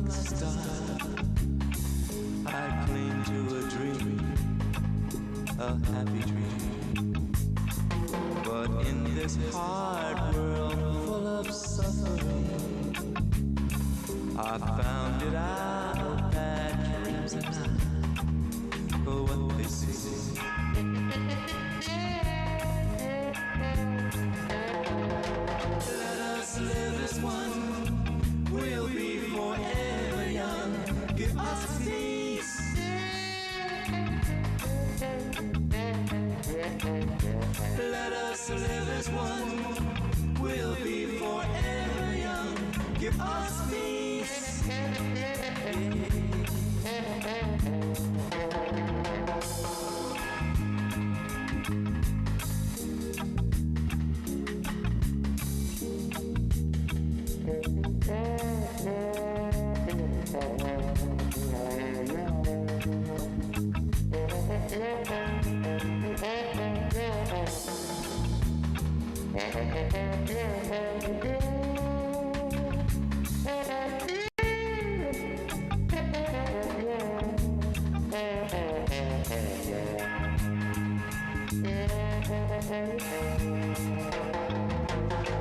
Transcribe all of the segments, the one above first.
like a star. I cling to a dream, a happy dream. But in this hard world full of suffering, I found it out that dreams are not what they seem. Let us live as one, we'll be forever young. Give us peace. Let us live as one, we'll be forever young. Give us peace.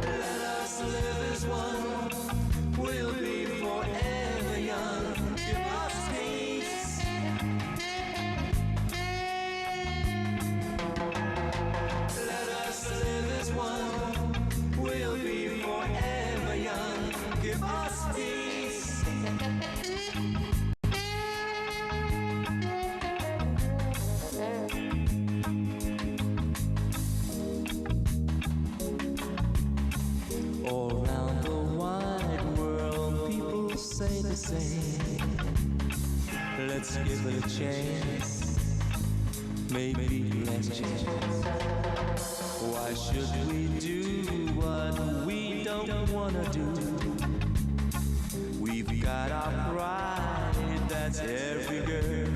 Let us live as one, we'll be forever young. Give us peace. Let us live as one, we'll be forever young. Give us peace. All around the wide world, people say the same. Let's give it a chance, maybe less chance. Why should we do what we don't wanna do? We've got our pride, that's every girl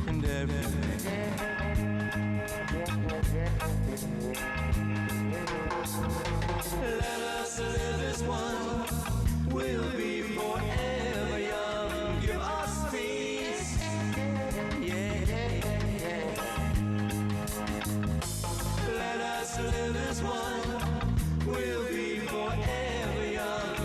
and every man. Let us live as one, we'll be forever young. Give us peace. Yeah. Let us live as one, we'll be forever young.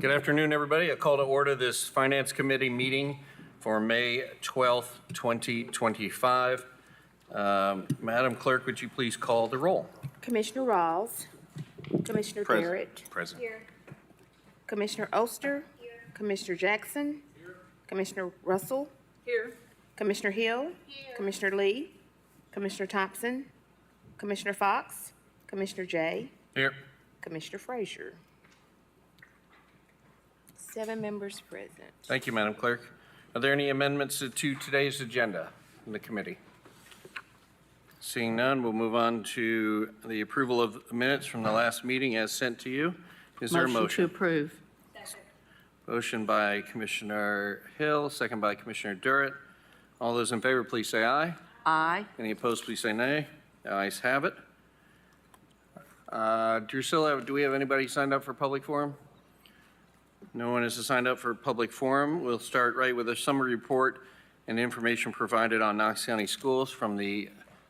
Good afternoon, everybody. I call to order this Finance Committee meeting for May 12th, 2025. Madam Clerk, would you please call the roll? Commissioner Rawls. Commissioner Barrett. Present. Here. Commissioner Oster. Here. Commissioner Jackson. Here. Commissioner Russell. Here. Commissioner Hill. Here. Commissioner Lee. Commissioner Thompson. Commissioner Fox. Commissioner Jay. Here. Commissioner Frazier. 7 members present. Thank you, Madam Clerk. Are there any amendments to today's agenda in the committee? Seeing none, we'll move on to the approval of the minutes from the last meeting as sent to you. Is there a motion? Motion to approve. Second. Motion by Commissioner Hill, second by Commissioner Durrett. All those in favor, please say aye. Aye. Any opposed, please say nay. The ayes have it. Drusilla, do we have anybody signed up for public forum? No one is signed up for public forum. We'll start right with a summary report and information provided on Knox County Schools from the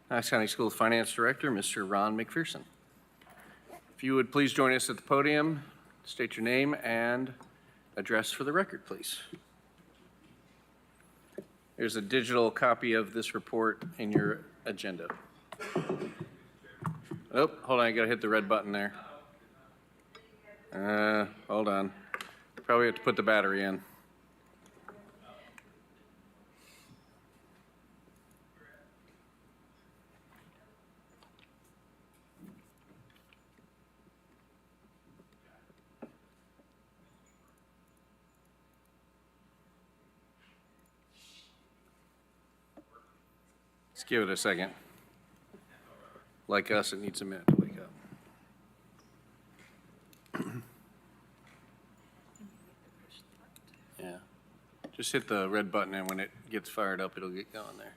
Knox County Schools Finance Director, Mr. Ron McPherson. If you would please join us at the podium, state your name and address for the record, please. There's a digital copy of this report in your agenda. Oh, hold on, I gotta hit the red button there. Hold on. Probably have to put the battery in. Let's give it a second. Like us, it needs a minute to wake up. Yeah. Just hit the red button, and when it gets fired up, it'll get going there.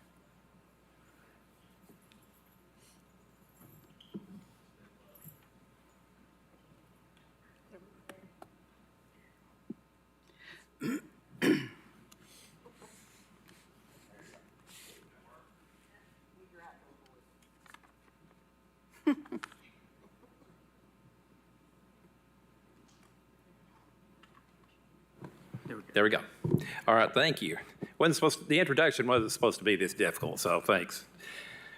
There we go. All right, thank you. The introduction wasn't supposed to be this difficult, so thanks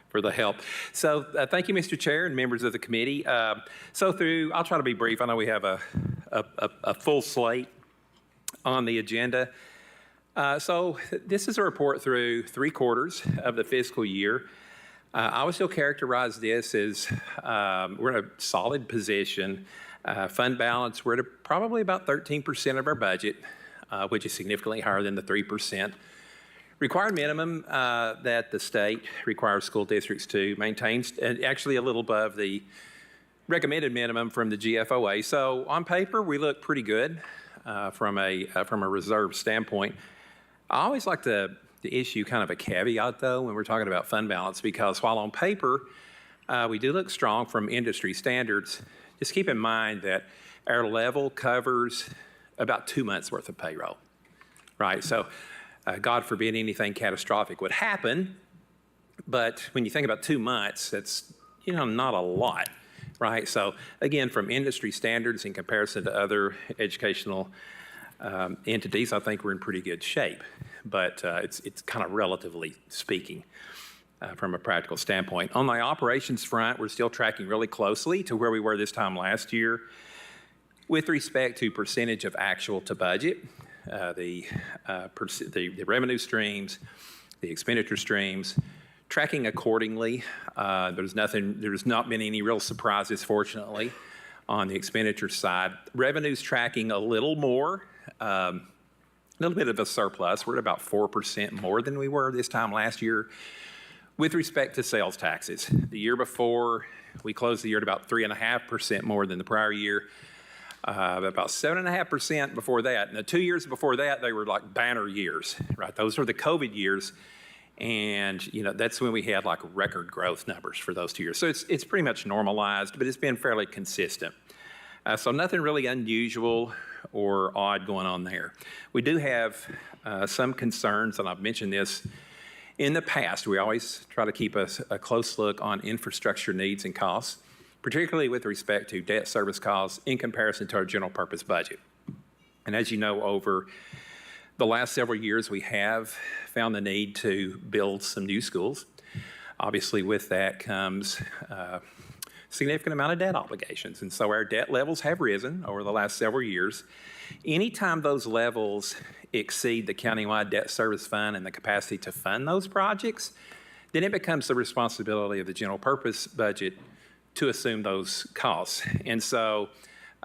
for the help. So thank you, Mr. Chair and members of the committee. I'll try to be brief. I know we have a full slate on the agenda. So this is a report through 3 quarters of the fiscal year. I would still characterize this as we're in a solid position. Fund balance, we're at probably about 13% of our budget, which is significantly higher than the 3% required minimum that the state requires school districts to maintain, and actually a little above the recommended minimum from the GFOA. So on paper, we look pretty good from a reserve standpoint. I always like to issue kind of a caveat, though, when we're talking about fund balance, because while on paper we do look strong from industry standards, just keep in mind that our level covers about 2 months worth of payroll, right? So God forbid anything catastrophic would happen, but when you think about 2 months, that's, not a lot, right? So again, from industry standards in comparison to other educational entities, I think we're in pretty good shape, but it's kind of relatively speaking from a practical standpoint. On the operations front, we're still tracking really closely to where we were this time last year with respect to percentage of actual to budget, the revenue streams, the expenditure streams, tracking accordingly. There's not been any real surprises, fortunately, on the expenditure side. Revenue's tracking a little more, a little bit of a surplus. We're at about 4% more than we were this time last year with respect to sales taxes. The year before, we closed the year at about 3.5% more than the prior year. About 7.5% before that. And the 2 years before that, they were like banner years, right? Those were the COVID years. And, that's when we had like record growth numbers for those 2 years. So it's pretty much normalized, but it's been fairly consistent. So nothing really unusual or odd going on there. We do have some concerns, and I've mentioned this in the past. We always try to keep a close look on infrastructure needs and costs, particularly with respect to debt service costs in comparison to our general purpose budget. And as you know, over the last several years, we have found the need to build some new schools. Obviously, with that comes a significant amount of debt obligations. And so our debt levels have risen over the last several years. Anytime those levels exceed the countywide debt service fund and the capacity to fund those projects, then it becomes the responsibility of the general purpose budget to assume those costs. And so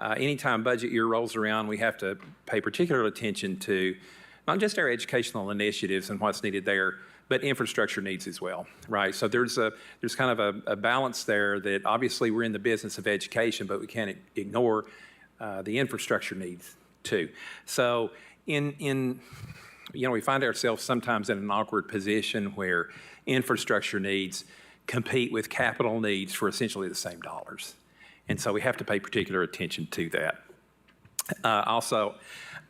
anytime budget year rolls around, we have to pay particular attention to not just our educational initiatives and what's needed there, but infrastructure needs as well, right? So there's kind of a balance there that obviously we're in the business of education, but we can't ignore the infrastructure needs too. So we find ourselves sometimes in an awkward position where infrastructure needs compete with capital needs for essentially the same dollars. And so we have to pay particular attention to that. Also,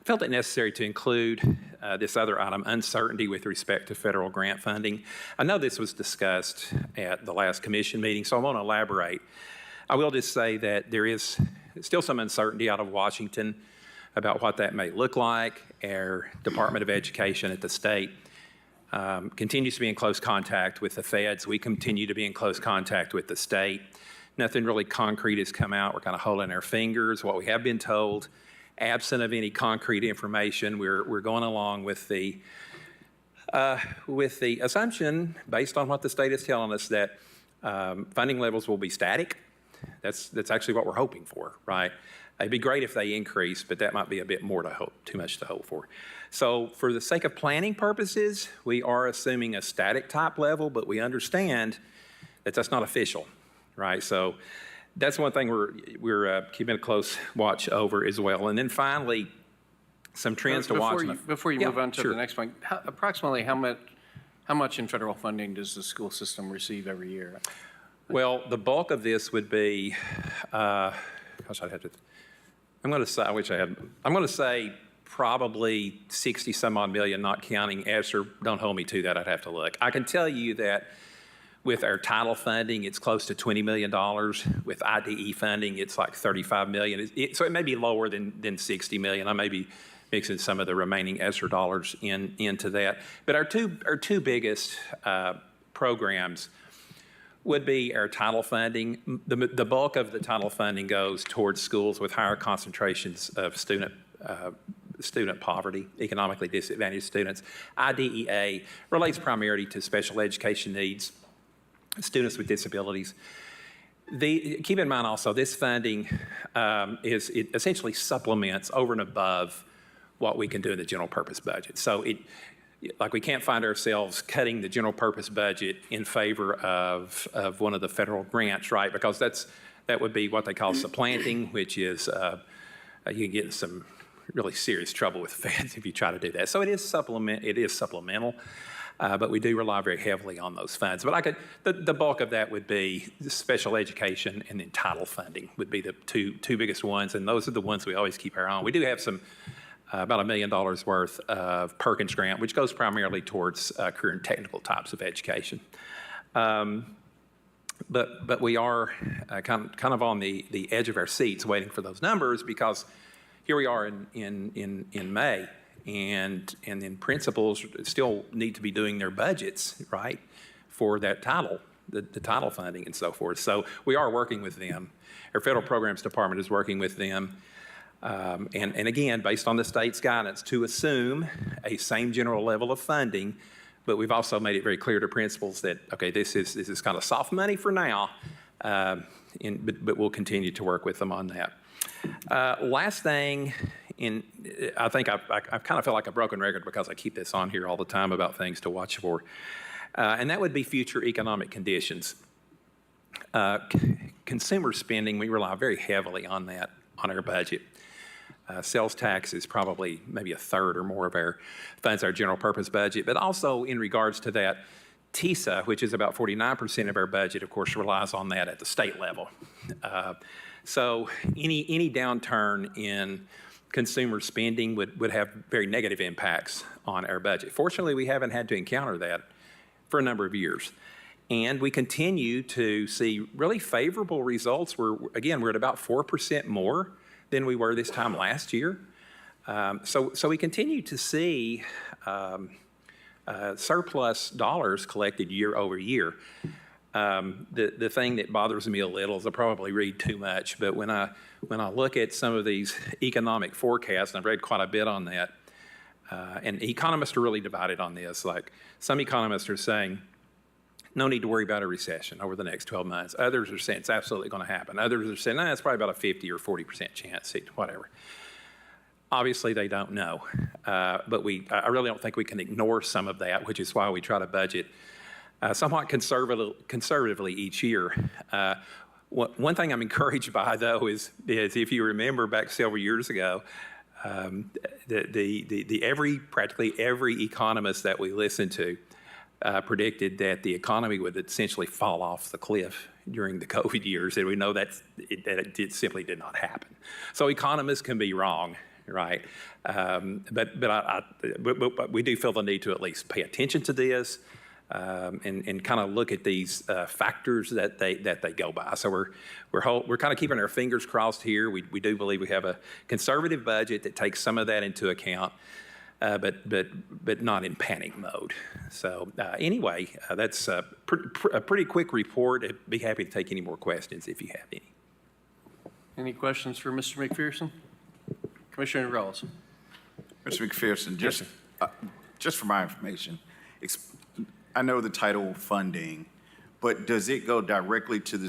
felt it necessary to include this other item, uncertainty with respect to federal grant funding. I know this was discussed at the last commission meeting, so I won't elaborate. I will just say that there is still some uncertainty out of Washington about what that may look like. Our Department of Education at the state continues to be in close contact with the feds. We continue to be in close contact with the state. Nothing really concrete has come out. We're kind of holding our fingers. What we have been told, absent of any concrete information, we're going along with the assumption, based on what the state is telling us, that funding levels will be static. That's actually what we're hoping for, right? It'd be great if they increase, but that might be a bit more to hope, too much to hope for. So for the sake of planning purposes, we are assuming a static type level, but we understand that that's not official, right? So that's one thing we're keeping a close watch over as well. And then finally, some trends to watch. Before you move on to the next one, approximately how much in federal funding does the school system receive every year? Well, the bulk of this would be, I'm going to say probably 60 some odd million, not counting ESSER. Don't hold me to that, I'd have to look. I can tell you that with our title funding, it's close to $20 million. With IDE funding, it's like $35 million. So it may be lower than 60 million. I may be mixing some of the remaining ESSER dollars into that. But our two biggest programs would be our title funding. The bulk of the title funding goes towards schools with higher concentrations of student poverty, economically disadvantaged students. IDEA relates primarily to special education needs, students with disabilities. Keep in mind also, this funding it essentially supplements over and above what we can do in the general purpose budget. So we can't find ourselves cutting the general purpose budget in favor of one of the federal grants, right? Because that would be what they call supplanting, which is you can get in some really serious trouble with the feds if you try to do that. So it is supplemental, but we do rely very heavily on those funds. But the bulk of that would be special education, and then title funding would be the two biggest ones, and those are the ones we always keep our eye on. We do have some about $1 million worth of Perkins grant, which goes primarily towards career and technical types of education. But we are kind of on the edge of our seats waiting for those numbers, because here we are in May, and then principals still need to be doing their budgets, right, for that title, the title funding and so forth. So we are working with them. Our federal programs department is working with them. And again, based on the state's guidance, to assume a same general level of funding, but we've also made it very clear to principals that, okay, this is kind of soft money for now, but we'll continue to work with them on that. Last thing, I think I kind of feel like a broken record because I keep this on here all the time about things to watch for, and that would be future economic conditions. Consumer spending, we rely very heavily on that on our budget. Sales tax is probably maybe a third or more of our funds, our general purpose budget. But also in regards to that, TISA, which is about 49% of our budget, of course, relies on that at the state level. So any downturn in consumer spending would have very negative impacts on our budget. Fortunately, we haven't had to encounter that for a number of years. And we continue to see really favorable results. We're at about 4% more than we were this time last year. So we continue to see surplus dollars collected year over year. The thing that bothers me a little is I probably read too much, but when I look at some of these economic forecasts, and I've read quite a bit on that, and economists are really divided on this. Like some economists are saying, no need to worry about a recession over the next 12 months. Others are saying it's absolutely going to happen. Others are saying, it's probably about a 50 or 40% chance, whatever. Obviously, they don't know, but I really don't think we can ignore some of that, which is why we try to budget somewhat conservatively each year. One thing I'm encouraged by, though, is if you remember back several years ago, practically every economist that we listened to predicted that the economy would essentially fall off the cliff during the COVID years, and we know that it simply did not happen. So economists can be wrong, right? But we do feel the need to at least pay attention to this and kind of look at these factors that they go by. So we're kind of keeping our fingers crossed here. We do believe we have a conservative budget that takes some of that into account. But not in panic mode. So anyway, that's a pretty quick report. I'd be happy to take any more questions if you have any. Any questions for Mr. McPherson? Commissioner Rawls. Mr. McPherson, just for my information, I know the title funding, but does it go directly to the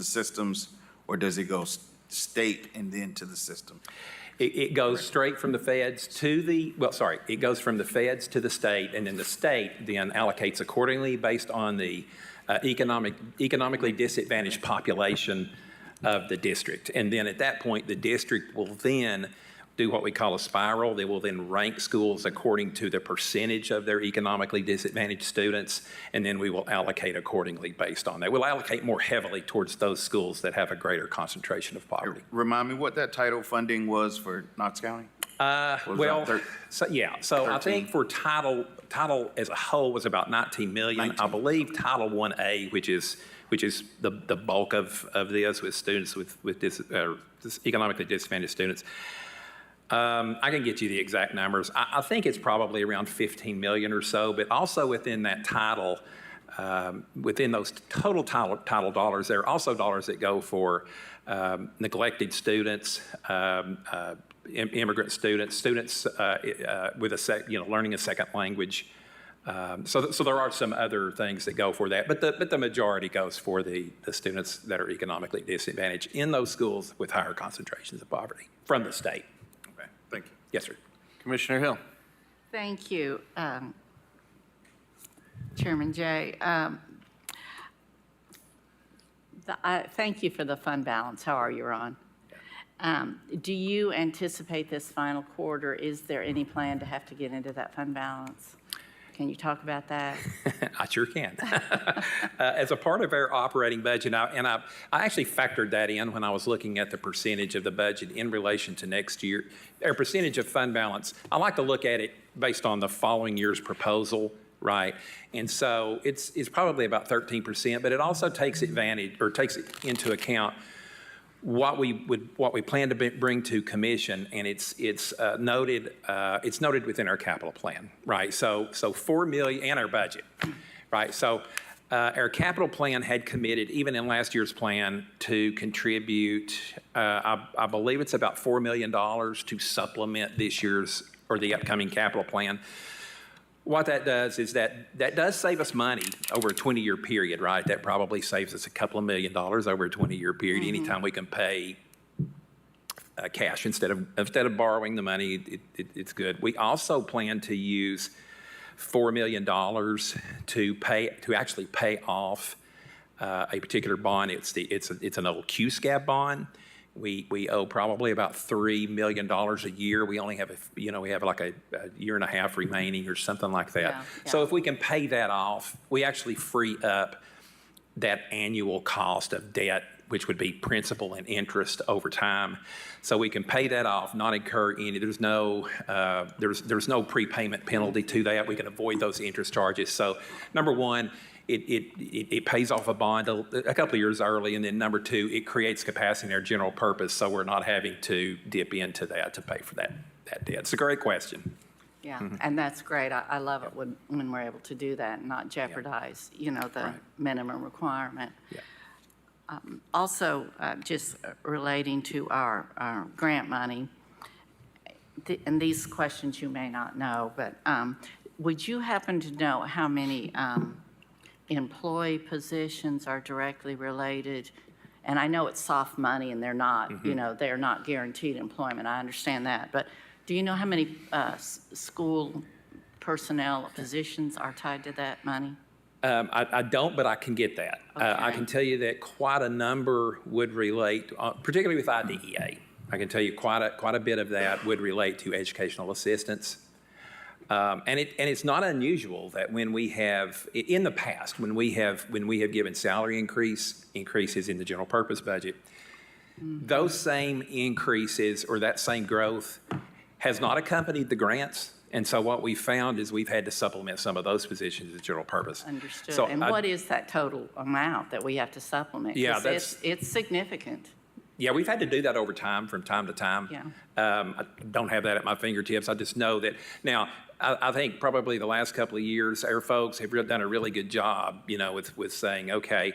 systems, or does it go state and then to the system? It goes straight from the feds to it goes from the feds to the state, and then the state then allocates accordingly based on the economically disadvantaged population of the district. And then at that point, the district will then do what we call a spiral. They will then rank schools according to the percentage of their economically disadvantaged students, and then we will allocate accordingly based on that. We'll allocate more heavily towards those schools that have a gretter concentration of poverty. Remind me what that title funding was for Knox County? I think for title as a whole was about $19 million. I believe Title 1A, which is the bulk of this with students with economically disadvantaged students. I can get you the exact numbers. I think it's probably around 15 million or so, but also within that title, within those total title dollars, there are also dollars that go for neglected students, immigrant students with learning a second language. So there are some other things that go for that, but the majority goes for the students that are economically disadvantaged in those schools with higher concentrations of poverty from the state. Okay, thank you. Yes, sir. Commissioner Hill. Thank you, Chairman Jay. Thank you for the fund balance. How are you, Ron? Do you anticipate this final quarter, is there any plan to have to get into that fund balance? Can you talk about that? I sure can. As a part of our operating budget, I actually factored that in when I was looking at the percentage of the budget in relation to next year. Our percentage of fund balance, I like to look at it based on the following year's proposal, right? And so it's probably about 13%, but it also takes into account what we plan to bring to commission, and it's noted within our capital plan, right? So $4 million and our budget, right? So our capital plan had committed, even in last year's plan, to contribute, I believe it's about $4 million to supplement this year's or the upcoming capital plan. What that does is that does save us money over a 20-year period, right? That probably saves us a couple of $1 million over a 20-year period. Mm-hmm. Anytime we can pay cash instead of borrowing the money, it's good. We also plan to use $4 million to actually pay off a particular bond. It's an old Q-SCAB bond. We owe probably about $3 million a year. We only have we have like a year and a half remaining or something like that. Yeah. So if we can pay that off, we actually free up that annual cost of debt which would be principal and interest over time. So we can pay that off, not incur any, there's no prepayment penalty to that. We can avoid those interest charges. So number one, it pays off a bond a couple of years early, and then number two, it creates capacity in our general purpose, so we're not having to dip into that to pay for that debt. It's a great question. Yeah, and that's great. I love it when we're able to do that and not jeopardize, the Right. minimum requirement. Yeah. Also, just relating to our grant money, and these questions you may not know, but would you happen to know how many employee positions are directly related? And I know it's soft money and they're not, they're not guaranteed employment. I understand that. But do you know how many school personnel positions are tied to that money? I don't, but I can get that. I Okay. can tell you that quite a number would relate, particularly with IDEA. I can tell you quite a bit of that would relate to educational assistance. And it's not unusual that when we have, in the past, when we have given salary increases in the general purpose budget, those same increases or that same growth has not accompanied the grants. And so what we found is we've had to supplement some of those positions in general purpose. Understood. So And what is that total amount that we have to supplement? 'Cause Yeah, it's significant. Yeah, we've had to do that over time, from time to time. Yeah. I don't have that at my fingertips. I just know that. Now, I think probably the last couple of years, our folks have done a really good job, with saying, okay,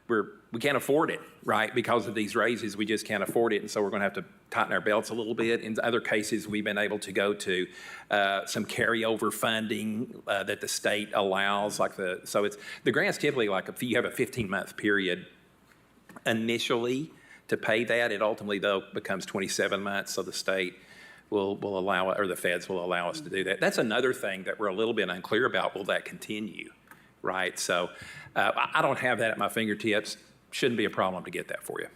we can't afford it, right? Because of these raises, we just can't afford it, and so we're going to have to tighten our belts a little bit. In other cases, we've been able to go to some carryover funding that the state allows, so it's the grants typically like if you have a 15-month period initially to pay that. It ultimately though becomes 27 months, so the state will allow it, or the feds will allow us to do that. That's another thing that we're a little bit unclear about. Will that continue, right? So I don't have that at my fingertips. Shouldn't be a problem to get that for you.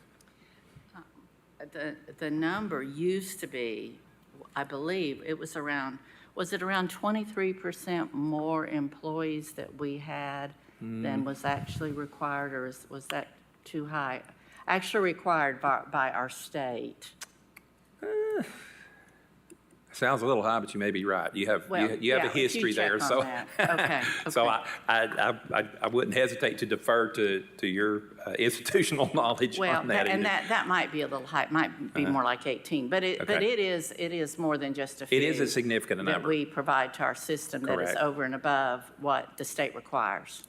The number used to be, I believe, was it around 23% more employees that we had than was actually required, or was that too high? Actually required by our state. Sounds a little high, but you may be right. You have Well, a yeah, history you check there, on so that. Okay, so okay. I wouldn't hesitate to defer to your institutional knowledge Well, on that. and either. that might be a little high, it might be more like 18, but it is more than just a few. It is a significant that number. we provide to our system that is Correct. over and above what the state requires.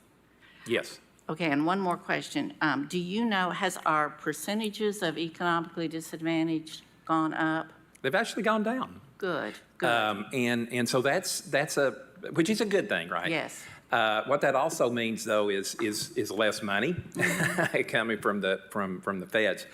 Yes. Okay, and one more question. Do you know, has our percentages of economically disadvantaged gone up? They've actually gone down. Good, good. And so that's which is a good thing, right? Yes. What that also means, though, is less money coming from the feds.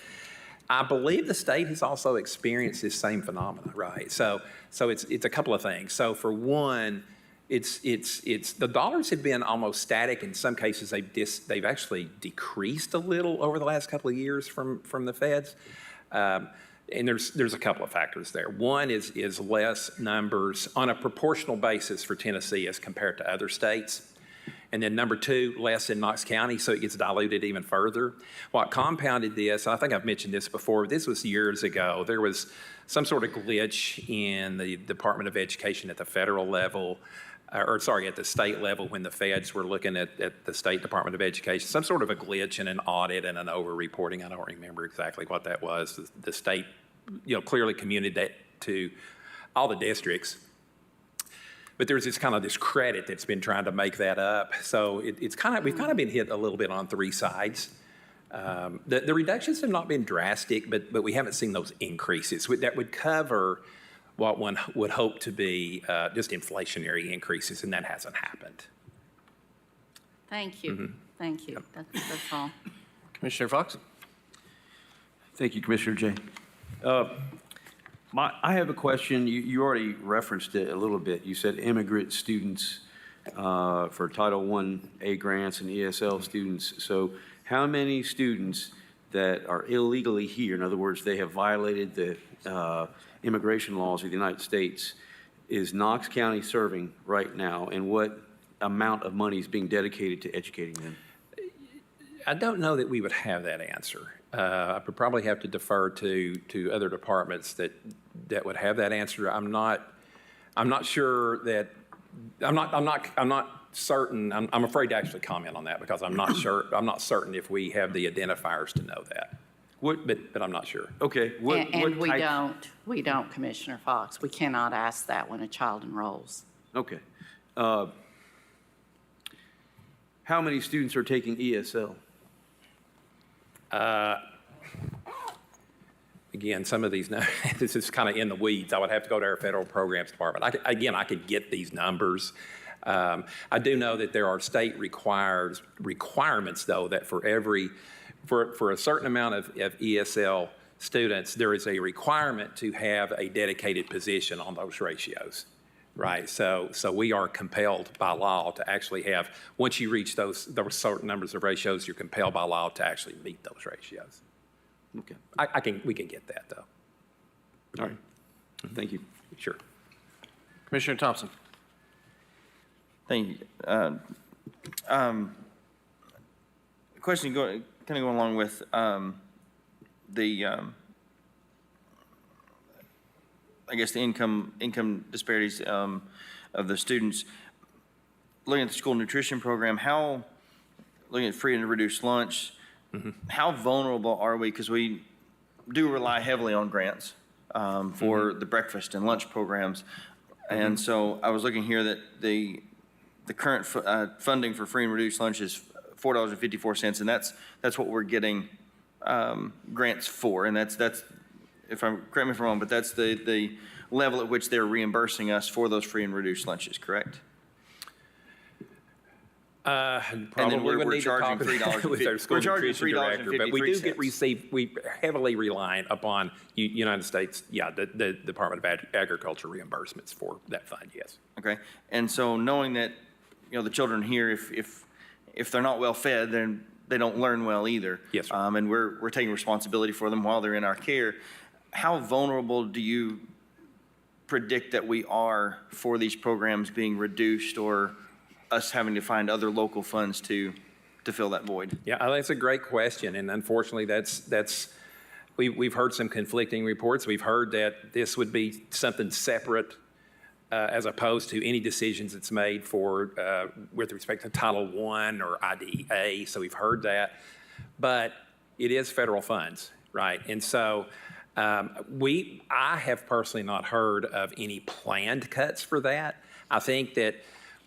I believe the state has also experienced this same phenomena, right? So it's a couple of things. So for one, it's the dollars have been almost static. In some cases, they've actually decreased a little over the last couple of years from the feds. And there's a couple of factors there. One is less numbers on a proportional basis for Tennessee as compared to other states. And then number two, less in Knox County, so it gets diluted even further. What compounded this, I think I've mentioned this before, this was years ago. There was some sort of glitch in the Department of Education at the federal level, at the state level when the feds were looking at the State Department of Education, some sort of a glitch in an audit and an over-reporting. I don't remember exactly what that was. The state, clearly communicated that to all the districts. But there's this credit that's been trying to make that up. So we've kind of been hit a little bit on three sides. The reductions have not been drastic, but we haven't seen those increases. That would cover what one would hope to be just inflationary increases, and that hasn't happened. Thank you. Thank you. That's all. Commissioner Fox? Thank you, Commissioner Jay. I have a question. You already referenced it a little bit. You said immigrant students for Title I grants and ESL students. So how many students that are illegally here, in other words, they have violated the immigration laws of the United States, is Knox County serving right now, and what amount of money is being dedicated to educating them? I don't know that we would have that answer. I would probably have to defer to other departments that would have that answer. I'm not sure that, I'm not certain, I'm afraid to actually comment on that because I'm not sure, I'm not certain if we have the identifiers to know that. But I'm not sure. Okay. And we don't, Commissioner Fox. We cannot ask that when a child enrolls. Okay. How many students are taking ESL? Again, some of these, this is kind of in the weeds. I would have to go to our federal programs department. I could get these numbers. I do know that there are state requirements, though, that for a certain amount of ESL students, there is a requirement to have a dedicated position on those ratios, right? So we are compelled by law to actually have, once you reach those certain numbers of ratios, you're compelled by law to actually meet those ratios. Okay. We can get that, though. All right. Thank you. Sure. Commissioner Thompson. Thank you. Question kind of going along with the I guess the income disparities of the students. Looking at the school nutrition program, looking at free and reduced lunch, how vulnerable are we? Because we do rely heavily on grants for the breakfast and lunch programs, and so I was looking here that the current funding for free and reduced lunch is $4.54, and that's what we're getting grants for, and that's if I'm correct me if I'm wrong, but that's the level at which they're reimbursing us for those free and reduced lunches, correct? Probably we're would need to talk $3.50 with our school we're charging nutrition director, but we do $3.53. we heavily reliant upon United States, the Department of Agriculture reimbursements for that fund, yes. Okay, and so knowing that, the children here, if they're not well fed, then they don't learn well either. Yes, sir. And we're taking responsibility for them while they're in our care. How vulnerable do you predict that we are for these programs being reduced or us having to find other local funds to fill that void? Yeah, I think that's a great question, and unfortunately, we've heard some conflicting reports. We've heard that this would be something separate as opposed to any decisions that's made with respect to Title I or IDEA. So we've heard that, but it is federal funds, right? And so I have personally not heard of any planned cuts for that. I think that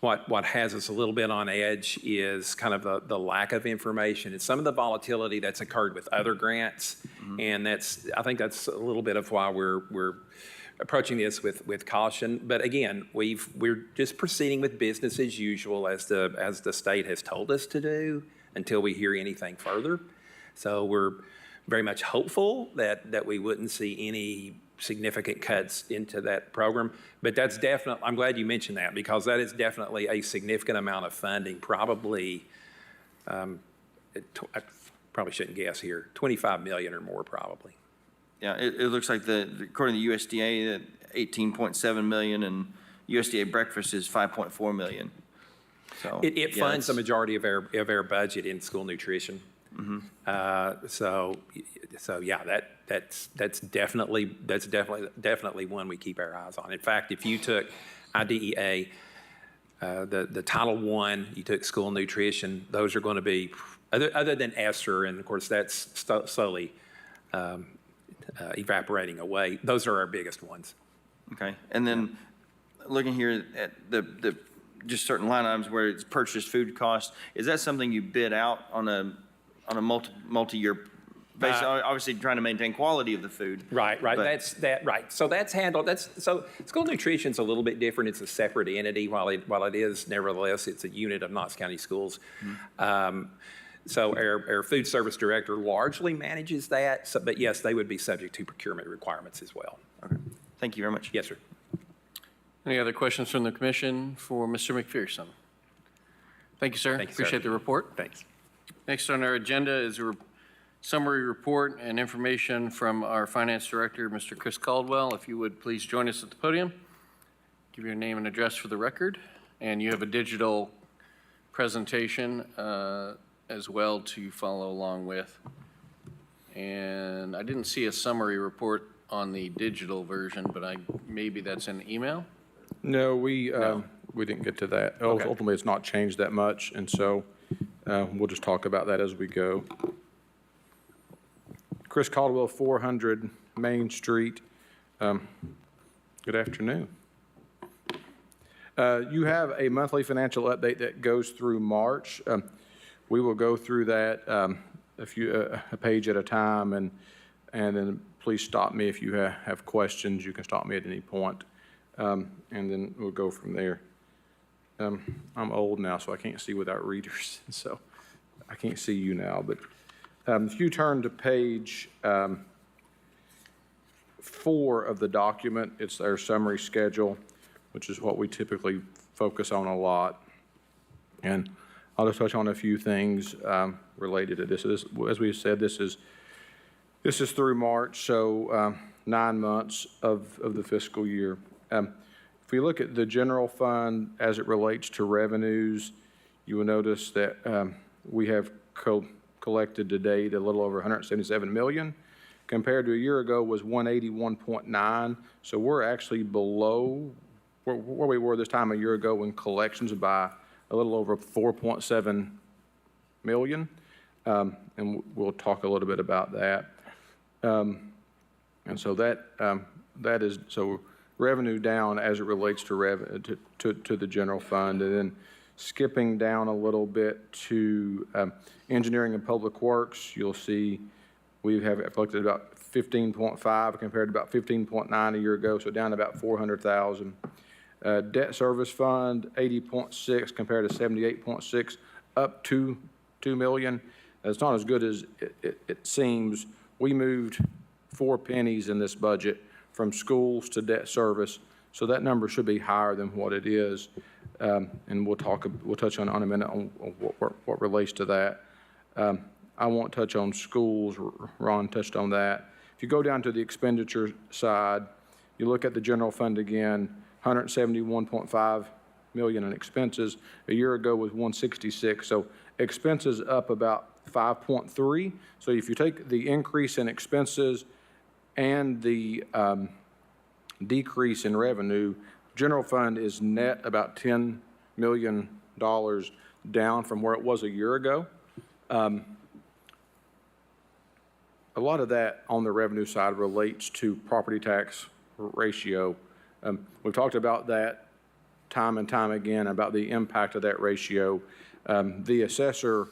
what has us a little bit on edge is kind of the lack of information and some of the volatility that's occurred with other grants, and I think that's a little bit of why we're approaching this with caution. But again, we're just proceeding with business as usual as the state has told us to do until we hear anything further. So we're very much hopeful that we wouldn't see any significant cuts into that program. But that's definitely, I'm glad you mentioned that, because that is definitely a significant amount of funding, probably, I probably shouldn't guess here, 25 million or more probably. Yeah, it looks like according to USDA, that 18.7 million, and USDA breakfast is 5.4 million. So it funds the majority of our budget in school nutrition. So yeah, that's definitely one we keep our eyes on. In fact, if you took IDEA, the Title I, you took school nutrition, those are going to be other than ESSER, and of course that's slowly evaporating away. Those are our biggest ones. Okay, and then looking here at the just certain line items where it's purchased food costs, is that something you bid out on a multi-year basis? Obviously trying to maintain quality of the food. Right. Right. So that's handled. So school nutrition's a little bit different. It's a separate entity. While it is, nevertheless, it's a unit of Knox County Schools. So our food service director largely manages that. So, but yes, they would be subject to procurement requirements as well. Okay. Thank you very much. Yes, sir. Any other questions from the commission for Mr. McPherson? Thank you, sir. Thank you, sir. Appreciate the report. Thanks. Next on our agenda is a summary report and information from our finance director, Mr. Chris Caldwell. If you would please join us at the podium. Give your name and address for the record. And you have a digital presentation as well to follow along with. And I didn't see a summary report on the digital version, but maybe that's in email? No, we didn't get to that. Okay. Ultimately, it's not changed that much, and so we'll just talk about that as we go. Chris Caldwell, 400 Main Street. Good afternoon. You have a monthly financial update that goes through March. We will go through that a page at a time, and then please stop me if you have questions. You can stop me at any point, and then we'll go from there. I'm old now, so I can't see without readers, so I can't see you now. But if you turn to page 4 of the document, it's their summary schedule, which is what we typically focus on a lot. And I'll just touch on a few things related to this. As we said, this is through March, so 9 months of the fiscal year. If we look at the general fund as it relates to revenues, you will notice that we have collected to date a little over 177 million. Compared to a year ago was 181.9. So we're actually below where we were this time a year ago in collections by a little over 4.7 million. And we'll talk a little bit about that. And so that is, so revenue down as it relates to to the general fund. And then skipping down a little bit to engineering and public works, you'll see we have collected about 15.5 compared to about 15.9 a year ago, so down about 400,000. Debt service fund, 80.6 compared to 78.6, up 2 million. It's not as good as it seems. We moved 4 pennies in this budget from schools to debt service, so that number should be higher than what it is. And we'll touch on a minute on what relates to that. I won't touch on schools. Ron touched on that. If you go down to the expenditure side, you look at the general fund again, 171.5 million in expenses. A year ago was 166. So expenses up about 5.3. So if you take the increase in expenses and the decrease in revenue, general fund is net about $10 million down from where it was a year ago. A lot of that on the revenue side relates to property tax ratio. We've talked about that time and time again, about the impact of that ratio. The assessor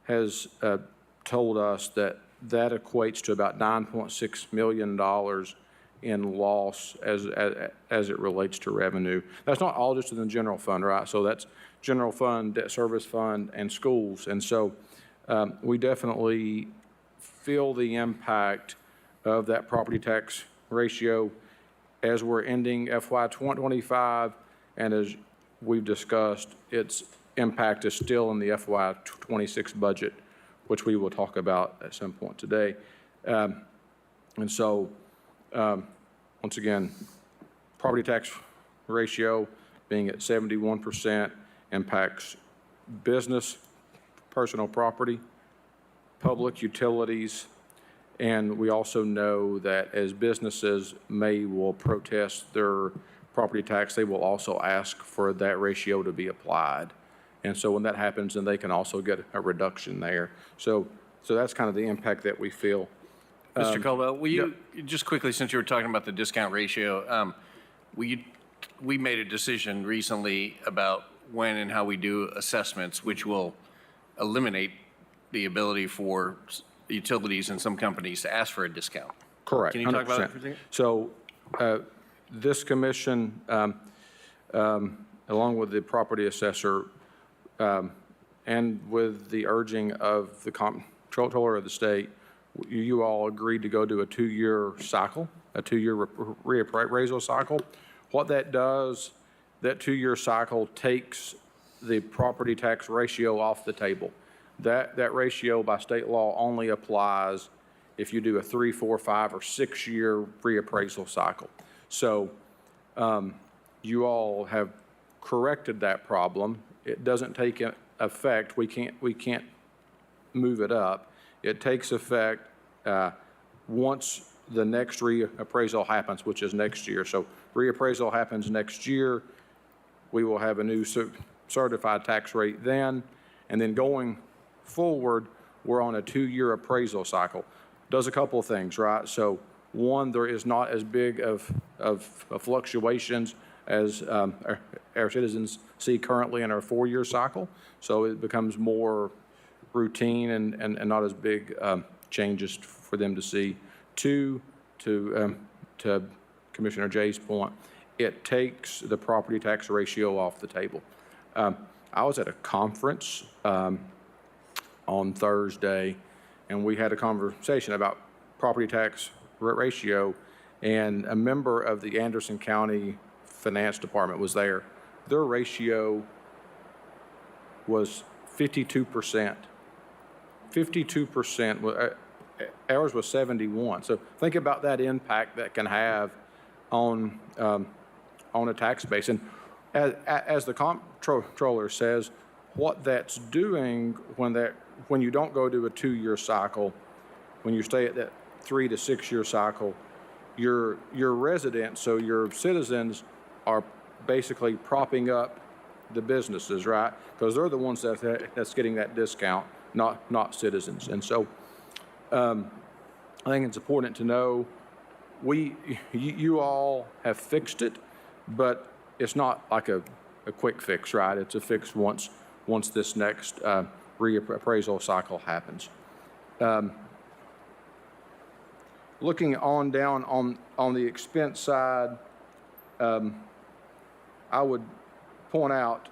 has told us that equates to about $9.6 million in loss as it relates to revenue. That's not all just in the general fund, right? So that's general fund, debt service fund, and schools. And so we definitely feel the impact of that property tax ratio as we're ending FY 2025, and as we've discussed, its impact is still in the FY 26 budget, which we will talk about at some point today. And so, once again, property tax ratio being at 71% impacts business, personal property, public utilities, and we also know that as businesses will protest their property tax, they will also ask for that ratio to be applied. And so when that happens, then they can also get a reduction there. So that's kind of the impact that we feel. Mr. Caldwell, will you, just quickly, since you were talking about the discount ratio, we made a decision recently about when and how we do assessments, which will eliminate the ability for utilities and some companies to ask for a discount. Correct. Can you talk about that 100%. for a second? So this commission, along with the property assessor, and with the urging of the comptroller of the state, you all agreed to go to a 2-year cycle, a 2-year reappraisal cycle. What that does, that 2-year cycle takes the property tax ratio off the table. That ratio by state law only applies if you do a 3, 4, 5, or 6-year reappraisal cycle. So you all have corrected that problem. It doesn't take effect. We can't move it up. It takes effect once the next reappraisal happens, which is next year. So reappraisal happens next year. We will have a new certified tax rate then. And then going forward, we're on a 2-year appraisal cycle. Does a couple of things, right? So one, there is not as big of fluctuations as our citizens see currently in our 4-year cycle. So it becomes more routine and not as big changes for them to see. Two, to Commissioner Jay's point, it takes the property tax ratio off the table. I was at a conference on Thursday, and we had a conversation about property tax ratio, and a member of the Anderson County Finance Department was there. Their ratio was 52%. 52%. Ours was 71. So think about that impact that can have on a tax base. And as the comptroller says, what that's doing when you don't go to a 2-year cycle, when you stay at that 3 to 6 year cycle, your residents, so your citizens, are basically propping up the businesses, right? Because they're the ones that's getting that discount, not citizens. And so I think it's important to know you all have fixed it, but it's not like a quick fix, right? It's a fix once this next reappraisal cycle happens. Looking on down on the expense side, I would point out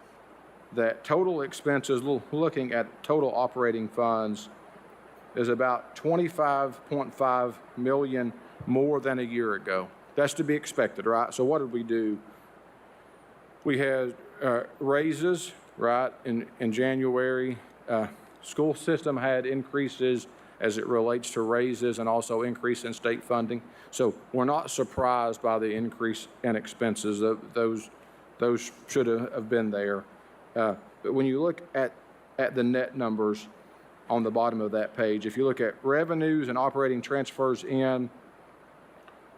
that total expenses, looking at total operating funds, is about $25.5 million more than a year ago. That's to be expected, right? So what did we do? We had raises, right, in January. School system had increases as it relates to raises and also increase in state funding. So we're not surprised by the increase in expenses. Those should have been there. But when you look at the net numbers on the bottom of that page, if you look at revenues and operating transfers in,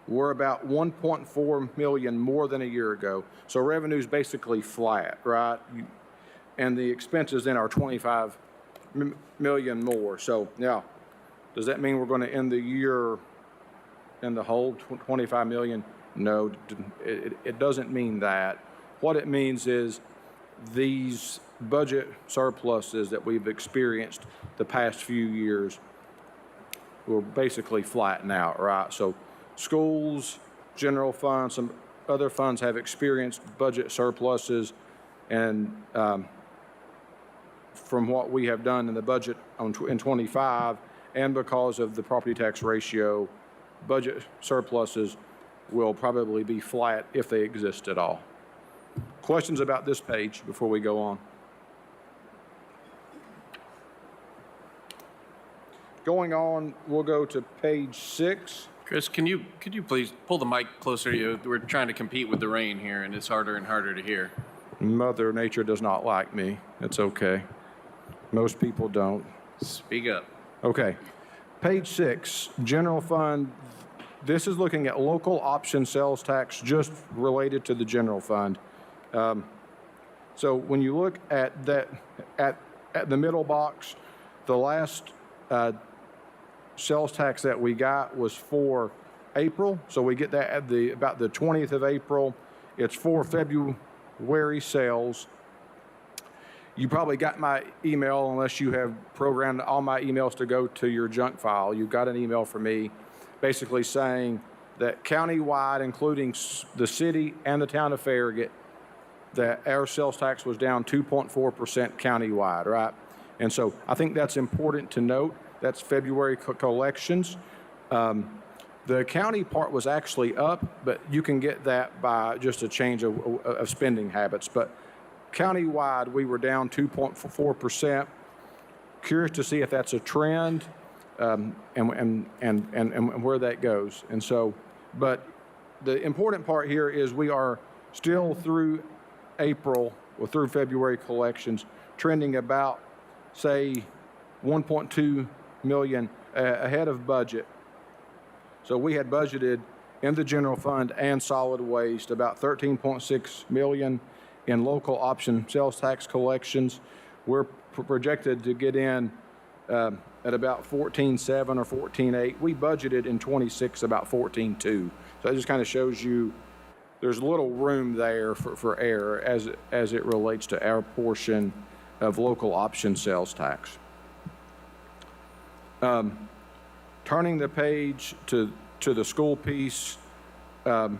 we're about $1.4 million more than a year ago. So revenue's basically flat, right? And the expenses then are $25 million more. So now, does that mean we're going to end the year in the hole, $25 million? No, it doesn't mean that. What it means is these budget surpluses that we've experienced the past few years will basically flatten out, right? So schools, general funds, some other funds have experienced budget surpluses, and from what we have done in the budget in 25, and because of the property tax ratio, budget surpluses will probably be flat if they exist at all. Questions about this page before we go on? Going on, we'll go to page 6. Chris, could you please pull the mic closer to you? We're trying to compete with the rain here, and it's harder and harder to hear. Mother Nature does not like me. It's okay. Most people don't. Speak up. Okay. Page 6, general fund. This is looking at local option sales tax just related to the general fund. So when you look at that, at the middle box, the last sales tax that we got was for April. So we get that at about the 20th of April. It's for February sales. You probably got my email unless you have programmed all my emails to go to your junk file. You got an email from me basically saying that countywide, including the city and the town of Farragut, that our sales tax was down 2.4% countywide, right? And so I think that's important to note. That's February collections. The county part was actually up, but you can get that by just a change of spending habits. But countywide, we were down 2.4%. Curious to see if that's a trend and where that goes. And so, but the important part here is we are still through April or through February collections trending about, say, $1.2 million ahead of budget. So we had budgeted in the general fund and solid waste about 13.6 million in local option sales tax collections. We're projected to get in at about 14.7 or 14.8. We budgeted in 26 about 14.2. So that just kind of shows you there's little room there for error as it relates to our portion of local option sales tax. Turning the page to the school piece, that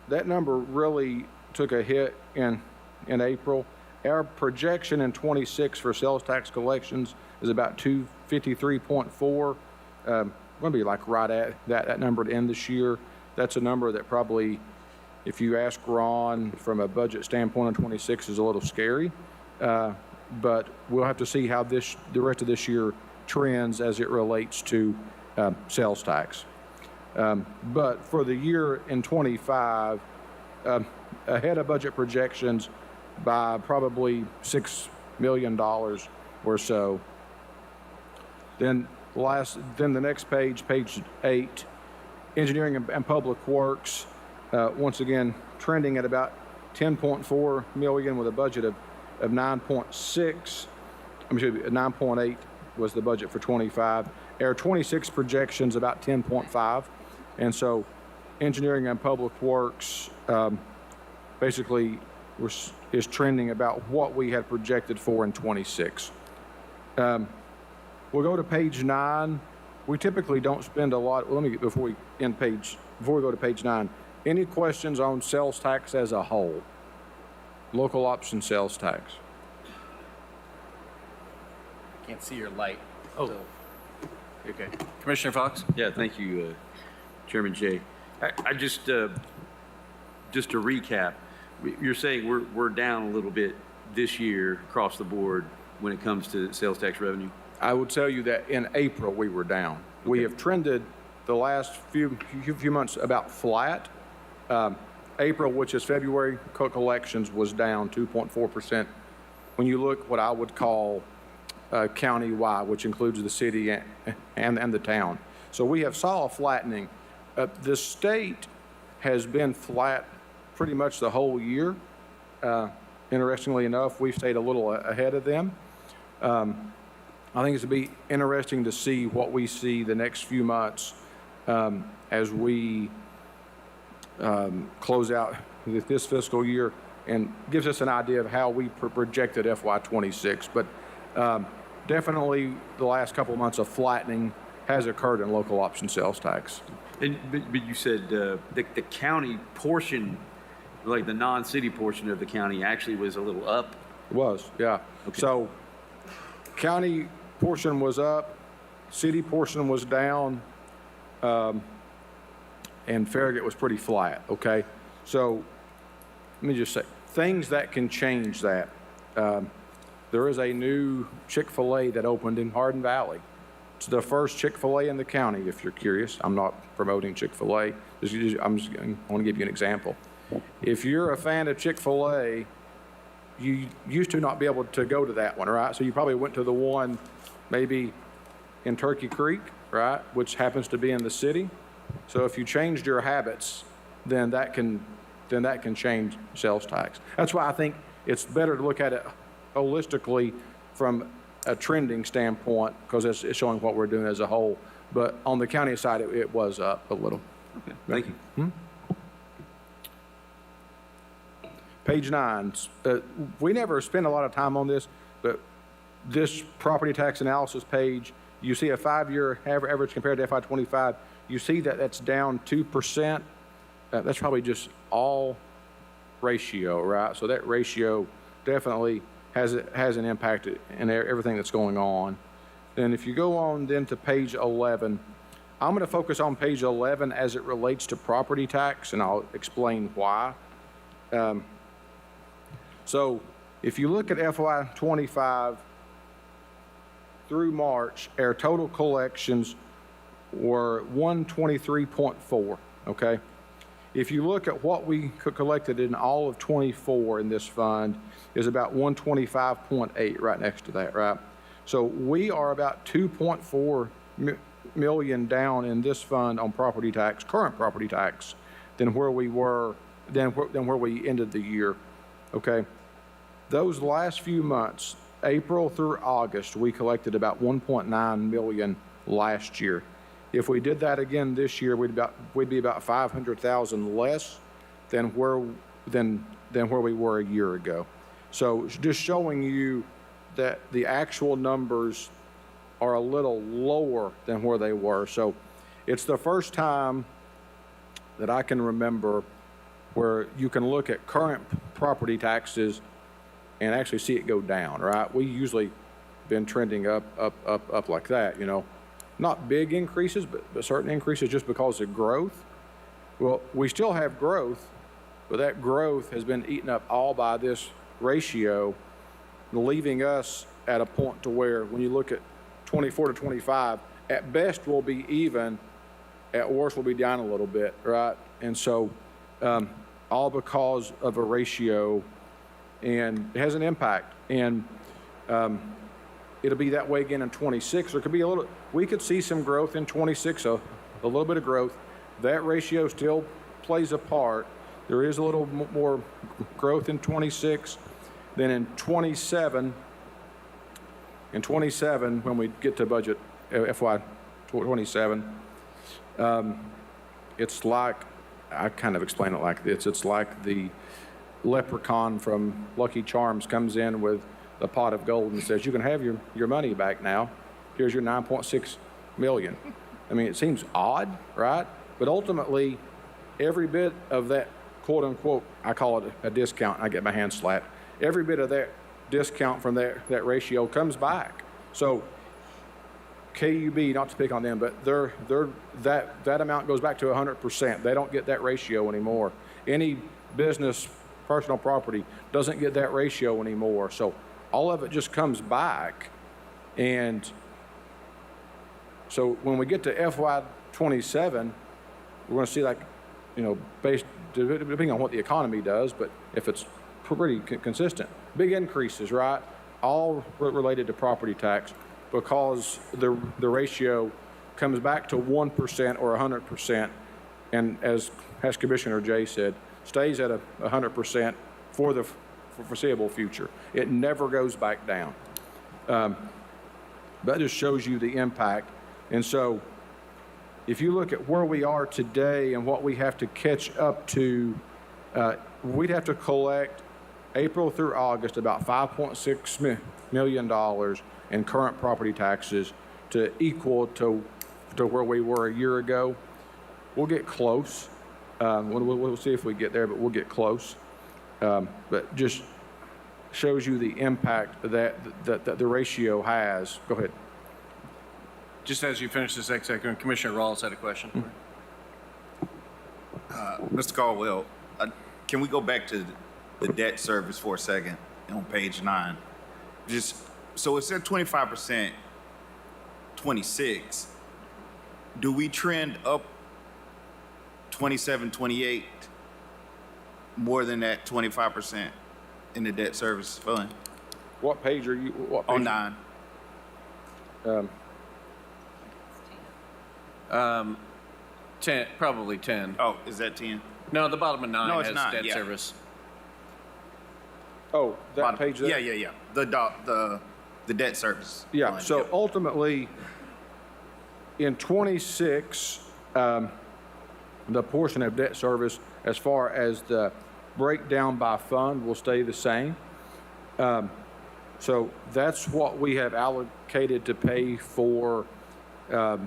number really took a hit in April. Our projection in 26 for sales tax collections is about 253.4. We're going to be like right at that number to end this year. That's a number that probably, if you ask Ron from a budget standpoint on 26, is a little scary. But we'll have to see how the rest of this year trends as it relates to sales tax. But for the year in 25, ahead of budget projections by probably $6 million or so. Then the next page, page 8, engineering and public works, once again trending at about 10.4 million with a budget of 9.6. I'm sorry, 9.8 was the budget for 25. Our 26 projections about 10.5, and so engineering and public works basically is trending about what we had projected for in 26. We'll go to page 9. We typically don't spend a lot. Well, before we go to page 9, any questions on sales tax as a whole? Local option sales tax. Can't see your light. Oh. So- Okay. Commissioner Fox? Yeah, thank you, Chairman Jay. I just to recap, you're saying we're down a little bit this year across the board when it comes to sales tax revenue? I would tell you that in April we were down. We have trended the last few months about flat. April, which is February, collections was down 2.4%. When you look what I would call county-wide, which includes the city and the town. So we have saw a flattening. The state has been flat pretty much the whole year. Interestingly enough, we've stayed a little ahead of them. I think it's going to be interesting to see what we see the next few months as we close out this fiscal year, and gives us an idea of how we projected FY26. But definitely the last couple of months of flattening has occurred in local option sales tax. But you said the county portion, like the non-city portion of the county, actually was a little up. It was, yeah. Okay. So county portion was up, city portion was down, and Farragut was pretty flat, okay? So let me just say, things that can change that. There is a new Chick-fil-A that opened in Hardin Valley. It's the first Chick-fil-A in the county, if you're curious. I'm not promoting Chick-fil-A. I want to give you an example. If you're a fan of Chick-fil-A, you used to not be able to go to that one, right? So you probably went to the one maybe in Turkey Creek, right, which happens to be in the city. So if you changed your habits, then that can change sales tax. That's why I think it's better to look at it holistically from a trending standpoint, because it's showing what we're doing as a whole. But on the county side, it was up a little. Okay, thank you. Page 9, we never spend a lot of time on this, but this property tax analysis page, you see a 5-year average compared to FY25. You see that that's down 2%. That's probably just all ratio, right? So that ratio definitely has an impact in everything that's going on. Then if you go on then to page 11, I'm going to focus on page 11 as it relates to property tax, and I'll explain why. So if you look at FY25 through March, our total collections were 123.4, okay? If you look at what we collected in all of 24 in this fund, is about 125.8 right next to that, right? So we are about 2.4 million down in this fund on property tax, current property tax, than where we were, than where we ended the year, okay? Those last few months, April through August, we collected about 1.9 million last year. If we did that again this year, we'd be about 500,000 less than where we were a year ago. So it's just showing you that the actual numbers are a little lower than where they were. So it's the first time that I can remember where you can look at current property taxes and actually see it go down, right? We usually been trending up like that, you know. Not big increases, but certain increases just because of growth. Well, we still have growth, but that growth has been eaten up all by this ratio, leaving us at a point to where when you look at 24 to 25, at best we'll be even, at worst we'll be down a little bit, right? And so all because of a ratio, and it has an impact. And it'll be that way again in 26. There could be we could see some growth in 26, a little bit of growth. That ratio still plays a part. There is a little more growth in 26 than in 27. In 27, when we get to budget FY 27, it's like, I kind of explain it like this. It's like the leprechaun from Lucky Charms comes in with a pot of gold and says, you can have your money back now. Here's your 9.6 million. I mean, it seems odd, right? But ultimately, every bit of that, quote unquote, I call it a discount, I get my hand slapped. Every bit of that discount from that ratio comes back. So KUB, not to pick on them, but that amount goes back to 100%. They don't get that ratio anymore. Any business, personal property doesn't get that ratio anymore. So all of it just comes back. And so when we get to FY 27, we're going to see, like, you know, based depending on what the economy does, but if it's pretty consistent, big increases, right? All related to property tax, because the ratio comes back to 1% or 100%, and as Commissioner Jay said, stays at 100% for the foreseeable future. It never goes back down. That just shows you the impact. And so if you look at where we are today and what we have to catch up to, we'd have to collect April through August about $5.6 million in current property taxes to equal to where we were a year ago. We'll get close. We'll see if we get there, but we'll get close. But just shows you the impact that the ratio has. Go ahead. Just as you finish this executive, Commissioner Rawls had a question. Mr. Caldwell, can we go back to the debt service for a second on page 9? So it said 25%, 26. Do we trend up 27, 28 more than that 25% in the debt service fund? What page are you? What page? On 9. 10, probably 10. Oh, is that 10? No, the bottom of 9 No, it's has 9, debt yeah. service. Oh, that Bottom- page there? Yeah. The debt service. Yeah, fund, so yep. ultimately, in 26, the portion of debt service as far as the breakdown by fund will stay the same. So that's what we have allocated to pay for the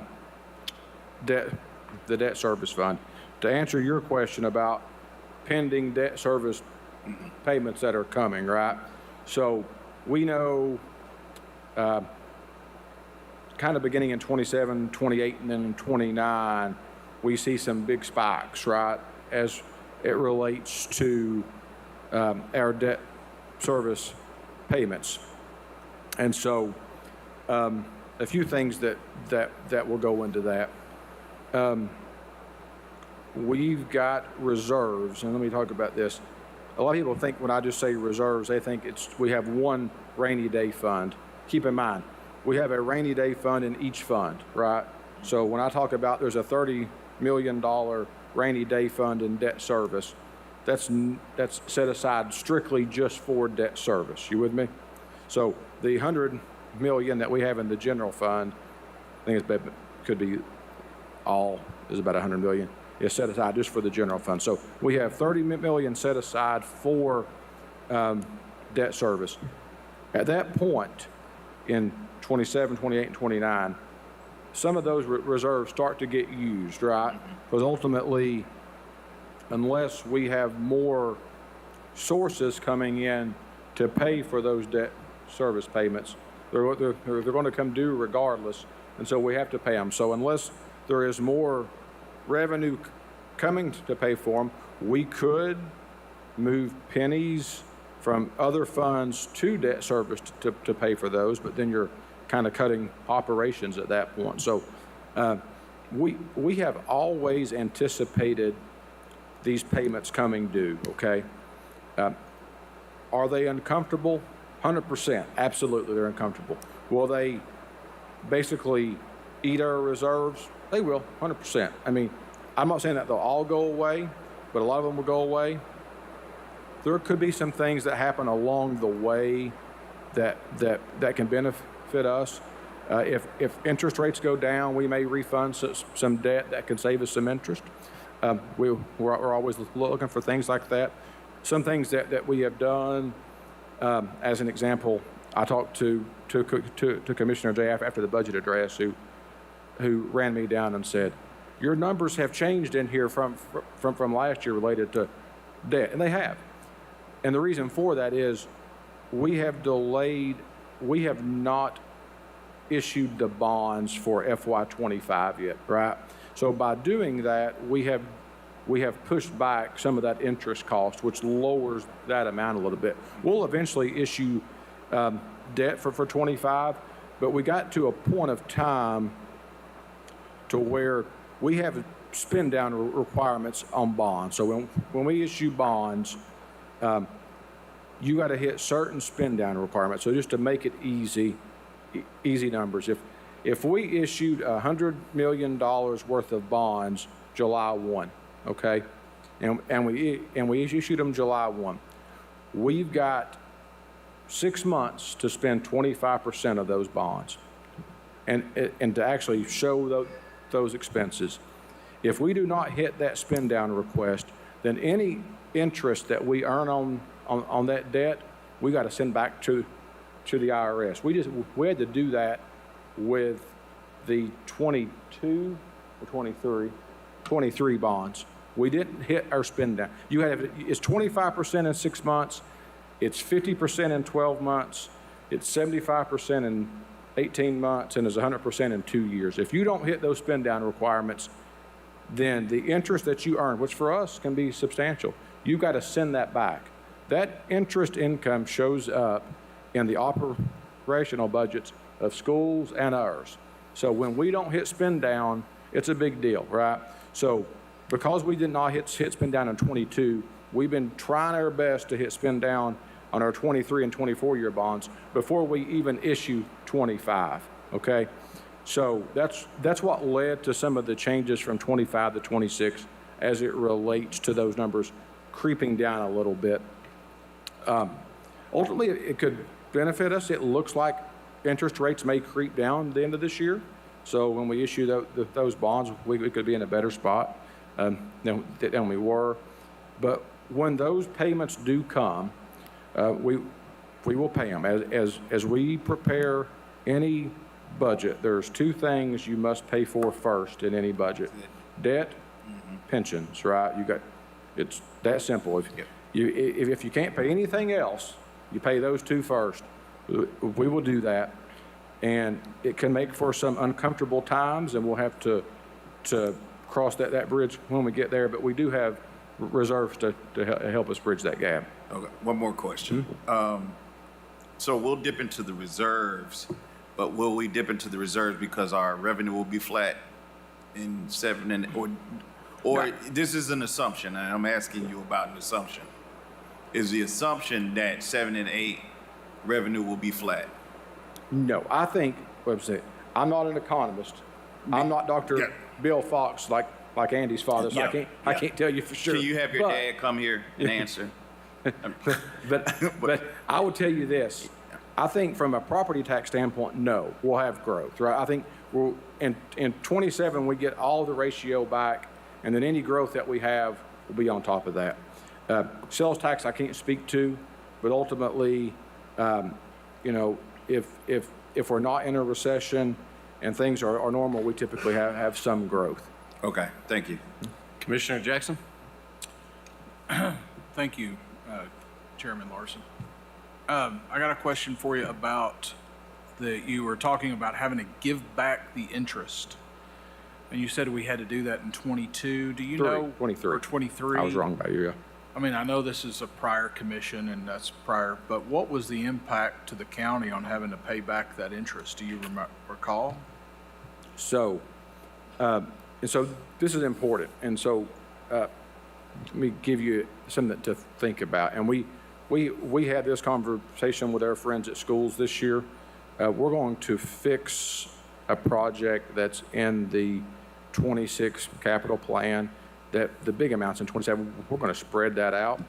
debt service fund. To answer your question about pending debt service payments that are coming, right? So we know kind of beginning in 27, 28, and then in 29, we see some big spikes, right, as it relates to our debt service payments. And so a few things that will go into that. We've got reserves, and let me talk about this. A lot of people think when I just say reserves, they think we have one rainy day fund. Keep in mind, we have a rainy day fund in each fund, right? So when I talk about there's a $30 million rainy day fund in debt service, that's set aside strictly just for debt service. You with me? So the 100 million that we have in the general fund, I think it could be all is about 100 million, is set aside just for the general fund. So we have 30 million set aside for debt service. At that point in 27, 28, and 29, some of those reserves start to get used, right? Because ultimately, unless we have more sources coming in to pay for those debt service payments, they're going to come due regardless, and so we have to pay them. So unless there is more revenue coming to pay for them, we could move pennies from other funds to debt service to pay for those, but then you're kind of cutting operations at that point. So we have always anticipated these payments coming due, okay? Are they uncomfortable? 100%, absolutely they're uncomfortable. Will they basically eat our reserves? They will, 100%. I mean, I'm not saying that they'll all go away, but a lot of them will go away. There could be some things that happen along the way that can benefit us. If interest rates go down, we may refund some debt that can save us some interest. We're always looking for things like that. Some things that we have done, as an example, I talked to Commissioner Jay after the budget address, who ran me down and said, your numbers have changed in here from last year related to debt, and they have. And the reason for that is we have not issued the bonds for FY25 yet, right? So by doing that, we have pushed back some of that interest cost, which lowers that amount a little bit. We'll eventually issue debt for 25, but we got to a point of time to where we have spend down requirements on bonds. So when we issue bonds, you got to hit certain spend down requirements. So just to make it easy numbers, if we issued $100 million worth of bonds July 1, okay, and we issued them July 1, we've got 6 months to spend 25% of those bonds, and to actually show those expenses. If we do not hit that spend down request, then any interest that we earn on that debt, we got to send back to the IRS. We had to do that with the 22 or 23 bonds. We didn't hit our spend down. It's 25% in 6 months, it's 50% in 12 months, it's 75% in 18 months, and it's 100% in 2 years. If you don't hit those spend down requirements, then the interest that you earn, which for us can be substantial, you've got to send that back. That interest income shows up in the operational budgets of schools and ours. So when we don't hit spend down, it's a big deal, right? So because we did not hit spend down in 22, we've been trying our best to hit spend down on our 23 and 24 year bonds before we even issue 25, okay? So that's what led to some of the changes from 25 to 26 as it relates to those numbers creeping down a little bit. Ultimately, it could benefit us. It looks like interest rates may creep down at the end of this year. So when we issue those bonds, we could be in a better spot than we were. But when those payments do come, we will pay them. As we prepare any budget, there's two things you must pay for first in any budget: debt, pensions. Right? It's that simple. If you can't pay anything else, you pay those two first. We will do that, and it can make for some uncomfortable times, and we'll have to cross that bridge when we get there. But we do have reserves to help us bridge that gap. Okay, one more question. So we'll dip into the reserves, but will we dip into the reserves because our revenue will be flat in 7 or this is an assumption, and I'm asking you about an assumption. Is the assumption that 7 and 8 revenue will be flat? No, I think, wait a second, I'm not an economist. I'm not Dr. Yeah. Bill Fox like Andy's father, so Yeah, I yeah. can't tell you for sure. Can you have your But- dad come here and answer? But I will tell you this, I think from a property tax standpoint, no, we'll have growth, right? I think we'll, in 27, we get all the ratio back, and then any growth that we have will be on top of that. Sales tax I can't speak to, but ultimately, you know, if we're not in a recession and things are normal, we typically have some growth. Okay, thank you. Commissioner Jackson? Thank you, Chairman Larson. I got a question for you about you were talking about having to give back the interest. And you said we had to do that in 22. Do you know? 23. Or 23? I was wrong by you, yeah. I mean, I know this is a prior commission and that's prior, but what was the impact to the county on having to pay back that interest? Do you recall? So, and so this is important. And so, let me give you something to think about. And we had this conversation with our friends at schools this year. We're going to fix a project that's in the 26 capital plan, that the big amounts in 27, we're going to spread that out.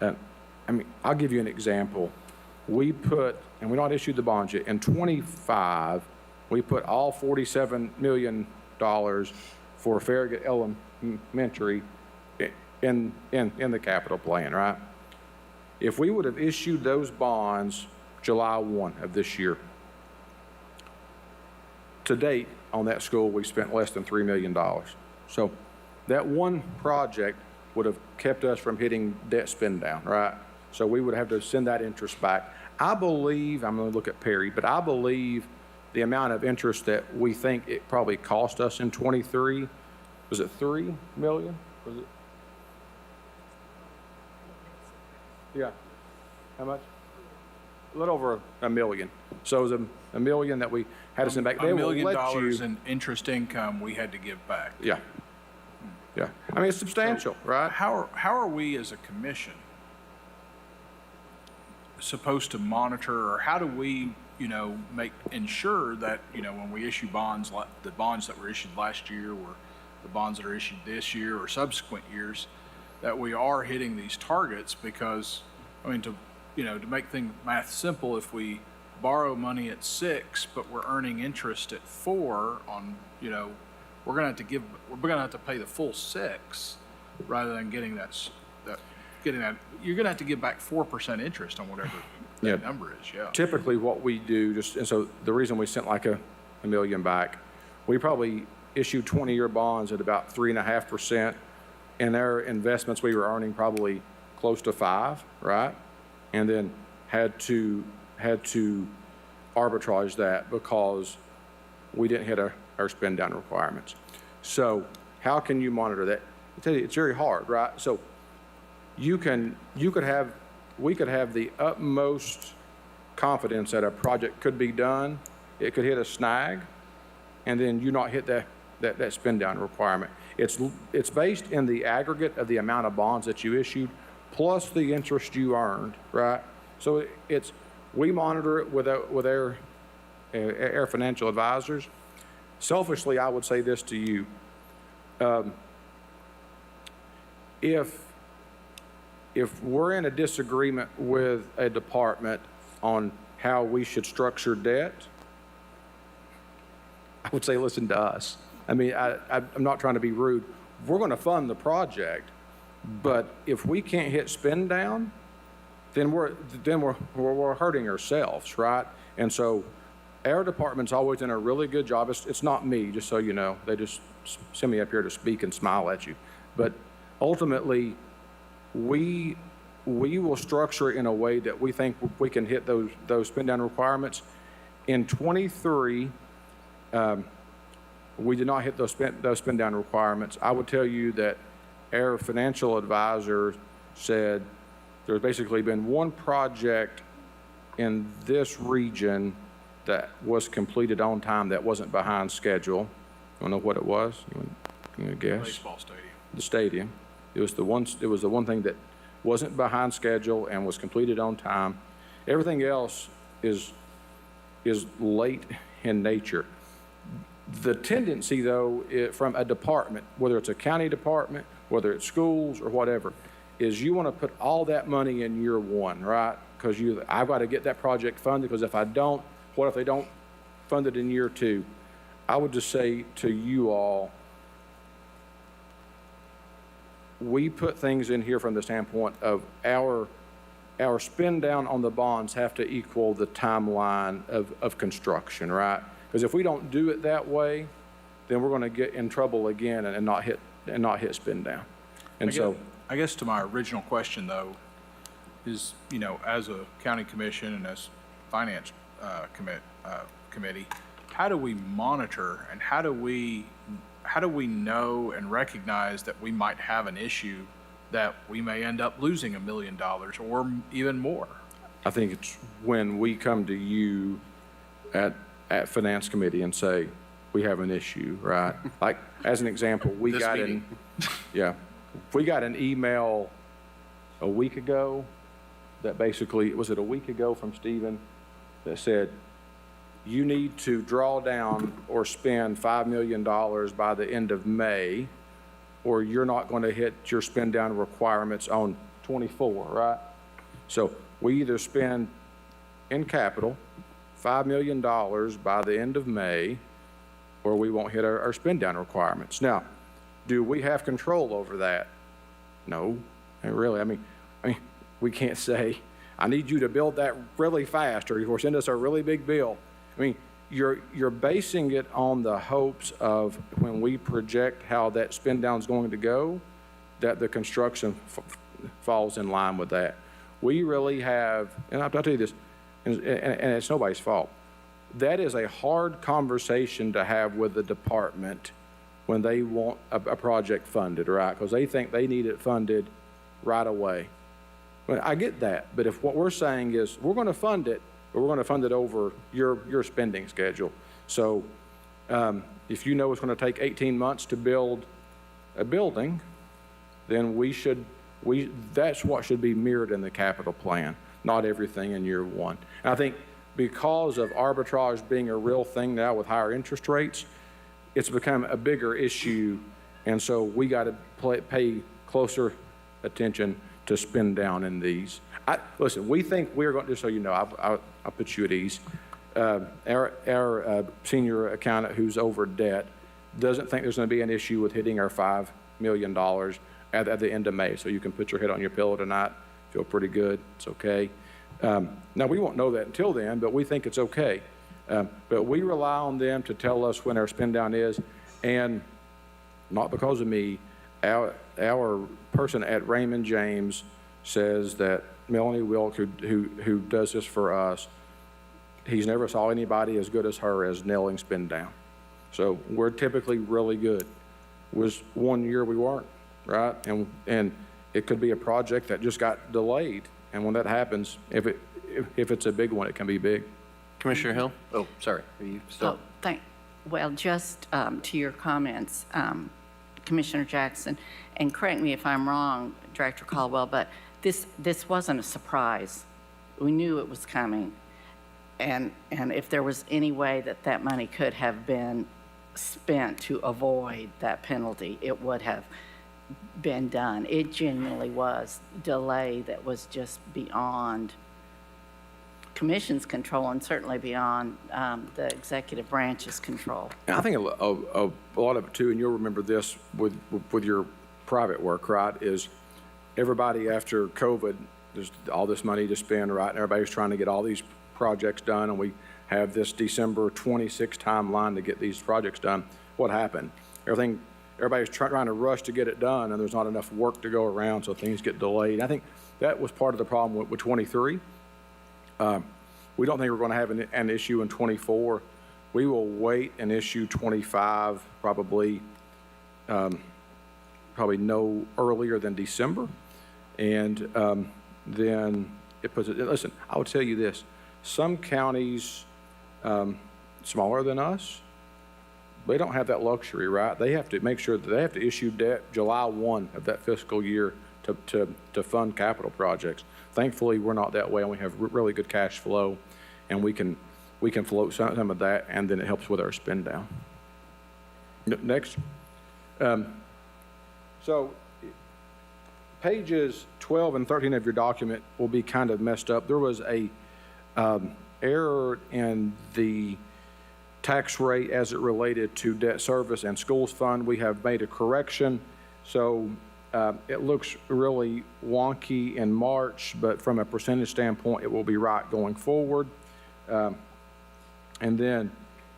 I mean, I'll give you an example. We put, and we're not issued the bonds yet, in 25, we put all $47 million for Farragut Elementary in the capital plan, right? If we would have issued those bonds July 1 of this year, to date on that school, we spent less than $3 million. So that one project would have kept us from hitting debt spend down, right? So we would have to send that interest back. I believe, I'm going to look at Perry, but I believe the amount of interest that we think it probably cost us in 23, was it 3 million? Was it? Yeah. How much? A little over $1 million. So it was a million that we had to send back. They $1 will million let you. in interest income we had to give back. Yeah. Yeah. I mean, it's substantial, right? How are we as a commission supposed to monitor, or how do we, ensure that, when we issue bonds, like the bonds that were issued last year or the bonds that are issued this year or subsequent years, that we are hitting these targets? Because, I mean, to make things math simple, if we borrow money at 6, but we're earning interest at 4 on, we're gonna have to pay the full 6 rather than getting that, you're gonna have to give back 4% interest on whatever Yeah. that number is, yeah. Typically what we do, and so the reason we sent like a million back, we probably issued 20-year bonds at about 3.5%. And their investments, we were earning probably close to 5, right? And then had to arbitrage that because we didn't hit our spend down requirements. So how can you monitor that? I tell you, it's very hard, right? So we could have the utmost confidence that a project could be done. It could hit a snag, and then you not hit that spend down requirement. It's based in the aggregate of the amount of bonds that you issued plus the interest you earned, right? So we monitor it with our financial advisors. Selfishly, I would say this to you. If we're in a disagreement with a department on how we should structure debt, I would say listen to us. I mean, I'm not trying to be rude. We're going to fund the project, but if we can't hit spend down, then we're hurting ourselves, right? And so our department's always done a really good job. It's not me, just so you know. They just send me up here to speak and smile at you. But ultimately, we will structure it in a way that we think we can hit those spend down requirements. In 23, we did not hit those spend down requirements. I would tell you that our financial advisor said there's basically been one project in this region that was completed on time that wasn't behind schedule. You want to know what it was? Can you guess? Baseball stadium. The stadium. It was the one thing that wasn't behind schedule and was completed on time. Everything else is is late in nature. The tendency, though, from a department, whether it's a county department, whether it's schools or whatever, is you want to put all that money in year one, right? Because I've got to get that project funded, because if I don't, what if they don't fund it in year two? I would just say to you all, we put things in here from the standpoint of our spend down on the bonds have to equal the timeline of construction, right? Because if we don't do it that way, then we're going to get in trouble again and not hit spend down. And I guess to my original question, though, is, as a county commission and as finance committee, how do we monitor and how do we know and recognize that we might have an issue that we may end up losing $1 million or even more? I think it's when we come to you at finance committee and say, we have an issue, right? Like, as an example, we got an email a week ago that basically, was it a week ago from Stephen, that said, you need to draw down or spend $5 million by the end of May, or you're not going to hit your spend down requirements on 24, right? So we either spend in capital $5 million by the end of May, or we won't hit our spend down requirements. Now, do we have control over that? No, and really, I mean, we can't say, I need you to build that really fast, or send us a really big bill. I mean, you're basing it on the hopes of when we project how that spend down is going to go, that the construction falls in line with that. We really have, and I'll tell you this, and it's nobody's fault. That is a hard conversation to have with the department when they want a project funded, right? Because they think they need it funded right away. Well, I get that, but if what we're saying is we're going to fund it, but we're going to fund it over your spending schedule. So if you know it's going to take 18 months to build a building, then that's what should be mirrored in the capital plan, not everything in year one. And I think because of arbitrage being a real thing now with higher interest rates, it's become a bigger issue, and so we got to pay closer attention to spend down in these. Listen, we think we're going to, just so you know, I'll put you at ease. Our senior accountant who's over debt doesn't think there's going to be an issue with hitting our $5 million at the end of May. So you can put your head on your pillow tonight, feel pretty good, it's okay. Now, we won't know that until then, but we think it's okay. But we rely on them to tell us when our spend down is, and not because of me, our person at Raymond James says that Melanie Wilk, who does this for us, he's never saw anybody as good as her as nailing spend down. So we're typically really good. Was one year we weren't, right? And it could be a project that just got delayed. And when that happens, if it's a big one, it can be big. Commissioner Hill? Oh, sorry. Are you still? Well, just to your comments, Commissioner Jackson, and correct me if I'm wrong, Director Caldwell, but this wasn't a surprise. We knew it was coming. And if there was any way that money could have been spent to avoid that penalty, it would have been done. It genuinely was delay that was just beyond Commission's control and certainly beyond the executive branch's control. And I think a lot of it too, and you'll remember this with your private work, right, is everybody after COVID, there's all this money to spend, right, and everybody's trying to get all these projects done, and we have this December 26 timeline to get these projects done. What happened? Everybody's trying to rush to get it done, and there's not enough work to go around, so things get delayed. I think that was part of the problem with 23. We don't think we're going to have an issue in 24. We will wait and issue 25 probably no earlier than December. And then it puts it, listen, I would tell you this, some counties smaller than us, they don't have that luxury, right? They have to make sure that they have to issue debt July 1 of that fiscal year to fund capital projects. Thankfully, we're not that way, and we have really good cash flow, and we can we can float some of that, and then it helps with our spend down. Next. So pages 12 and 13 of your document will be kind of messed up. There was a error in the tax rate as it related to debt service and schools fund. We have made a correction. So it looks really wonky in March, but from a percentage standpoint, it will be right going forward. And then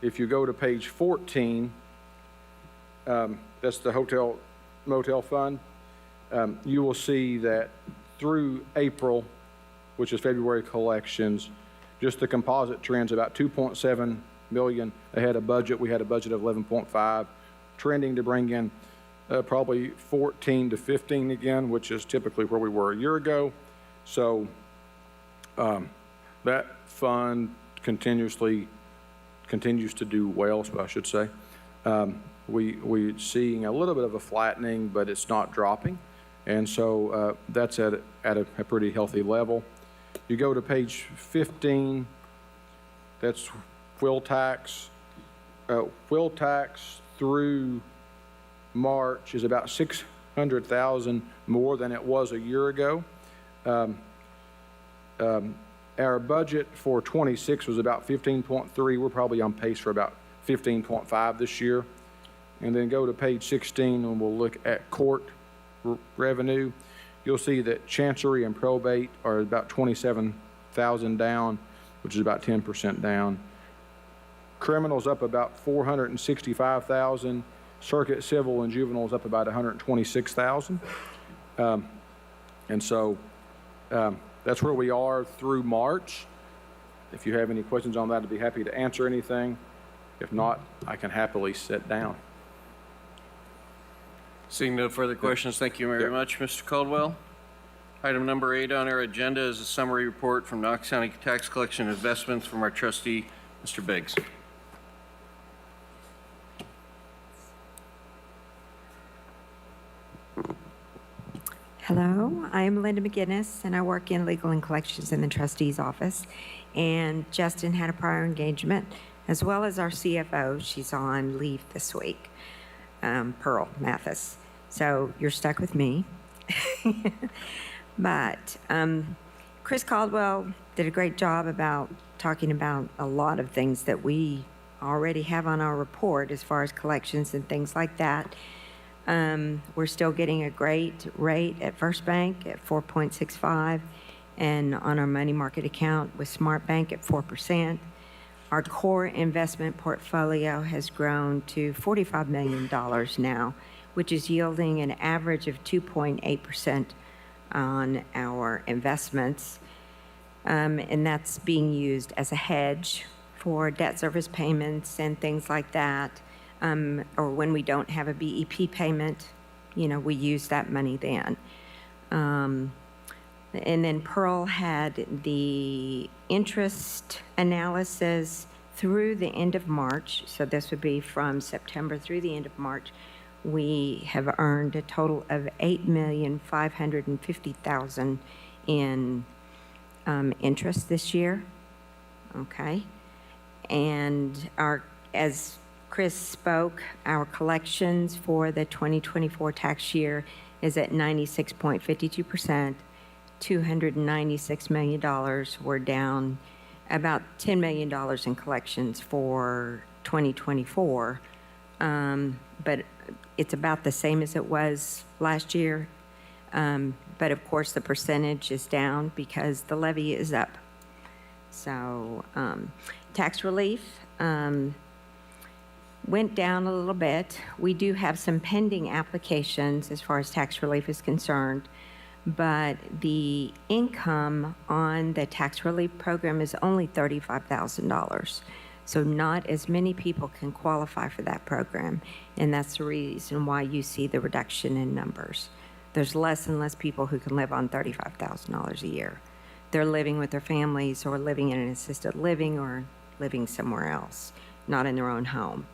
if you go to page 14, that's the hotel motel fund. You will see that through April, which is February collections, just the composite trends about 2.7 million ahead of budget. We had a budget of 11.5, trending to bring in probably 14 to 15 again, which is typically where we were a year ago. So that fund continues to do well, I should say. We're seeing a little bit of a flattening, but it's not dropping. And so that's at a pretty healthy level. You go to page 15, that's wheel tax. Wheel tax through March is about 600,000 more than it was a year ago. Our budget for 26 was about 15.3. We're probably on pace for about 15.5 this year. And then go to page 16 and we'll look at court revenue. You'll see that chancery and probate are about 27,000 down, which is about 10% down. Criminals up about 465,000. Circuit civil and juveniles up about 126,000. And so that's where we are through March. If you have any questions on that, I'd be happy to answer anything. If not, I can happily sit down. Seeing no further questions, thank you very much, Mr. Caldwell. Item number 8 on our agenda is a summary report from Knox County Tax Collection Investments from our trustee, Mr. Biggs. Hello, I am Linda McGinnis, and I work in legal and collections in the trustee's office. And Justin had a prior engagement, as well as our CFO. She's on leave this week, Pearl Mathis. So you're stuck with me. But Chris Caldwell did a great job about talking about a lot of things that we already have on our report as far as collections and things like that. We're still getting a great rate at First Bank at 4.65, and on our money market account with Smart Bank at 4%. Our core investment portfolio has grown to $45 million now, which is yielding an average of 2.8% on our investments. And that's being used as a hedge for debt service payments and things like that. Or when we don't have a BEP payment, we use that money then. And then Pearl had the interest analysis through the end of March. So this would be from September through the end of March. We have earned a total of $8,550,000 in interest this year. Okay. And as Chris spoke, our collections for the 2024 tax year is at 96.52%. $296 million. We're down about $10 million in collections for 2024. But it's about the same as it was last year. But of course, the percentage is down because the levy is up. So tax relief went down a little bit. We do have some pending applications as far as tax relief is concerned, but the income on the tax relief program is only $35,000. So not as many people can qualify for that program, and that's the reason why you see the reduction in numbers. There's less and less people who can live on $35,000 a year. They're living with their families or living in an assisted living or living somewhere else, not in their own home.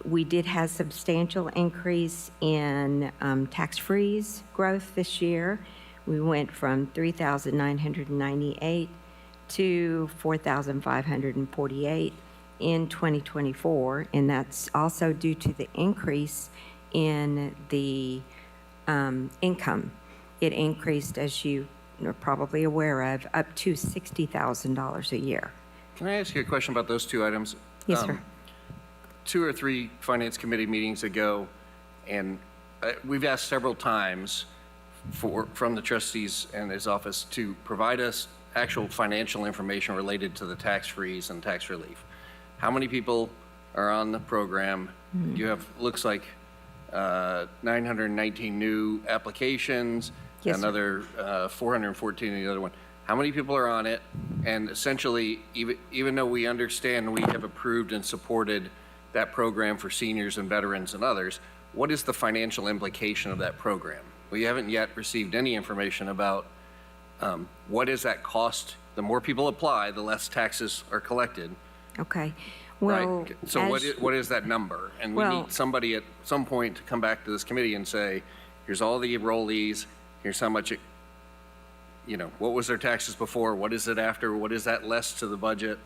We did have substantial increase in tax-freeze growth this year. We went from 3,998 to 4,548 in 2024, and that's also due to the increase in the income. It increased, as you are probably aware of, up to $60,000 a year. Can I ask you a question about those two items? Yes, sir. 2 or 3 Finance Committee meetings ago, and we've asked several times from the trustees and his office to provide us actual financial information related to the tax freeze and tax relief. How many people are on the program? You have, looks like 919 new applications, Yes, sir. another 414 in the other one. How many people are on it? And essentially, even though we understand we have approved and supported that program for seniors and veterans and others, what is the financial implication of that program? We haven't yet received any information about what is that cost. The more people apply, the less taxes are collected, Okay. Well, right? So as- what is that number? And we Well- need somebody at some point to come back to this committee and say, here's all the enrollees, here's how much it, what was their taxes before, what is it after, what is that less to the budget,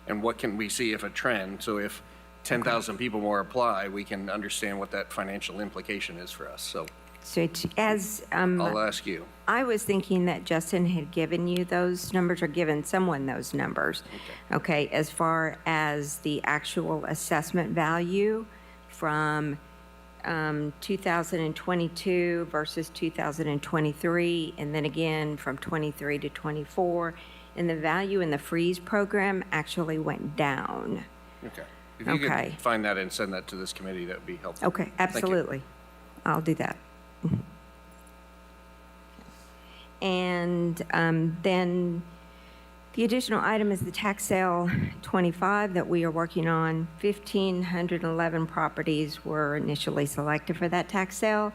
and what can we see if a trend? So if 10,000 people more apply, we can understand what that financial implication is for us. So So it's, as I'll ask you. I was thinking that Justin had given you those numbers or given someone those numbers. Okay, as far as the actual assessment value from 2022 versus 2023, and then again from 23 to 24, and the value in the freeze program actually went down. Okay. If you Okay. could find that and send that to this committee, that would be helpful. Okay, Thank you. absolutely. I'll do that. And then the additional item is the tax sale 25 that we are working on. 1,511 properties were initially selected for that tax sale.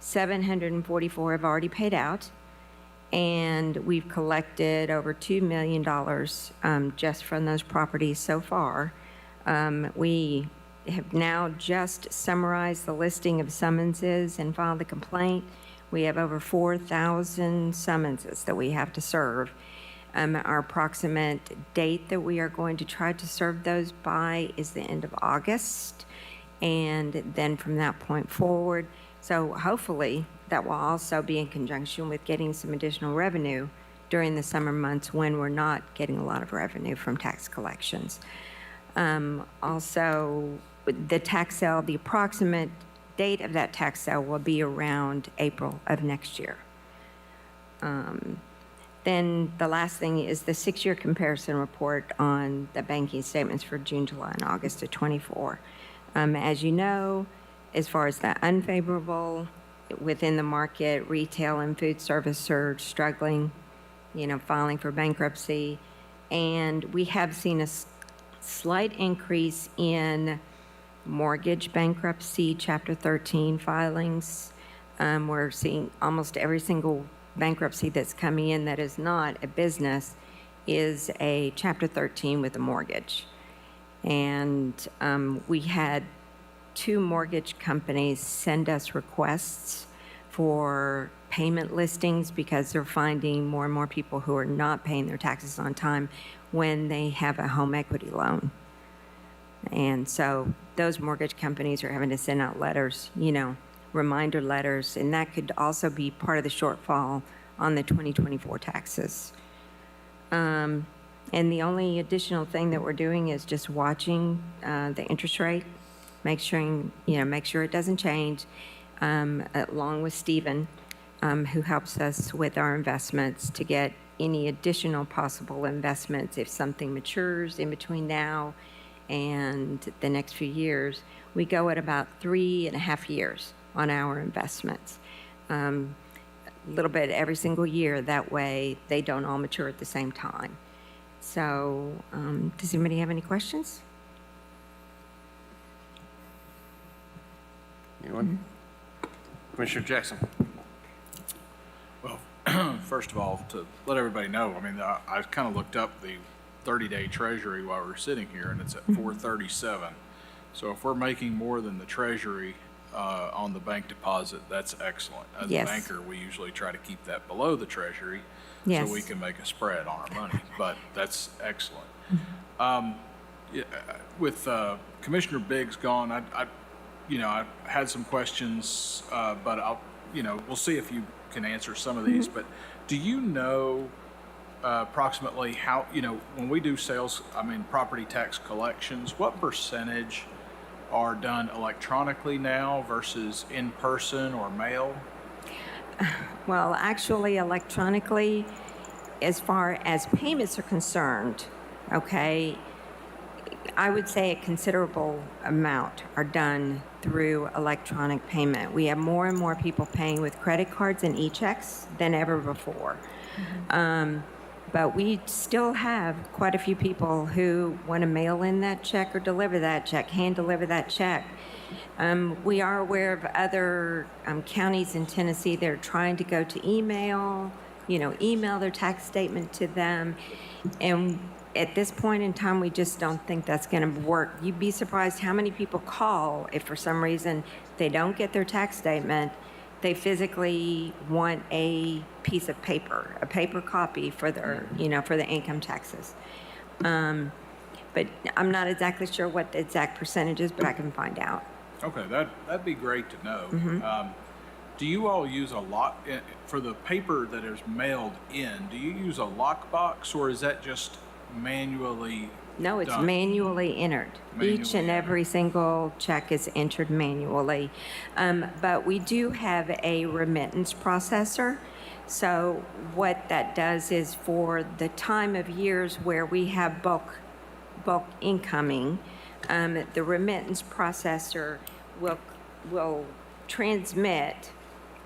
744 have already paid out. And we've collected over $2 million just from those properties so far. We have now just summarized the listing of summonses and filed the complaint. We have over 4,000 summonses that we have to serve. Our approximate date that we are going to try to serve those by is the end of August, and then from that point forward. So hopefully, that will also be in conjunction with getting some additional revenue during the summer months when we're not getting a lot of revenue from tax collections. Also, the tax sale, the approximate date of that tax sale will be around April of next year. Then the last thing is the 6-year comparison report on the banking statements for June, July, and August of '24. As you know, as far as the unfavorable within the market, retail and food service are struggling, filing for bankruptcy. And we have seen a slight increase in mortgage bankruptcy, Chapter 13 filings. We're seeing almost every single bankruptcy that's coming in that is not a business is a Chapter 13 with a mortgage. And we had 2 mortgage companies send us requests for payment listings because they're finding more and more people who are not paying their taxes on time when they have a home equity loan. And so those mortgage companies are having to send out letters, reminder letters, and that could also be part of the shortfall on the 2024 taxes. And the only additional thing that we're doing is just watching the interest rate, make sure it doesn't change, along with Stephen, who helps us with our investments to get any additional possible investments if something matures in between now and the next few years. We go at about 3.5 years on our investments. A little bit every single year, that way they don't all mature at the same time. So, does anybody have any questions? Anyone? Commissioner Jackson. Well, first of all, to let everybody know, I kind of looked up the 30-day treasury while we were sitting here, and it's at 437. So if we're making more than the treasury on the bank deposit, that's excellent. As a Yes. banker, we usually try to keep that below the treasury Yes. so we can make a spread on our money, but that's excellent. Yeah, with Commissioner Biggs gone, I had some questions, but we'll see if you can answer some of these. But do you know approximately how, when we do property tax collections, what percentage are done electronically now versus in person or mail? Well, actually, electronically, as far as payments are concerned, okay, I would say a considerable amount are done through electronic payment. We have more and more people paying with credit cards and e-checks than ever before. But we still have quite a few people who want to mail in that check or deliver that check, hand deliver that check. We are aware of other counties in Tennessee that are trying to go to email their tax statement to them. And at this point in time, we just don't think that's going to work. You'd be surprised how many people call if for some reason they don't get their tax statement. They physically want a piece of paper, a paper copy for their, for the income taxes. But I'm not exactly sure what the exact percentage is, but I can find out. Okay, that'd be great to know. Do you all use a lock, for the paper that is mailed in, do you use a lockbox or is that just manually No, it's done? manually entered. Each and every single check is entered manually. But we do have a remittance processor. So what that does is for the time of years where we have bulk incoming, the remittance processor will transmit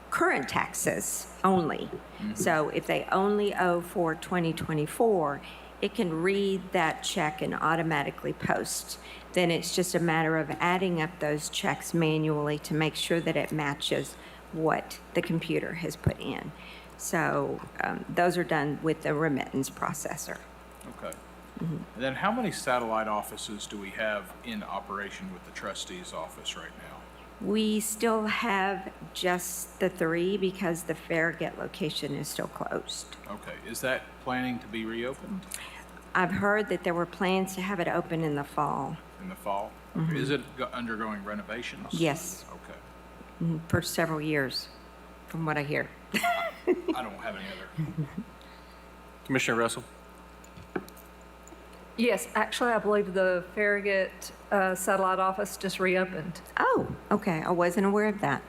current taxes only. So if they only owe for 2024, it can read that check and automatically post. Then it's just a matter of adding up those checks manually to make sure that it matches what the computer has put in. So those are done with the remittance processor. Okay. And then how many satellite offices do we have in operation with the trustee's office right now? We still have just the 3 because the Farragut location is still closed. Okay, is that planning to be reopened I've heard that there were plans to have it open in the fall. in the fall? Okay. Is it undergoing renovations? Yes, Okay. for several years, from what I hear. I don't have any other. Commissioner Russell? Yes, actually, I believe the Farragut satellite office just reopened. Oh, okay, I wasn't aware of that.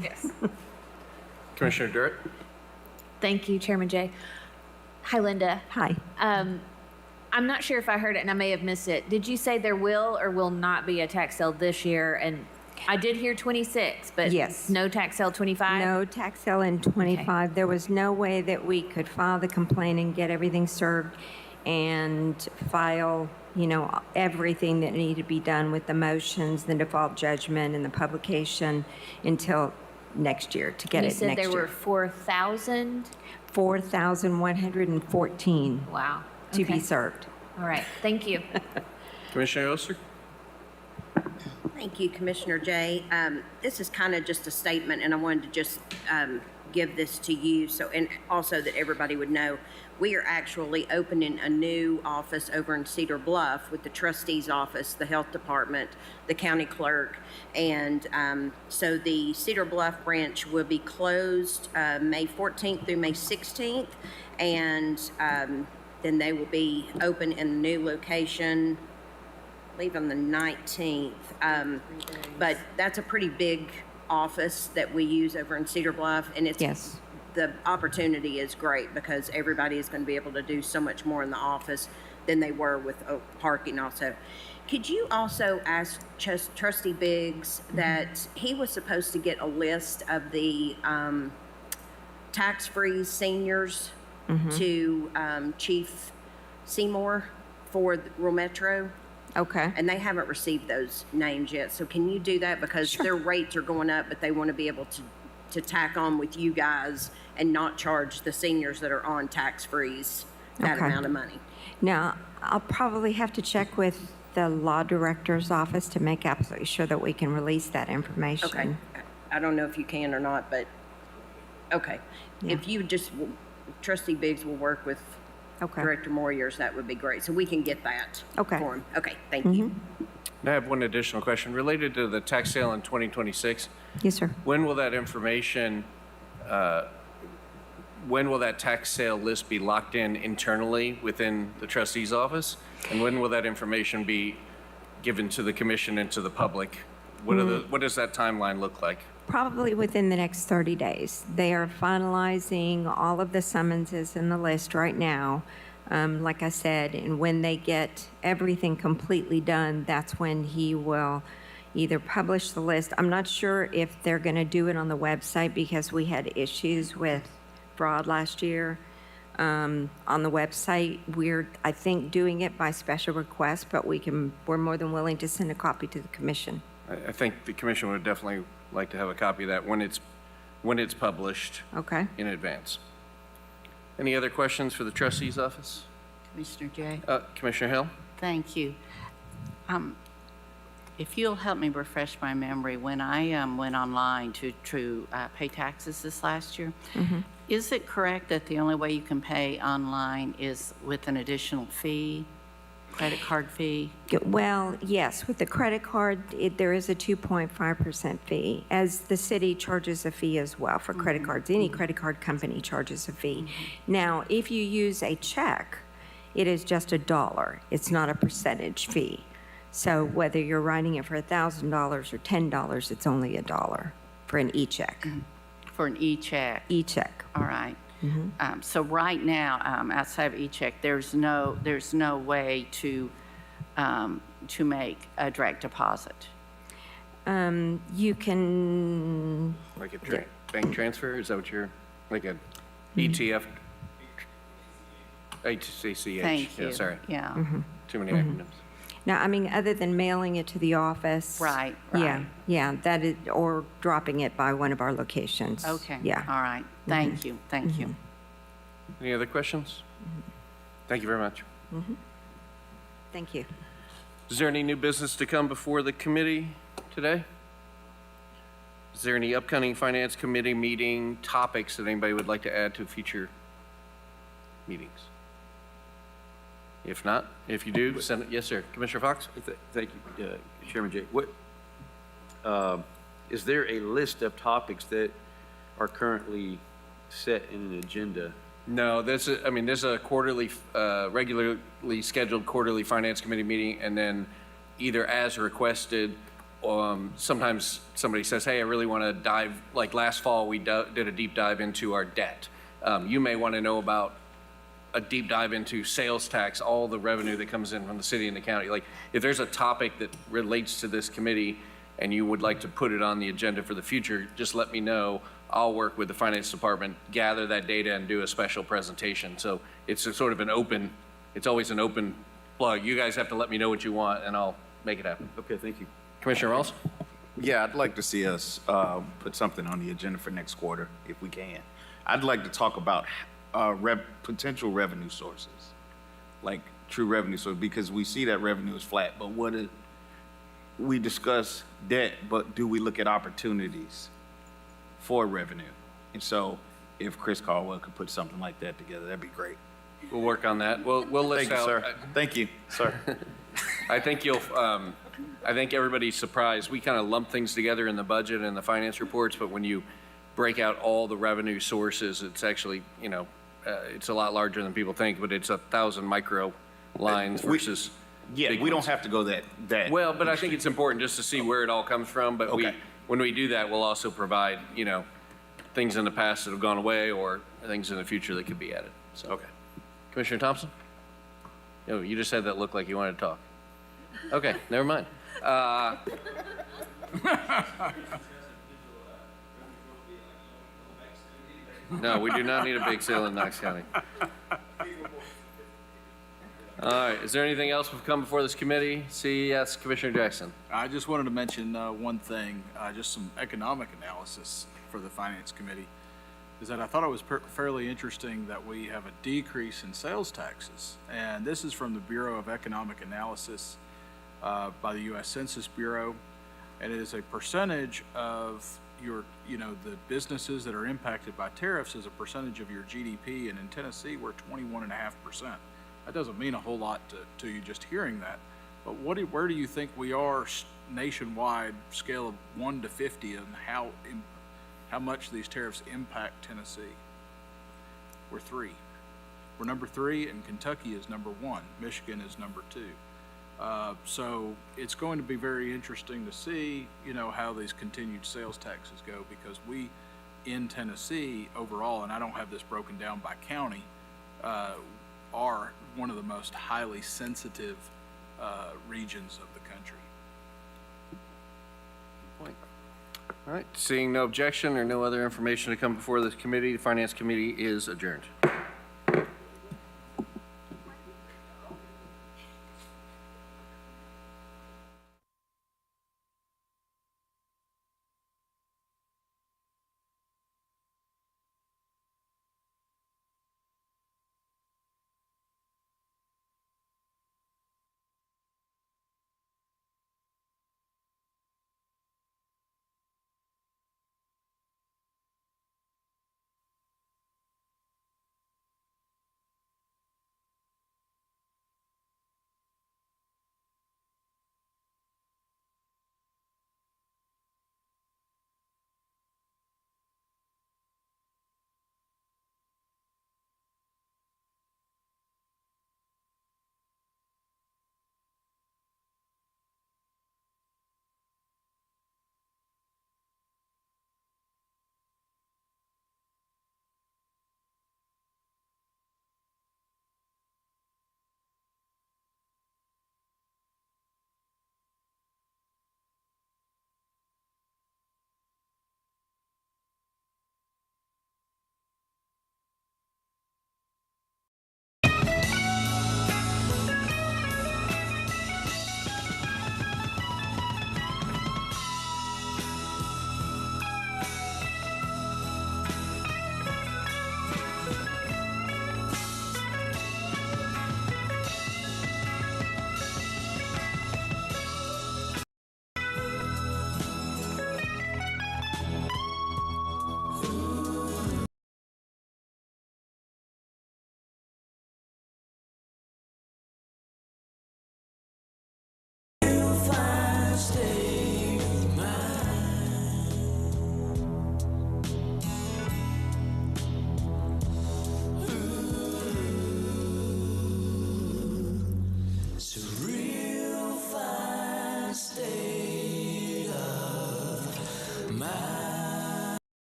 Yes. Commissioner Durrett? Thank you, Chairman Jay. Hi, Linda. Hi. I'm not sure if I heard it and I may have missed it. Did you say there will or will not be a tax sale this year? And I did hear 26, but Yes. no tax sale 25? No tax sale in 25. There was no way that we could file the complaint and get everything served and file, everything that needed to be done with the motions, the default judgment, and the publication until next year, to get You it said next there were year. 4,000? 4,114 Wow. to be Okay. served. All right, thank you. Commissioner Oster? Thank you, Commissioner Jay. This is kind of just a statement, and I wanted to just give this to you, and also that everybody would know. We are actually opening a new office over in Cedar Bluff with the trustee's office, the health department, the county clerk, and so the Cedar Bluff branch will be closed May 14th through May 16th, and then they will be open in the new location, I believe on the 19th. But that's a pretty big office that we use over in Cedar Bluff, and Yes. the opportunity is great because everybody is going to be able to do so much more in the office than they were with parking also. Could you also ask Trustee Biggs that he was supposed to get a list of the tax-free seniors to Chief Seymour for the Rural Metro? Okay. And they haven't received those names yet. So can you do that? Because their rates are going up, but they want to be able to tack on with you guys and not charge the seniors that are on tax-frees that Okay. amount of money. Now, I'll probably have to check with the law director's office to make absolutely sure that we can release that information. Okay. I don't know if you can or not, but, okay. If you just, Trustee Biggs will work with Okay. Director Moyers, that would be great. So we can get that Okay. for him. Okay, thank you. I have one additional question related to the tax sale in 2026. Yes, sir. When will that information, when will that tax sale list be locked in internally within the trustee's office? And when will that information be given to the commission and to the public? What does that timeline look like? Probably within the next 30 days. They are finalizing all of the summonses in the list right now. Like I said, and when they get everything completely done, that's when he will either publish the list. I'm not sure if they're going to do it on the website because we had issues with fraud last year. On the website, we're, I think, doing it by special request, but we're more than willing to send a copy to the commission. I think the commission would definitely like to have a copy of that when it's published Okay? in advance. Any other questions for the trustee's office? Commissioner Jay? Commissioner Hill? Thank you. If you'll help me refresh my memory, when I went online to pay taxes this last year, is it correct that the only way you can pay online is with an additional fee, credit card fee? Well, yes, with the credit card, there is a 2.5% fee, as the city charges a fee as well for credit cards. Any credit card company charges a fee. Now, if you use a check, it is just $1. It's not a percentage fee. So whether you're writing it for $1,000 or $10, it's only $1 for an e-check. For an e-check? E-check. All right. So right now, outside of e-check, there's no way to make a direct deposit. You can, Like a bank transfer? Is that what you're, like a ETF? HCCH. Thank you. Yeah, sorry. Yeah. Too many acronyms. now, I mean, other than mailing it to the office. Right, Yeah, right. yeah, that is, or dropping it by one of our locations. Okay. Yeah. All right. Thank you. Thank you. Any other questions? Thank you very much. Thank you. Is there any new business to come before the committee today? Is there any upcoming finance committee meeting topics that anybody would like to add to future meetings? If not, if you do, send it. Yes, sir. Commissioner Fox? Thank you, Chairman Jay. Is there a list of topics that are currently set in an agenda? No, this is a quarterly, regularly scheduled quarterly finance committee meeting, and then either as requested, sometimes somebody says, hey, I really want to dive, like last fall, we did a deep dive into our debt. You may want to know about a deep dive into sales tax, all the revenue that comes in from the city and the county. Like, if there's a topic that relates to this committee and you would like to put it on the agenda for the future, just let me know. I'll work with the finance department, gather that data and do a special presentation. So it's a sort of it's always an open plug. You guys have to let me know what you want and I'll make it happen. Okay, thank you. Commissioner Rawls? Yeah, I'd like to see us put something on the agenda for next quarter, if we can. I'd like to talk about potential revenue sources, like true revenue sources, because we see that revenue is flat, but we discuss debt, but do we look at opportunities for revenue? And so if Chris Caldwell could put something like that together, that'd be great. We'll work on that. We'll list Thank you, out. sir. Thank you, sir. I think I think everybody's surprised. We kind of lump things together in the budget and the finance reports, but when you break out all the revenue sources, it's actually, it's a lot larger than people think, but it's 1,000 micro lines versus. Yeah, big we don't ones. have to go that. Well, but I think it's important just to see where it all comes from, but Okay. when we do that, we'll also provide, things in the past that have gone away or things in the future that could be added. So. Okay. Commissioner Thompson? Oh, you just had that look like you wanted to talk. Okay, never mind. No, we do not need a big sale in Knox County. All right, is there anything else we've come before this committee? Yes, Commissioner Jackson. I just wanted to mention one thing, just some economic analysis for the Finance Committee, is that I thought it was fairly interesting that we have a decrease in sales taxes. And this is from the Bureau of Economic Analysis. by the U.S. Census Bureau, and it is a percentage of your, the businesses that are impacted by tariffs as a percentage of your GDP, and in Tennessee, we're 21.5%. That doesn't mean a whole lot to you just hearing that, but where do you think we are nationwide, scale of 1 to 50, and how much these tariffs impact Tennessee? We're 3. We're number 3, and Kentucky is number 1. Michigan is number 2. So it's going to be very interesting to see, how these continued sales taxes go, because we, in Tennessee overall, and I don't have this broken down by county, are one of the most highly sensitive regions of the country. All right, seeing no objection or no other information to come before this committee, the Finance Committee is adjourned.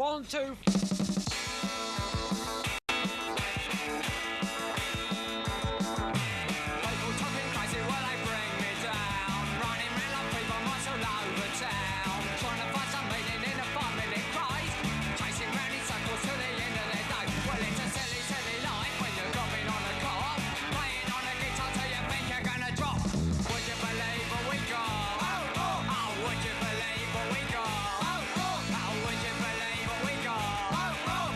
1, 2. People talking crazy, well they bring me down. Running round like people miles all over town. Trying to find some meaning in a 5-minute craze. Chasing round in circles to the end of the day. Well, it's a silly, silly life when you're dropping on a cop. Playing on a guitar till you think you're gonna drop. Would you believe what we got? Oh, would you believe what we got? Oh, would you believe what we got?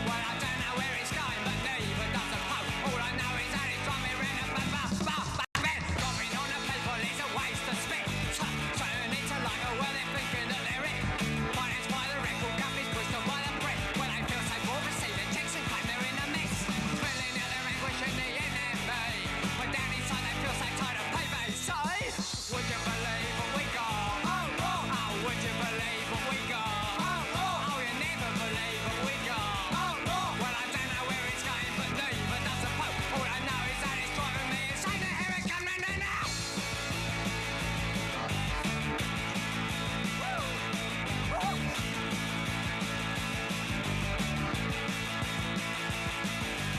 Well, I don't know where it's going, but neither does the Pope. All I know is that it's driving round a dropping on the people is a waste of spit. Turn into like a well, they're thinking that they're it. Financed by the record companies, pushed on by the brick. Well, they feel safe for receiving checks and claim they're in a mess. Spilling out their anguish in the NMB. But down inside they feel so tired of PVC. Would you believe what we got? Oh, would you believe what we got? Oh, you never believe what we got. Well, I don't know where it's going, but neither does the Pope. All I know is that it's driving me insane. Here it comes now.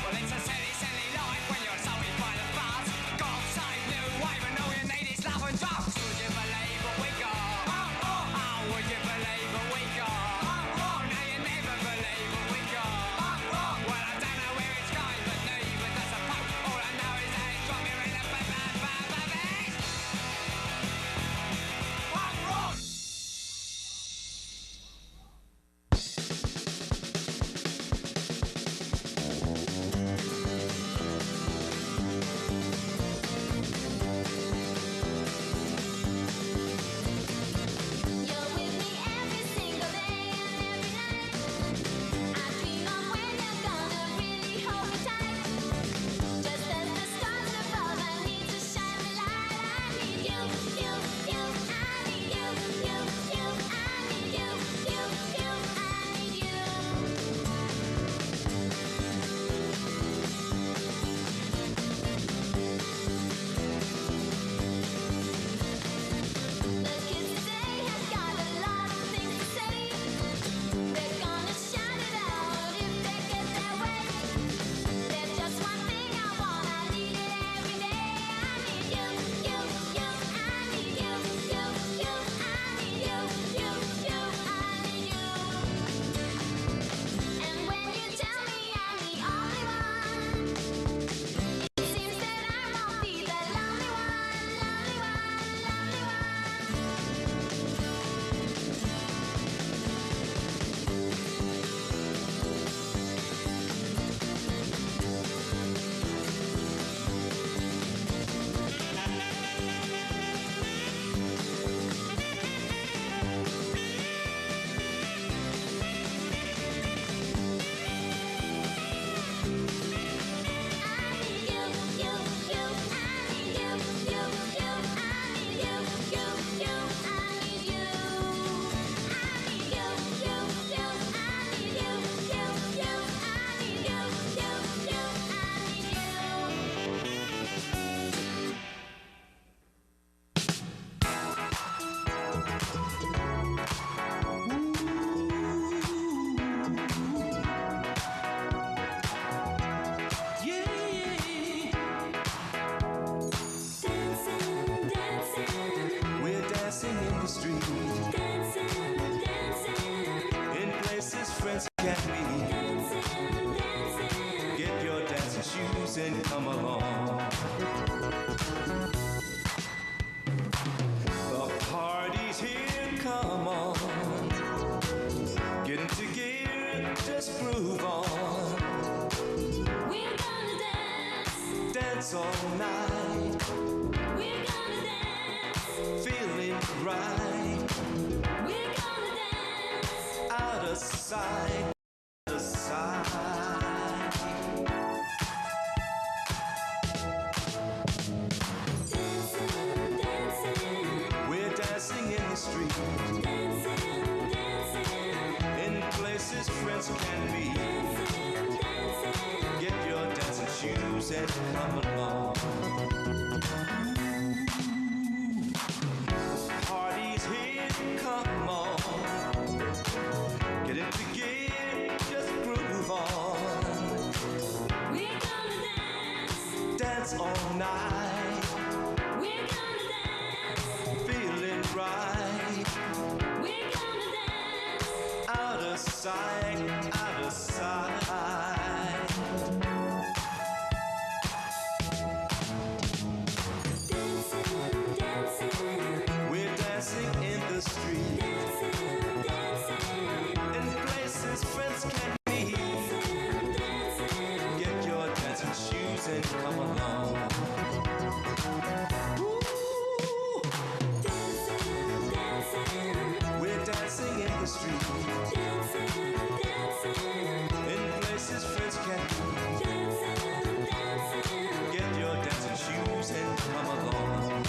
Well, it's a silly, silly life when you're sullied by the buzz. God save new wave and all you need is love and drugs. Would you believe what we got? Oh, would you believe what we got? Oh, no, you never believe what we got. Well, I don't know where it's going, but neither does the Pope. All I know is that it's dropping in a You're with me every single day and every night. I dream of when you're gonna really hold me tight. Just as the stars above, I need to shine the light. I need you, you, you. I need you, you, you. I need you, you, you. I need you. The kids today have got a lot of things to say. They're gonna shout it out if they get their way. There's just one thing I want, I need it every day. I need you, you, you. I need you, you, you. I need you, you, you. I need you. And when you tell me I'm the only one, it seems that I won't be the lonely one, lonely one, lonely one. We're dancing in the street. In places friends can't meet. Get your dancing shoes and come along. The party's here, come on. Get into gear, just groove on. We're gonna dance. Dance all night, We're gonna dance. feeling right. We're gonna dance. Out of sight, out of sight. We're dancing in the street. In places friends can meet. Get your dancing shoes and come along. Party's here, come on. Get into gear, tonight. We're gonna dance. Feeling right. We're gonna dance. Out of sight, out of sight. We're dancing in the street. In places friends can meet. Get your dancing shoes and come along. Ooh. We're dancing in the street. In places friends can meet. Get your dancing shoes and come along.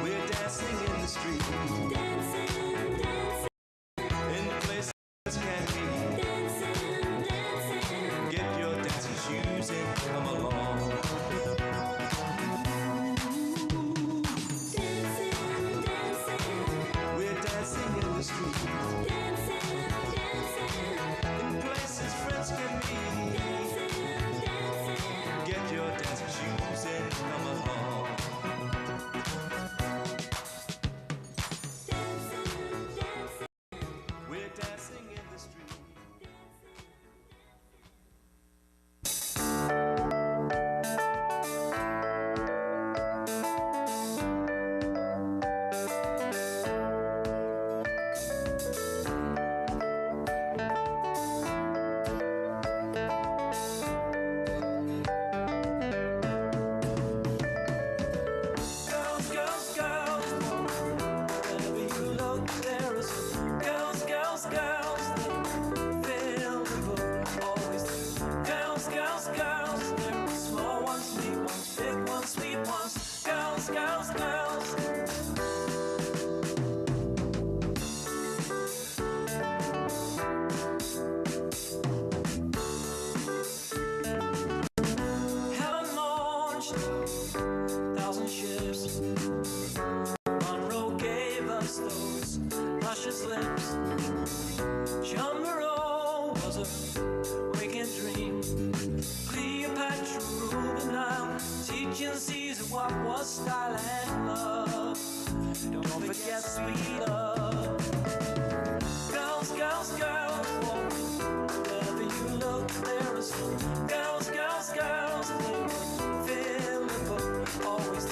We're dancing in the street. In places can be. Get your dancing shoes and come along. We're dancing in the street. In places friends can meet. Get your dancing shoes and come along. We're dancing in the street. Girls, girls, girls, wherever you look, there is girls, girls, girls. Fill the book, always do. Girls, girls, girls, there are small ones, big ones, big ones, sweet ones. Girls, girls, girls. Helen launched 1,000 ships. Monroe gave us those luscious lips. Jean Moreau was a waking dream. Cleopatra ruled the Nile, teaching Caesar what was style and love. Don't forget sweet love. Girls, girls, girls, wherever you look, there is girls, girls, girls. Fill the book, always do.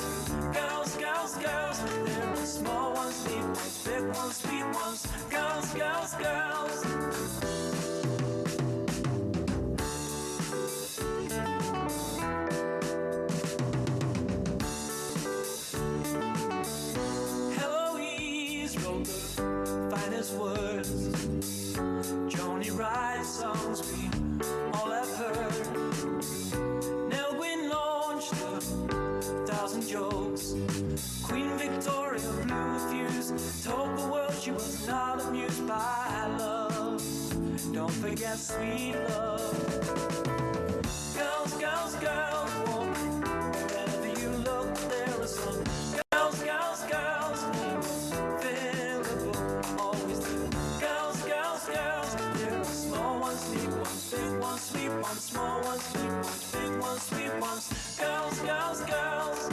Girls, girls, girls, there are small ones, big ones, big ones, sweet ones. Girls, girls, girls. Heloise wrote the finest words. Joni writes songs we all have heard. Nell Gwyn launched 1,000 jokes. Queen Victoria blew a fuse, told the world she was not amused by love. Don't forget sweet love. Girls, girls, girls, wherever you look, there are some girls, girls, girls. Fill the book, always do. Girls, girls, girls, there are small ones, big ones, big ones, sweet ones, small ones, big ones, big ones, sweet ones. Girls, girls, girls.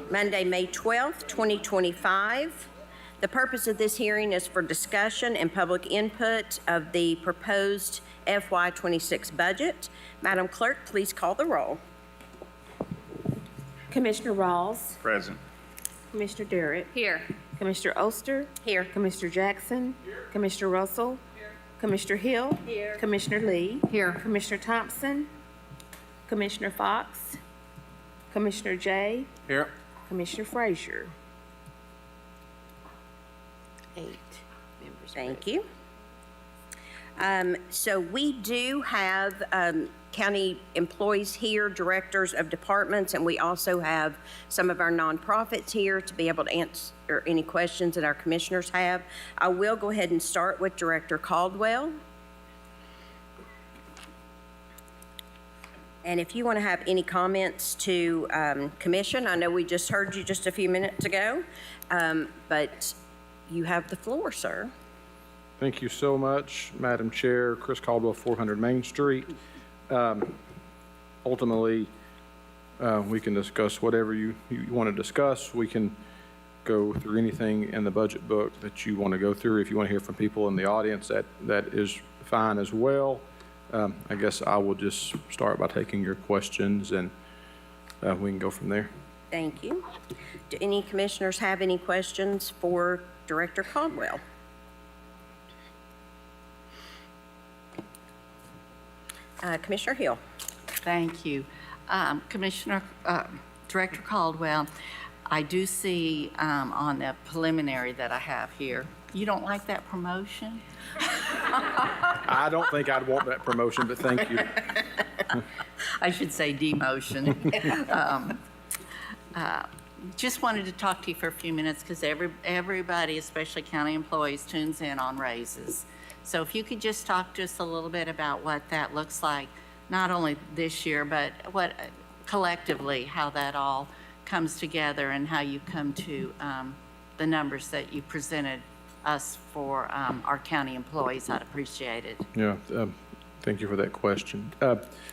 Monday, May 12th, 2025. The purpose of this hearing is for discussion and public input of the proposed FY26 budget. Madam Clerk, please call the roll. Commissioner Rawls, Present. Commissioner Darrett, Here. Commissioner Oster, Here. Commissioner Jackson, Commissioner Russell, Commissioner Hill, Commissioner Lee, Here. Commissioner Thompson, Commissioner Fox, Commissioner Jay, Here. Commissioner Frazier. 8 members. Thank you. So we do have county employees here, directors of departments, and we also have some of our nonprofits here to be able to answer any questions that our commissioners have. I will go ahead and start with Director Caldwell. And if you want to have any comments to commission, I know we just heard you just a few minutes ago, but you have the floor, sir. Thank you so much, Madam Chair. Chris Caldwell, 400 Main Street. Ultimately, we can discuss whatever you want to discuss. We can go through anything in the budget book that you want to go through. If you want to hear from people in the audience, that is fine as well. I guess I will just start by taking your questions, and we can go from there. Thank you. Do any commissioners have any questions for Director Caldwell? Commissioner Hill. Thank you. Director Caldwell, I do see on the preliminary that I have here, you don't like that promotion? I don't think I'd want that promotion, but thank you. I should say demotion. Just wanted to talk to you for a few minutes because everybody, especially county employees, tunes in on raises. So if you could just talk to us a little bit about what that looks like, not only this year, but what collectively, how that all comes together and how you come to the numbers that you presented us for our county employees. I'd appreciate it. Yeah, thank you for that question.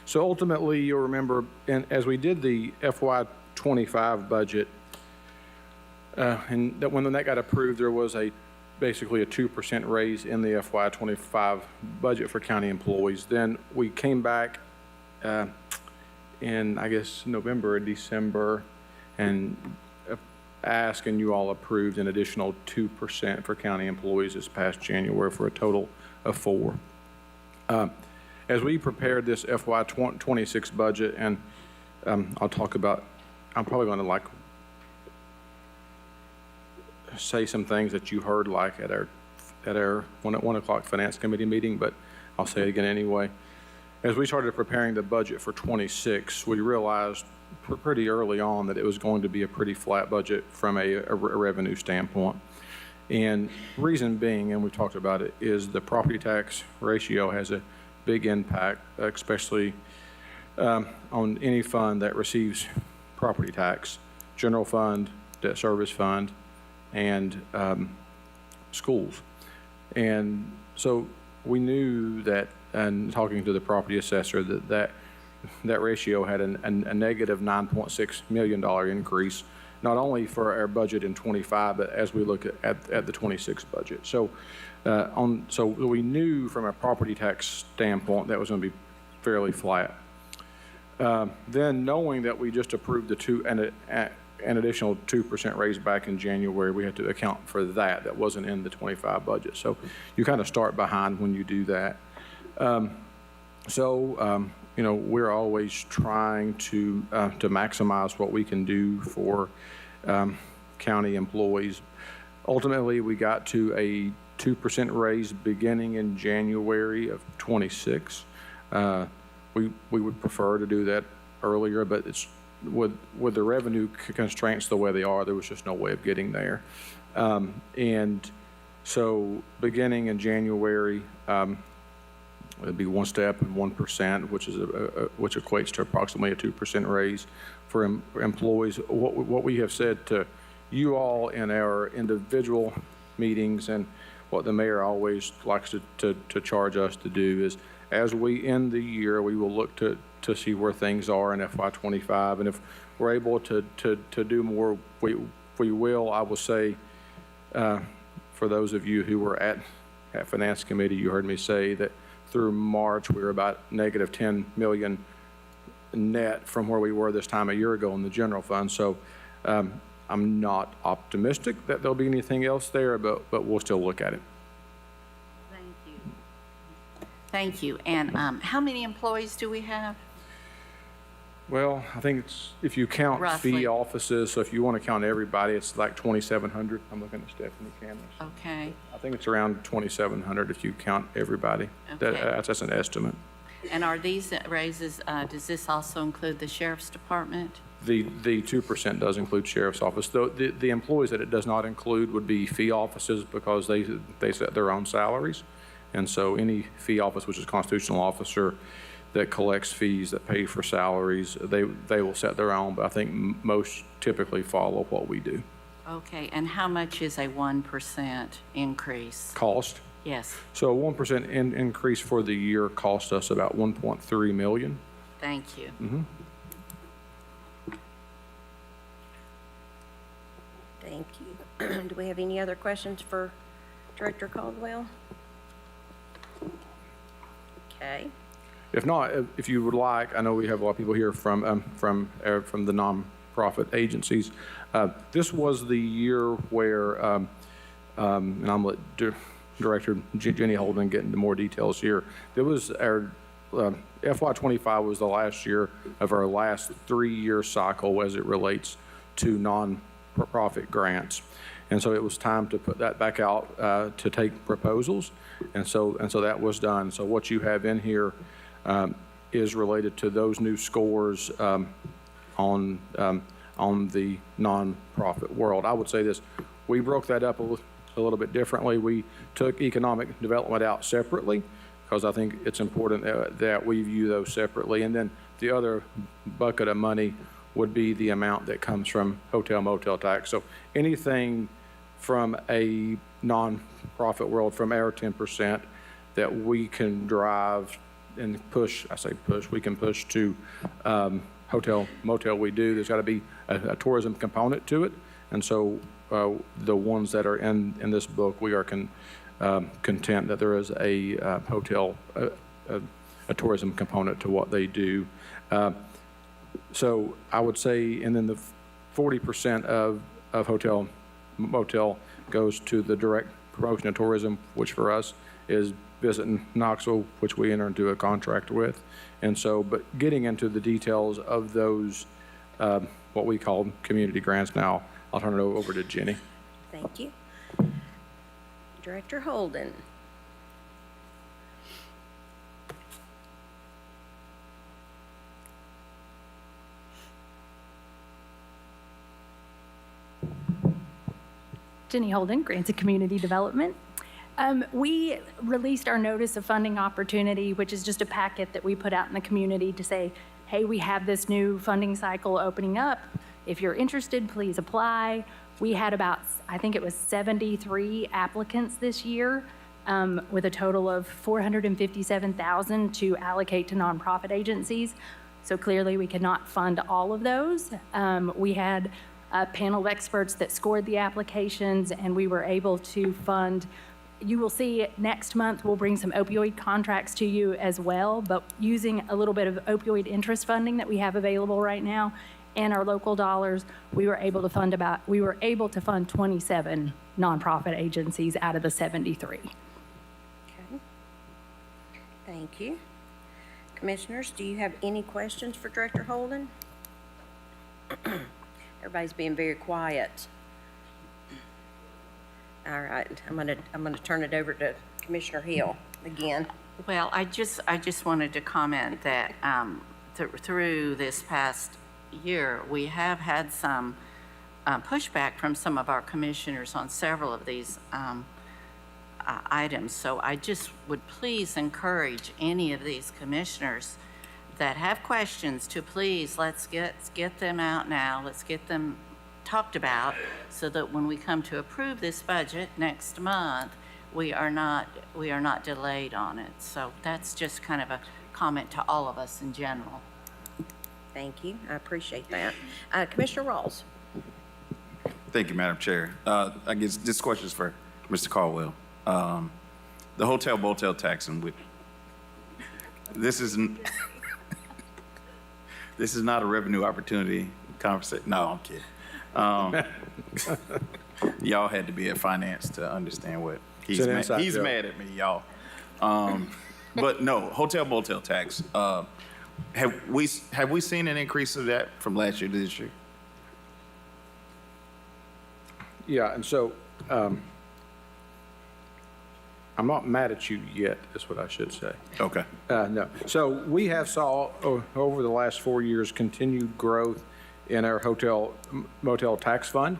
So ultimately, you'll remember, as we did the FY25 budget, and that when that got approved, there was basically a 2% raise in the FY25 budget for county employees. Then we came back in, I guess, November or December and asked, and you all approved an additional 2% for county employees this past January for a total of 4%. As we prepared this FY26 budget, and I'll talk about, I'm probably going to say some things that you heard at our 1 o'clock finance committee meeting, but I'll say it again anyway. As we started preparing the budget for 26, we realized pretty early on that it was going to be a pretty flat budget from a revenue standpoint. And reason being, and we talked about it, is the property tax ratio has a big impact, especially on any fund that receives property tax, general fund, debt service fund, and schools. And so we knew that, and talking to the property assessor, that ratio had a negative $9.6 million increase, not only for our budget in 25, but as we look at the 26 budget. So so we knew from a property tax standpoint that was going to be fairly flat. Then knowing that we just approved an additional 2% raise back in January, we had to account for that. That wasn't in the 25 budget. So you kind of start behind when you do that. We're always trying to maximize what we can do for county employees. Ultimately, we got to a 2% raise beginning in January of 26. We would prefer to do that earlier, but it's with the revenue constraints the way they are, there was just no way of getting there. And so beginning in January, it'd be one step and 1%, which equates to approximately a 2% raise for employees. What we have said to you all in our individual meetings, and what the mayor always likes to charge us to do, is as we end the year, we will look to to see where things are in FY '25. And if we're able to do more, we will. I will say, for those of you who were at Finance Committee, you heard me say that through March, we were about negative 10 million net from where we were this time a year ago in the general fund. So I'm not optimistic that there'll be anything else there, but we'll still look at it. Thank you. Thank you. And how many employees do we have? Well, I think it's, if you count Roughly. fee offices, so if you want to count everybody, it's like 2,700. I'm looking at Stephanie Cameron. Okay. I think it's around 2,700 if you count everybody. Okay. That's an estimate. And are these raises, does this also include the sheriff's department? The 2% does include sheriff's office. Though the employees that it does not include would be fee offices because they set their own salaries. And so any fee office, which is constitutional officer, that collects fees, that pay for salaries, they will set their own, but I think most typically follow what we do. Okay, and how much is a 1% increase? Cost? Yes, So a 1% increase for the year cost us about 1.3 million. thank you. Thank you. Do we have any other questions for Director Caldwell? Okay. If not, if you would like, I know we have a lot of people here from the nonprofit agencies. This was the year where, and I'm gonna let Director Jenny Holden get into more details here. There was our FY '25 was the last year of our last 3-year cycle as it relates to nonprofit grants. And so it was time to put that back out to take proposals. And so that was done. So what you have in here is related to those new scores on the nonprofit world. I would say this, we broke that up a little bit differently. We took economic development out separately because I think it's important that we view those separately. And then the other bucket of money would be the amount that comes from hotel motel tax. So anything from a nonprofit world, from our 10% that we can drive and push, I say push, we can push to hotel, motel we do. There's got to be a tourism component to it. And so the ones that are in this book, we are content that there is a hotel, a tourism component to what they do. So I would say, and then the 40% of hotel, motel goes to the direct promotion of tourism, which for us is Visit Knoxville, which we enter into a contract with. And so, but getting into the details of those, what we call community grants now, I'll turn it over to Jenny. Thank you. Director Holden. Jenny Holden, Grants and Community Development. We released our notice of funding opportunity, which is just a packet that we put out in the community to say, hey, we have this new funding cycle opening up. If you're interested, please apply. We had about, I think it was 73 applicants this year, with a total of $457,000 to allocate to nonprofit agencies. So clearly we could not fund all of those. We had a panel of experts that scored the applications, and we were able to fund. You will see next month we'll bring some opioid contracts to you as well, but using a little bit of opioid interest funding that we have available right now and our local dollars, we were able to fund 27 nonprofit agencies out of the 73. Okay. Thank you. Commissioners, do you have any questions for Director Holden? Everybody's being very quiet. All right, I'm gonna turn it over to Commissioner Hill again. Well, I just wanted to comment that through this past year, we have had some pushback from some of our commissioners on several of these items. So I just would please encourage any of these commissioners that have questions to please, let's get them out now. Let's get them talked about so that when we come to approve this budget next month, we are not delayed on it. So that's just kind of a comment to all of us in general. Thank you. I appreciate that. Commissioner Rawls. Thank you, Madam Chair. I guess this question is for Mr. Caldwell. The hotel motel tax, and this isn't, this is not a revenue opportunity conversation. No, I'm kidding. Y'all had to be at finance to understand what he's mad. He's mad at me, y'all. But no, hotel motel tax. Have we seen an increase of that from last year to this year? Yeah, and so, I'm not mad at you yet, is what I should say. Okay. No. So we have saw over the last 4 years continued growth in our hotel motel tax fund.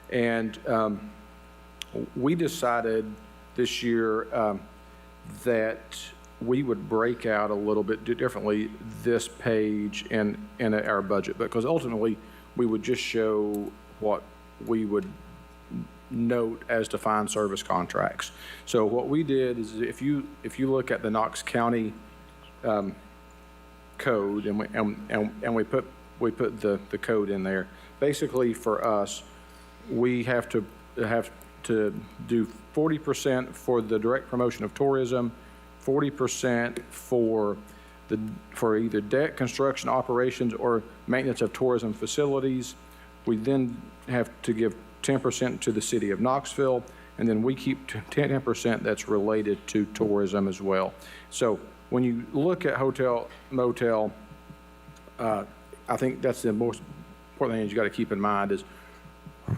And we decided this year that we would break out a little bit differently this page in our budget, because ultimately we would just show what we would note as defined service contracts. So what we did is, if you look at the Knox County code, and we put the code in there. Basically, for us, we have to do 40% for the direct promotion of tourism, 40% for either debt construction operations or maintenance of tourism facilities. We then have to give 10% to the city of Knoxville, and then we keep 10% that's related to tourism as well. So when you look at hotel, motel, I think that's the most important thing you got to keep in mind is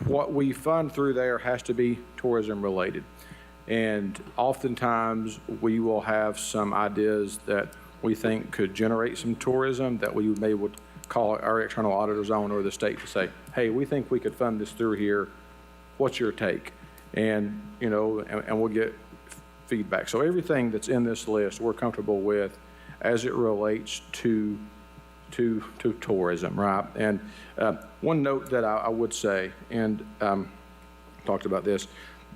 what we fund through there has to be tourism related. And oftentimes we will have some ideas that we think could generate some tourism that we may would call our external auditors on, or the state, to say, hey, we think we could fund this through here. What's your take? And, you know, and we'll get feedback. So everything that's in this list, we're comfortable with as it relates to tourism, right? And one note that I would say, and talked about this,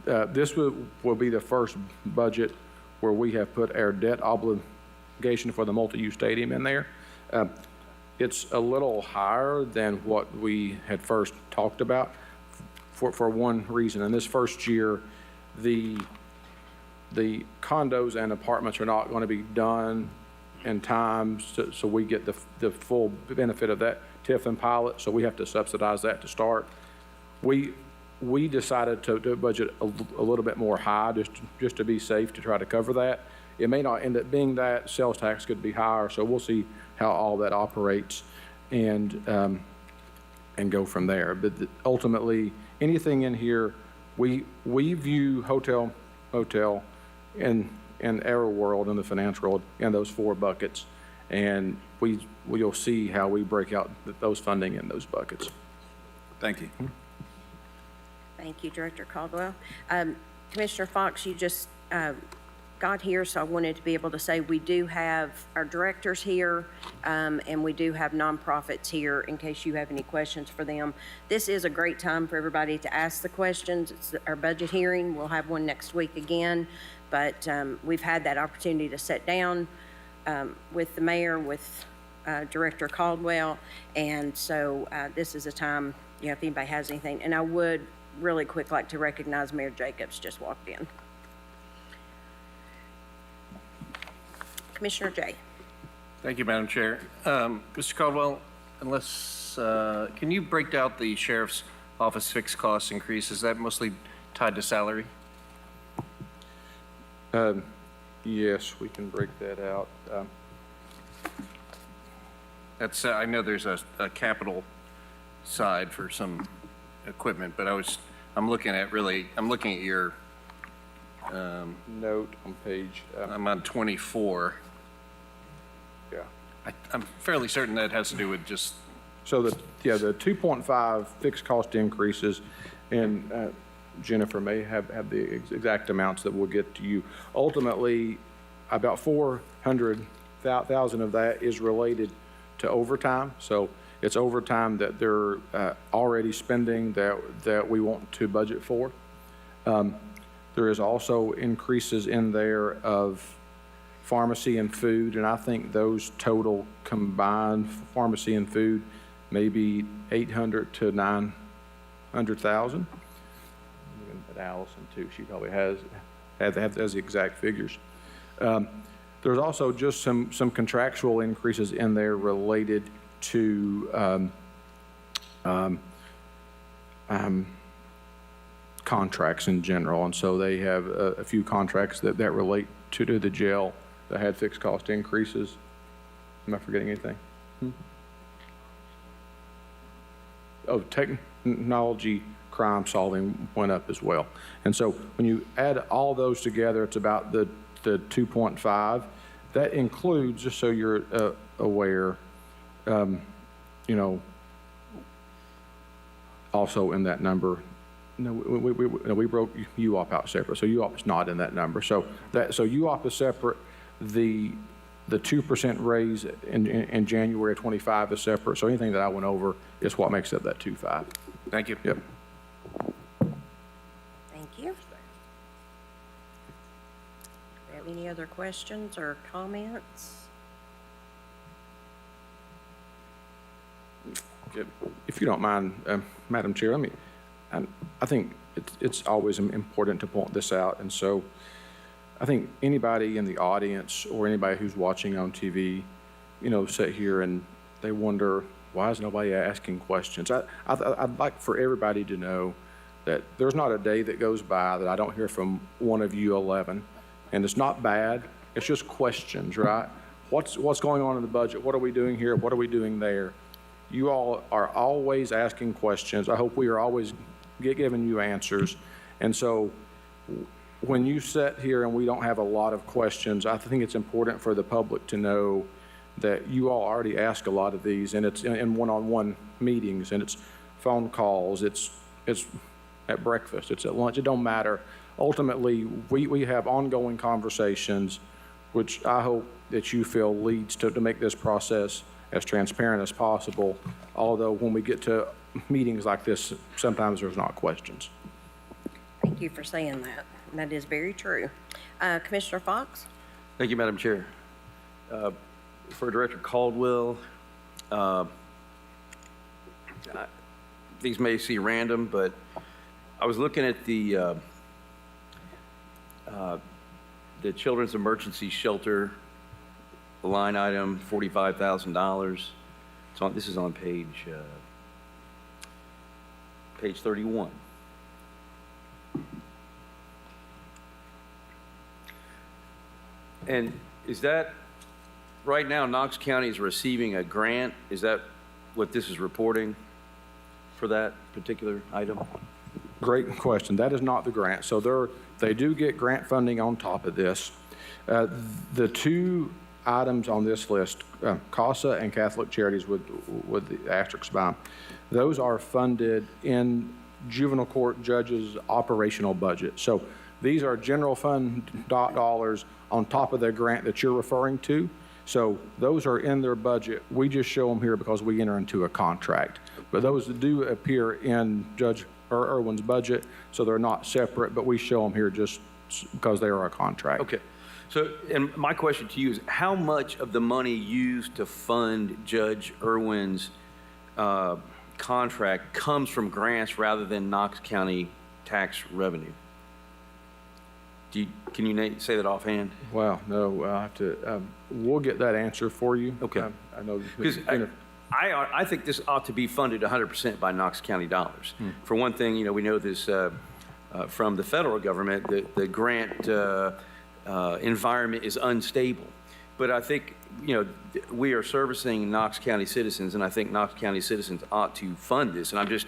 this will be the first budget where we have put our debt obligation for the multi-use stadium in there. It's a little higher than what we had first talked about for one reason. In this first year, the condos and apartments are not going to be done in time, so we get the full benefit of that TIF and pilot, so we have to subsidize that to start. We decided to budget a little bit more high, just to be safe, to try to cover that. It may not end up being that. Sales tax could be higher, so we'll see how all that operates and go from there. But ultimately, anything in here, we view hotel, motel, in our world, in the finance world, in those four buckets, and we'll see how we break out those funding in those buckets. Thank you. Thank you, Director Caldwell. Commissioner Fox, you just got here, so I wanted to be able to say we do have our directors here, and we do have nonprofits here in case you have any questions for them. This is a great time for everybody to ask the questions. It's our budget hearing. We'll have one next week again, but we've had that opportunity to sit down with the mayor, with Director Caldwell, and so this is a time, you know, if anybody has anything. And I would really quick like to recognize Mayor Jacobs just walked in. Commissioner Jay. Thank you, Madam Chair. Mr. Caldwell, can you break out the sheriff's office fixed cost increase? Is that mostly tied to salary? Yes, we can break that out. That's, I know there's a capital side for some equipment, but I'm looking at your note on page. I'm on 24. Yeah. I'm fairly certain that has to do with just. So the 2.5 fixed cost increases, and Jennifer may have the exact amounts that we'll get to you. Ultimately, about 400,000 of that is related to overtime. So it's overtime that they're already spending that we want to budget for. There is also increases in there of pharmacy and food, and I think those total combined, pharmacy and food, maybe 800 to 900,000. But Allison too, she probably has the exact figures. There's also just some contractual increases in there related to contracts in general, and so they have a few contracts that relate to the jail that had fixed cost increases. Am I forgetting anything? Oh, technology crime solving went up as well. And so when you add all those together, it's about the 2.5. That includes, just so you're aware, also in that number, we broke UOP out separate, so UOP is not in that number. So UOP is separate. The 2% raise in January of 25 is separate. So anything that I went over is what makes up that 2.5. Thank you. Yep. Thank you. Do you have any other questions or comments? If you don't mind, Madam Chair, I think it's always important to point this out. And so I think anybody in the audience or anybody who's watching on TV, sit here and they wonder, why is nobody asking questions? I'd like for everybody to know that there's not a day that goes by that I don't hear from one of you 11. And it's not bad. It's just questions, right? What's going on in the budget? What are we doing here? What are we doing there? You all are always asking questions. I hope we are always giving you answers. And so when you sit here and we don't have a lot of questions, I think it's important for the public to know that you all already ask a lot of these, and it's in one-on-one meetings, and it's phone calls, it's at breakfast, it's at lunch, it don't matter. Ultimately, we have ongoing conversations, which I hope that you feel leads to make this process as transparent as possible, although when we get to meetings like this, sometimes there's not questions. Thank you for saying that. That is very true. Commissioner Fox? Thank you, Madam Chair. For Director Caldwell, these may seem random, but I was looking at the Children's Emergency Shelter line item, $45,000. This is on page 31. And is that, right now, Knox County is receiving a grant? Is that what this is reporting for that particular item? Great question. That is not the grant. So they do get grant funding on top of this. The two items on this list, CASA and Catholic Charities with the asterisks by them, those are funded in juvenile court judges' operational budget. So these are general fund dollars on top of the grant that you're referring to. So those are in their budget. We just show them here because we enter into a contract. But those do appear in Judge Irwin's budget, so they're not separate, but we show them here just because they are a contract. Okay. So, and my question to you is, how much of the money used to fund Judge Irwin's contract comes from grants rather than Knox County tax revenue? Can you say that offhand? Well, no, I have to, we'll get that answer for you. Okay. I know. Because I think this ought to be funded 100% by Knox County dollars. For one thing, we know this from the federal government, the grant environment is unstable. But I think, we are servicing Knox County citizens, and I think Knox County citizens ought to fund this. And I'm just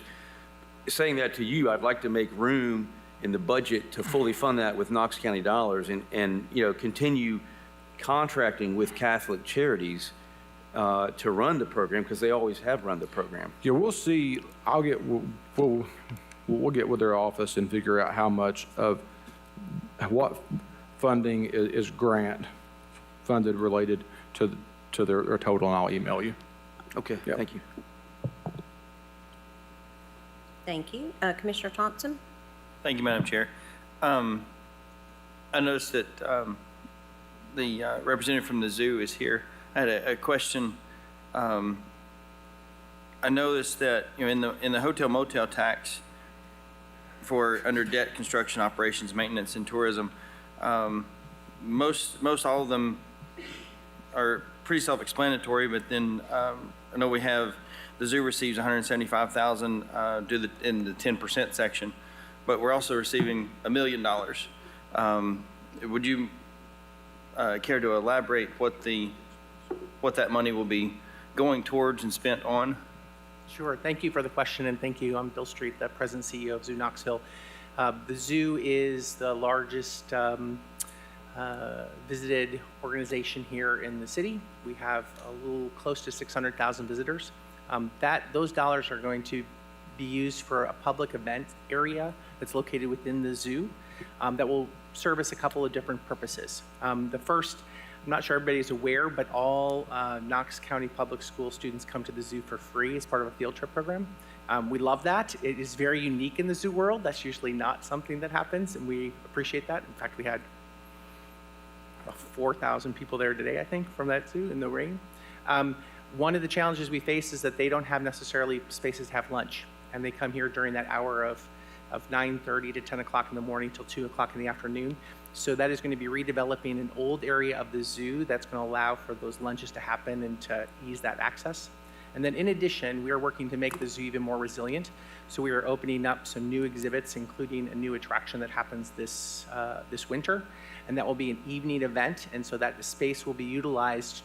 saying that to you. I'd like to make room in the budget to fully fund that with Knox County dollars and continue contracting with Catholic Charities to run the program, because they always have run the program. Yeah, we'll see. We'll get with their office and figure out how much of what funding is grant funded related to their total, and I'll email you. Okay, yep. Thank you. Thank you. Commissioner the representative from the zoo is here. I had a question. I noticed that, in the hotel motel tax for under debt, construction, operations, maintenance, and tourism, most all of them are pretty self-explanatory, but then I know we have, the zoo receives $175,000 in the 10% section, but we're also receiving $1 million. Would you care to elaborate what that money will be going towards and spent on? Sure. Thank you for the question, and thank you. I'm Bill Street, the President and CEO of Zoo Knoxville. The zoo is the largest visited organization here in the city. We have a little close to 600,000 visitors. Those dollars are going to be used for a public event area that's located within the zoo that will service a couple of different purposes. The first, I'm not sure everybody is aware, but all Knox County Public School students come to the zoo for free as part of a field trip program. We love that. It is very unique in the zoo world. That's usually not something that happens, and we appreciate that. In fact, we had 4,000 people there today, I think, from that zoo in the rain. One of the challenges we face is that they don't have necessarily spaces to have lunch, and they come here during that hour of 9:30 to 10 o'clock in the morning till 2 o'clock in the afternoon. So that is going to be redeveloping an old area of the zoo that's going to allow for those lunches to happen and to ease that access. And then in addition, we are working to make the zoo even more resilient. So we are opening up some new exhibits, including a new attraction that happens this winter. And that will be an evening event. And so that space will be utilized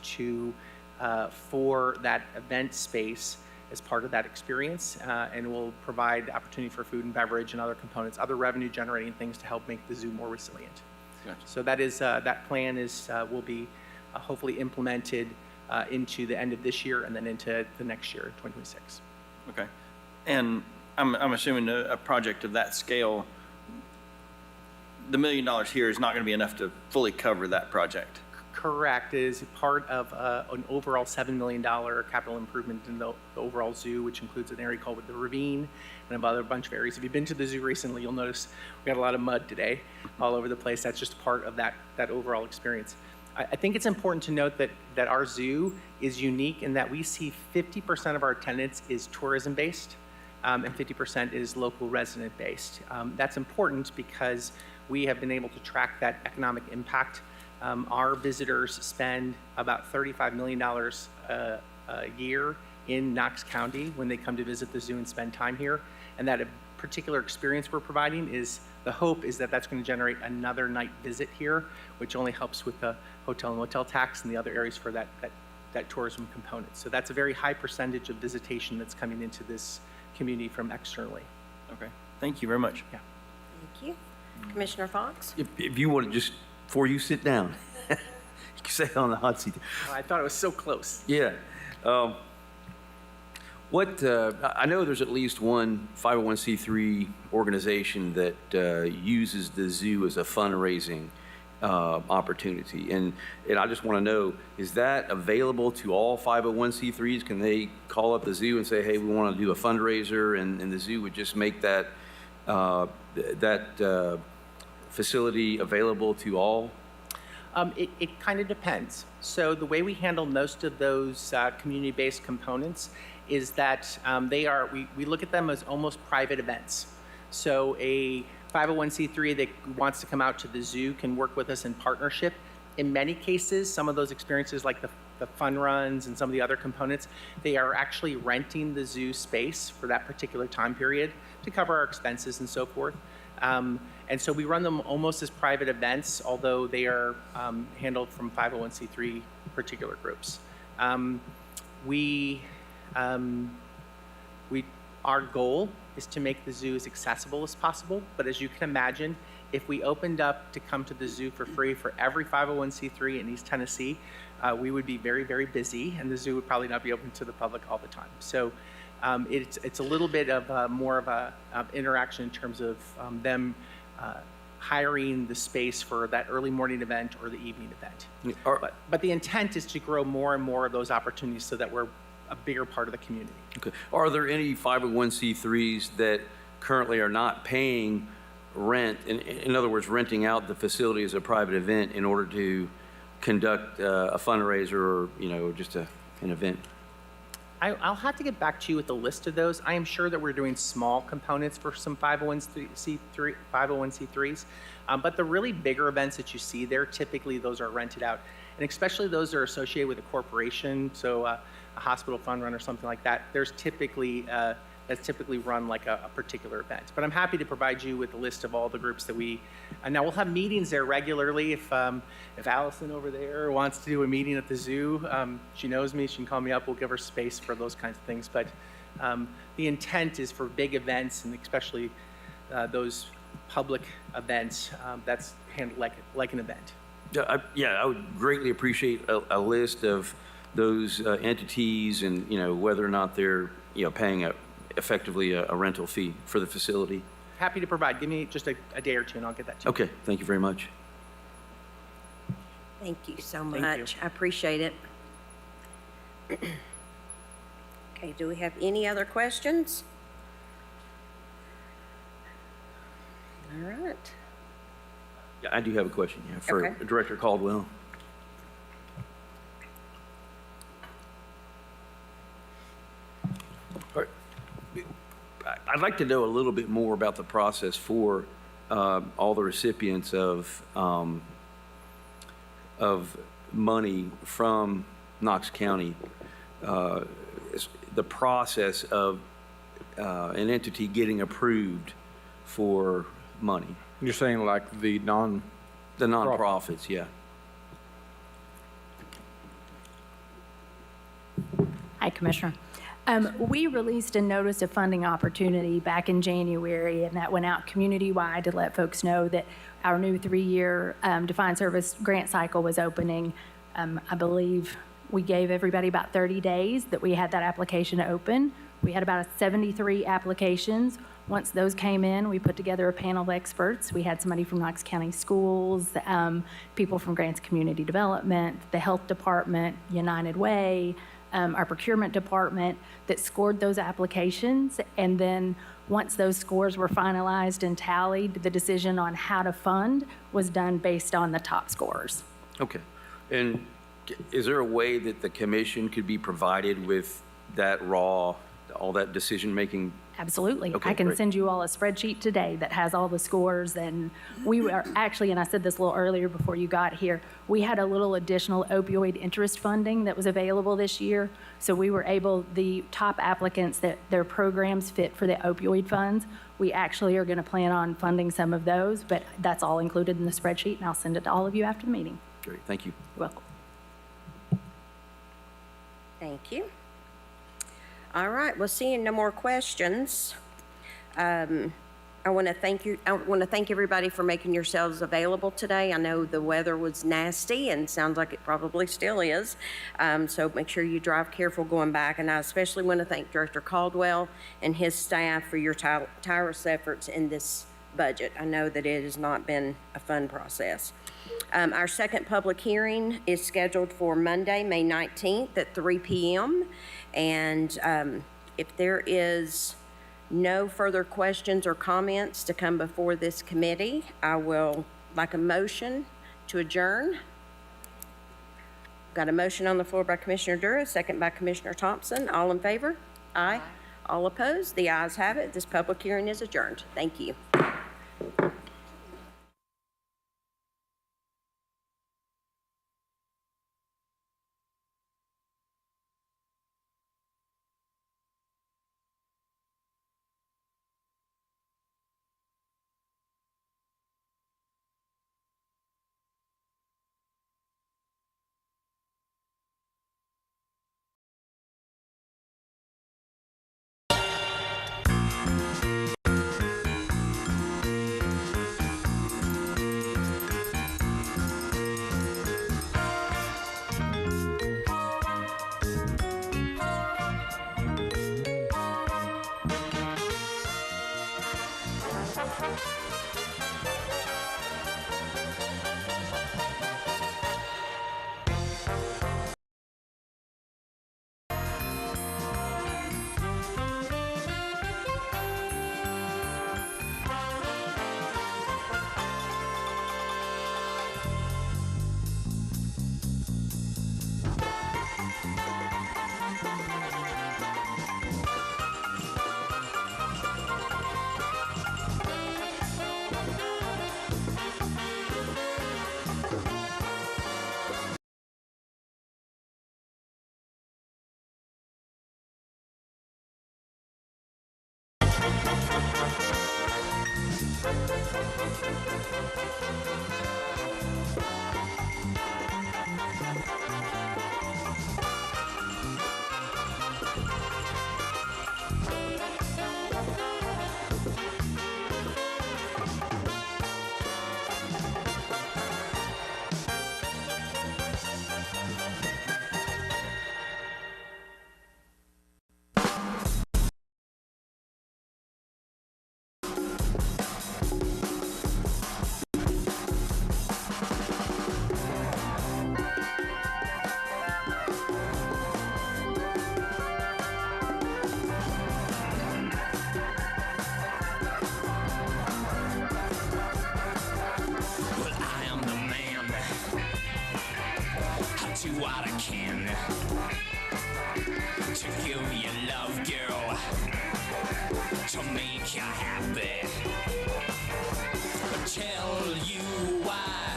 for that event space as part of that experience, and will provide opportunity for food and beverage and other components, other revenue generating things to help make the zoo more resilient. Gotcha. So that plan will be hopefully implemented into the end of this year and then into the next year, 2026. Okay. And I'm assuming a project of that scale, the $1 million here is not going to be enough to fully cover that project. Correct. It is part of an overall $7 million capital improvement in the overall zoo, which includes an area called the Ravine and a bunch of areas. If you've been to the zoo recently, you'll notice we got a lot of mud today all over the place. That's just part of that overall experience. I think it's important to note that our zoo is unique in that we see 50% of our attendance is tourism-based and 50% is local resident-based. That's important because we have been able to track that economic impact. Our visitors spend about $35 million a year in Knox County when they come to visit the zoo and spend time here. And that a particular experience we're providing the hope is that that's going to generate another night visit here, which only helps with the hotel and motel tax and the other areas for that tourism component. So that's a very high percentage of visitation that's coming into this community from externally. Okay. Thank you very much. Yeah. Thank you. Commissioner Fox? If you want to just, before you sit down, you can say on the hot seat. Oh, I thought it was so close. Yeah. I know there's at least one 501c3 organization that uses the zoo as a fundraising opportunity. And I just want to know, is that available to all 501c3s? Can they call up the zoo and say, hey, we want to do a fundraiser, and the zoo would just make that facility available to all? It kind of depends. So the way we handle most of those community-based components is that we look at them as almost private events. So a 501c3 that wants to come out to the zoo can work with us in partnership. In many cases, some of those experiences like the fun runs and some of the other components, they are actually renting the zoo space for that particular time period to cover our expenses and so forth. And so we run them almost as private events, although they are handled from 501c3 particular groups. Our goal is to make the zoo as accessible as possible, but as you can imagine, if we opened up to come to the zoo for free for every 501c3 in East Tennessee, we would be very, very busy, and the zoo would probably not be open to the public all the time. So it's a little bit of more of a interaction in terms of them hiring the space for that early morning event or the evening event. But the intent is to grow more and more of those opportunities so that we're a bigger part of the community. Okay. Are there any 501c3s that currently are not paying rent, in other words, renting out the facility as a private event in order to conduct a fundraiser or, just an event? I'll have to get back to you with a list of those. I am sure that we're doing small components for some 501c3s, but the really bigger events that you see there, typically those are rented out, and especially those that are associated with a corporation, so a hospital fund run or something like that. There's typically that's typically run like a particular event. But I'm happy to provide you with a list of all the groups that we. And now we'll have meetings there regularly. If Allison over there wants to do a meeting at the zoo, she knows me. She can call me up. We'll give her space for those kinds of things. But the intent is for big events, and especially those public events. That's handled like an event. I would greatly appreciate a list of those entities and, whether or not they're, paying effectively a rental fee for the facility. Happy to provide. Give me just a day or two and I'll get that to you. Okay, thank you very much. Thank you so Thank much. you. I appreciate it. Okay, do we have any other questions? All right. Yeah, I do have a question, for Okay. Director Caldwell. I'd like to know a little bit more about the process for all the recipients of money from Knox County. The process of an entity getting approved for money. You're saying like the nonprofits, yeah. Hi, Commissioner. We released a notice of funding opportunity back in January, and that went out community-wide to let folks know that our new 3-year defined service grant cycle was opening. I believe we gave everybody about 30 days that we had that application open. We had about 73 applications. Once those came in, we put together a panel of experts. We had somebody from Knox County Schools, people from Grants Community Development, the Health Department, United Way, our procurement department that scored those applications. And then once those scores were finalized and tallied, the decision on how to fund was done based on the top scores. Okay. And is there a way that the commission could be provided with that all that decision-making? Absolutely. Okay, I can great. send you all a spreadsheet today that has all the scores. And we were actually, and I said this a little earlier before you got here, we had a little additional opioid interest funding that was available this year. So we were able, the top applicants that their programs fit for the opioid funds, we actually are going to plan on funding some of those, but that's all included in the spreadsheet, and I'll send it to all of you after the meeting. Great, thank you. You're welcome. Thank you. All right, well, seeing no more questions, I want to thank you. I want to thank everybody for making yourselves available today. I know the weather was nasty and sounds like it probably still is. So make sure you drive careful going back. And I especially want to thank Director Caldwell and his staff for your tireless efforts in this budget. I know that it has not been a fun process. Our second public hearing is scheduled for Monday, May 19th at 3 p.m. And if there is no further questions or comments to come before this committee, I will like a motion to adjourn. Got a motion on the floor by Commissioner Dura, second by Commissioner Thompson. All in favor? Aye. All opposed? The ayes have it. This public hearing is adjourned. Thank you. can to give you love, girl, to make you happy. Tell you why,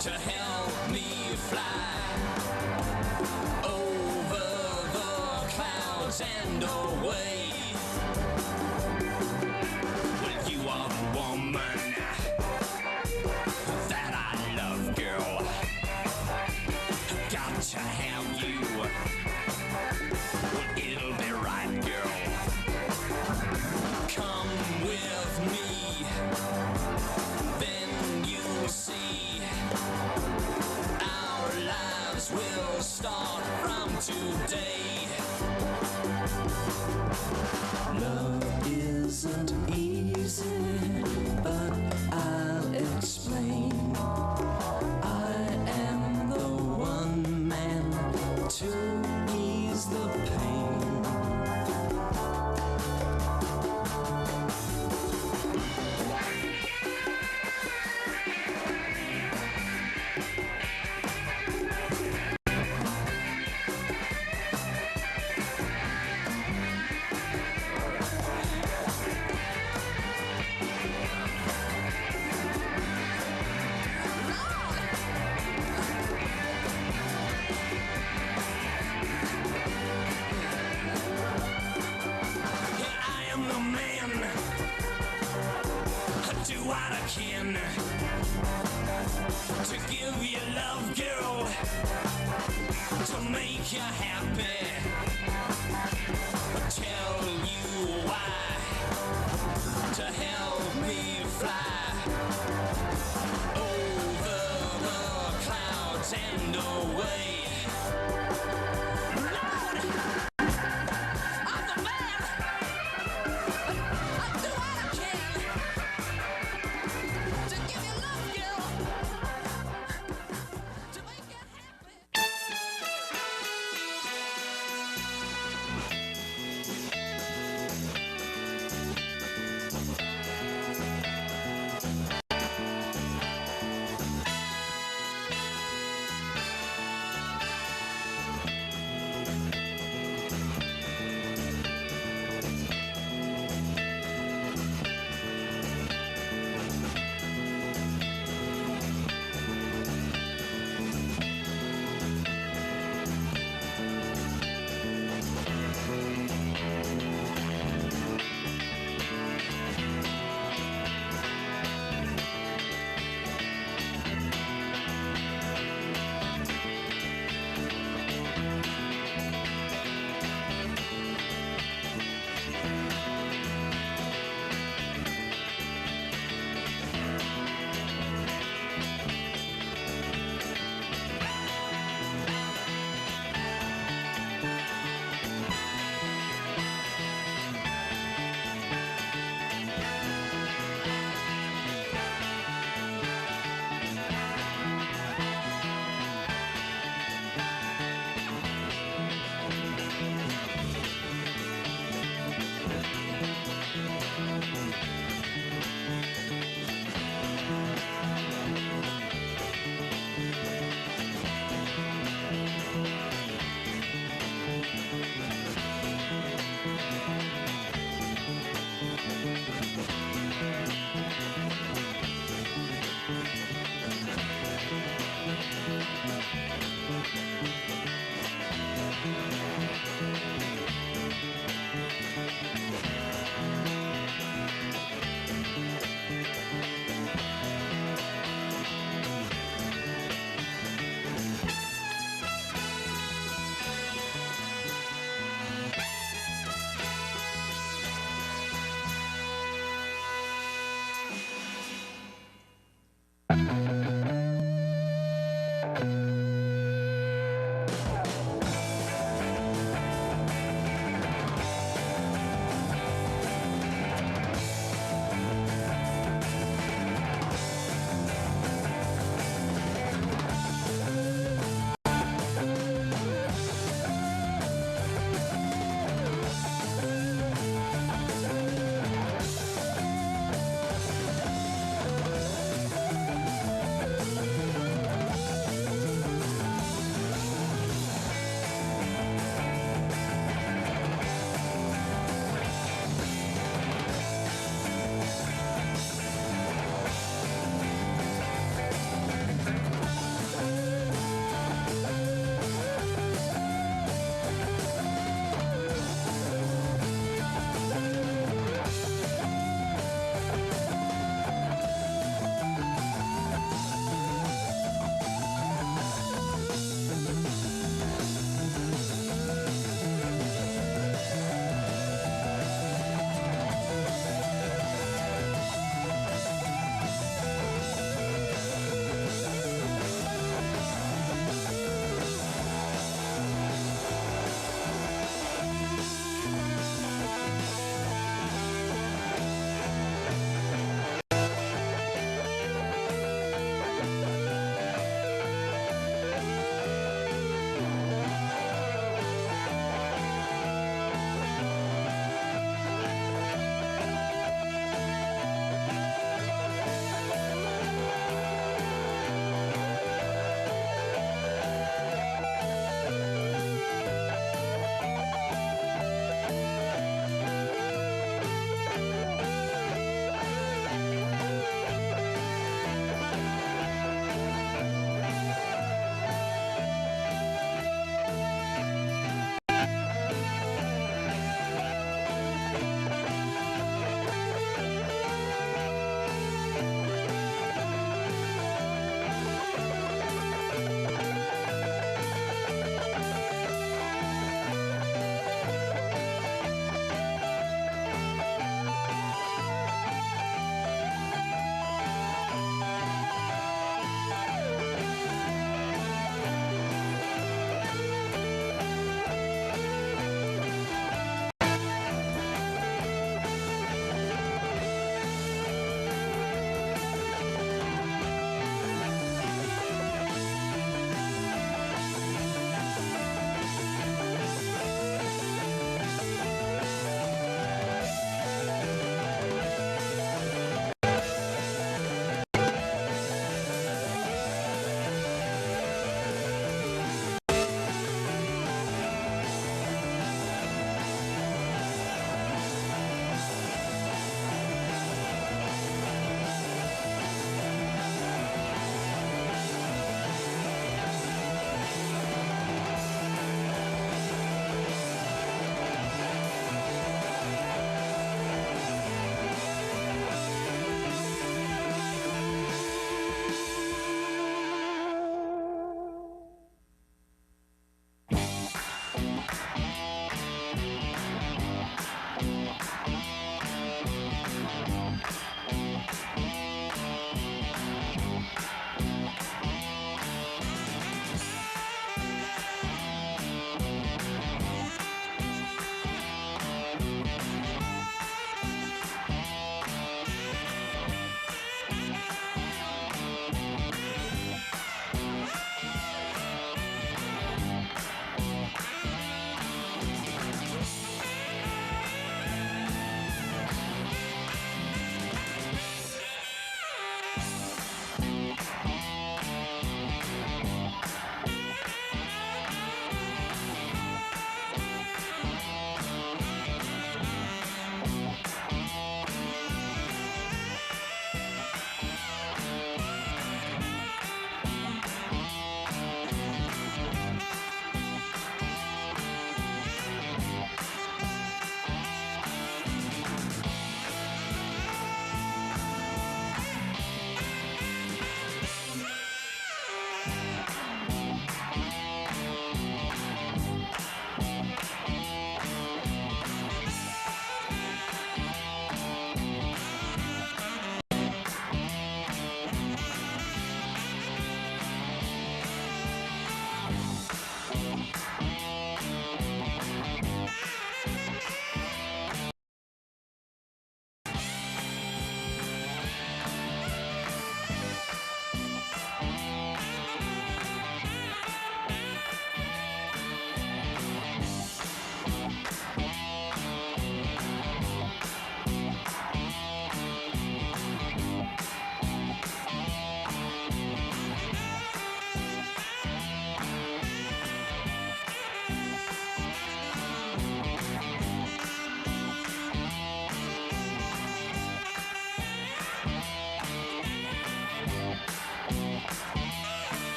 to help me fly over the clouds and away. Well, you are the woman that I love, girl. Got to have you. Well, it'll be right, girl. Come with me, then you'll see our lives will start from today. Love isn't easy, but I'll explain. I am the one man to ease the pain. To give you love, girl, to make you happy. Tell you why, to help me fly over the clouds and away. Lord, I'm the man. I do what I can to give you love, girl.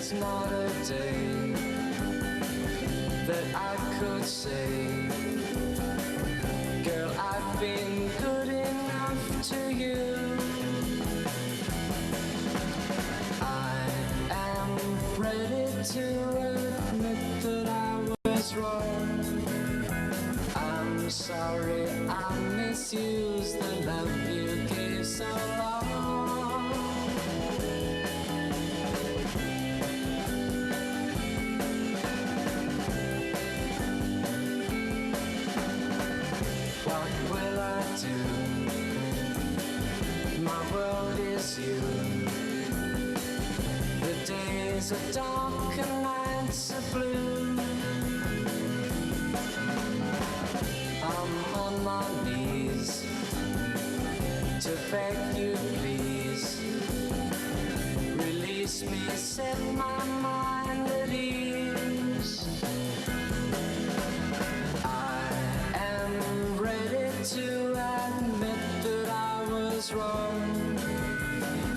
There's not a day that I could say, girl, I've been good enough to you. I am ready to admit that I was wrong. I'm sorry I misused the love you gave so long. What will I do? My world is you. The days are dark and nights are blue. I'm on my knees to beg you please. Release me, set my mind at ease. I am ready to admit that I was wrong.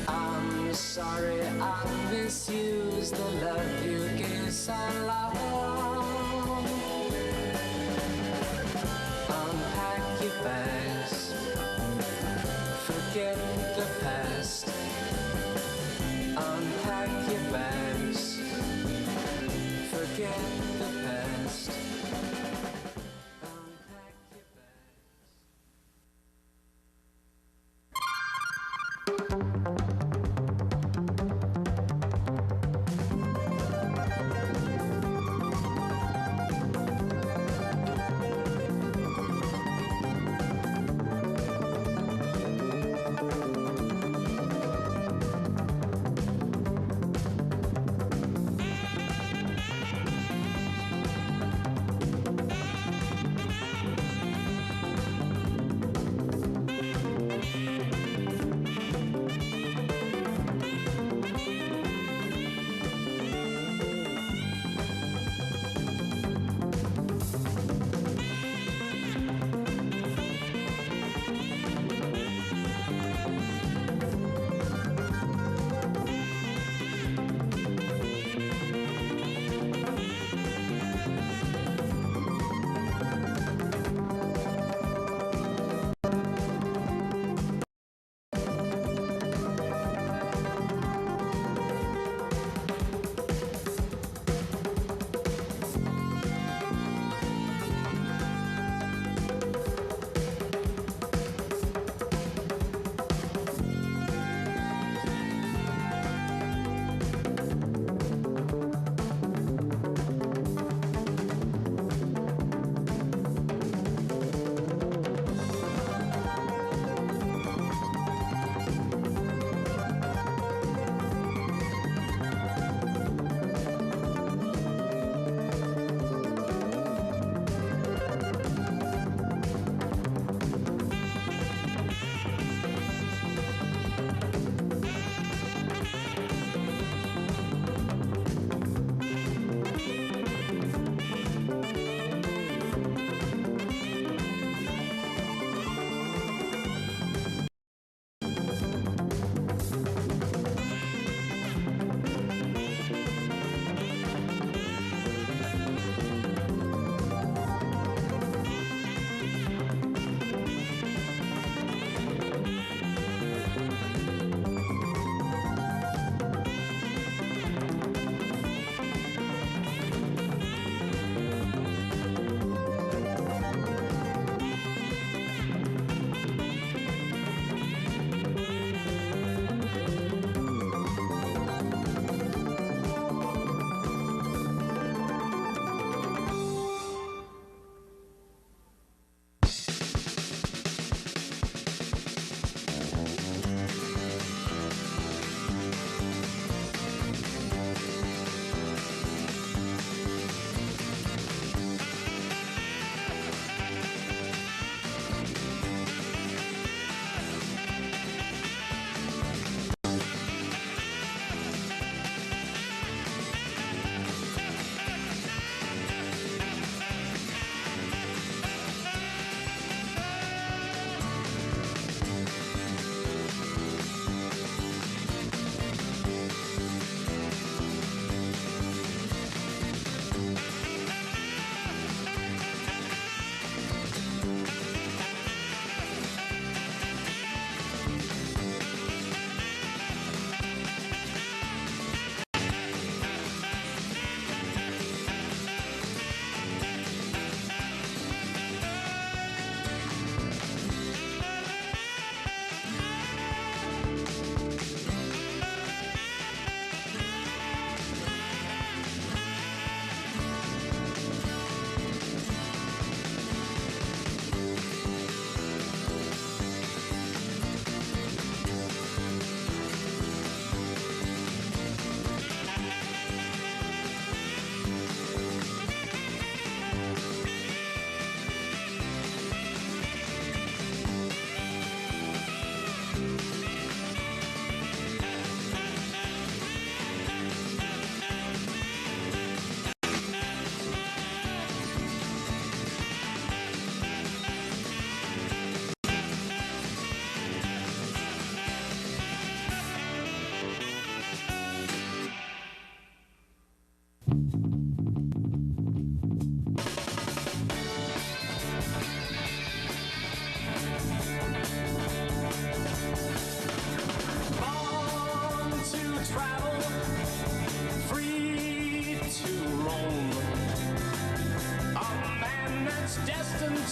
I'm sorry I misused the love you gave so long. Unpack your bags, forget the past. Unpack your bags, forget the past. Unpack your bags.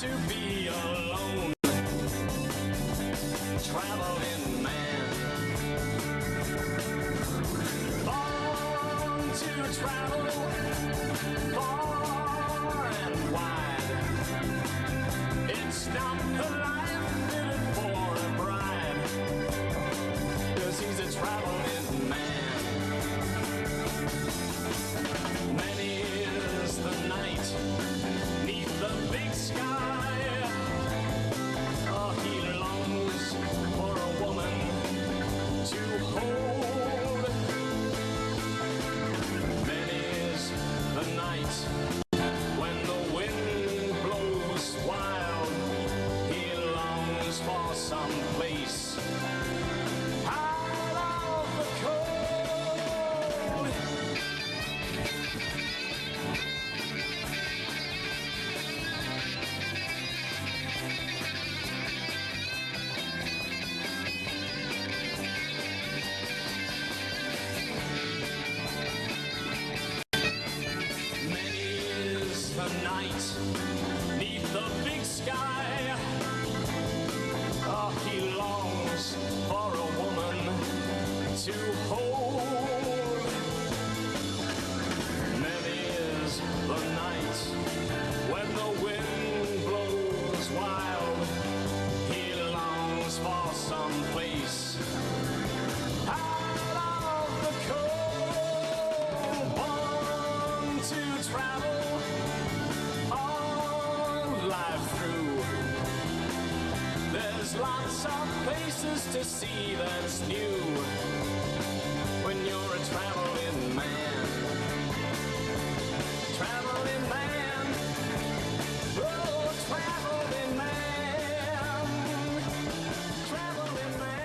to be alone. Traveling man, born to travel far and wide. It's not the life fitted for a bride, 'cause he's a traveling man. Many is the night neath the big sky. Oh, he longs for a woman to hold. Many is the night when the wind blows wild. He longs for some place out of the cold. Many is the night neath the big sky. Oh, he longs for a woman to hold. Many is the night when the wind blows wild. He longs for some place out of the cold. Born to travel all life through. There's lots of places to see that's new when you're a traveling man. Traveling man. Oh, traveling man. Traveling man.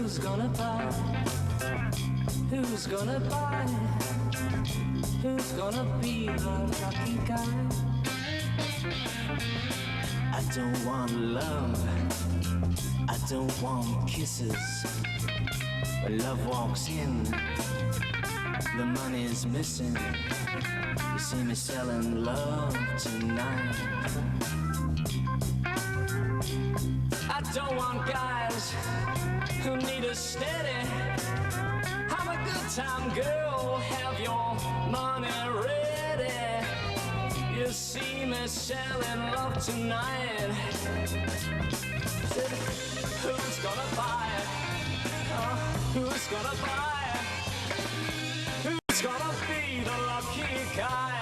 Who's gonna buy? Who's gonna buy? Who's gonna be the lucky guy? I don't want love, I don't want kisses. When love walks in, the money's missing. You see me selling love tonight. I don't want guys who need a steady. I'm a good time girl, have your money ready. You see me selling love tonight. Who's gonna buy it? Who's gonna buy it? Who's gonna be the lucky guy?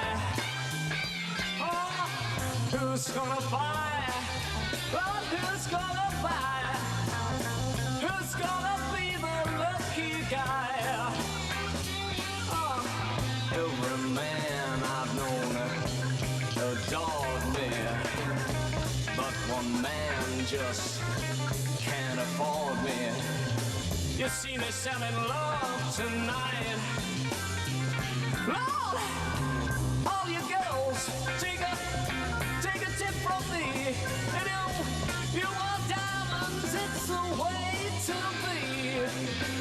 Oh, who's gonna buy it? Oh, who's gonna buy it? Who's gonna be the lucky guy? Oh, every man I've known adored me, but one man just can't afford me. You see me selling love tonight. Lord, all you girls, take a tip from me. You want diamonds, it's the way to be.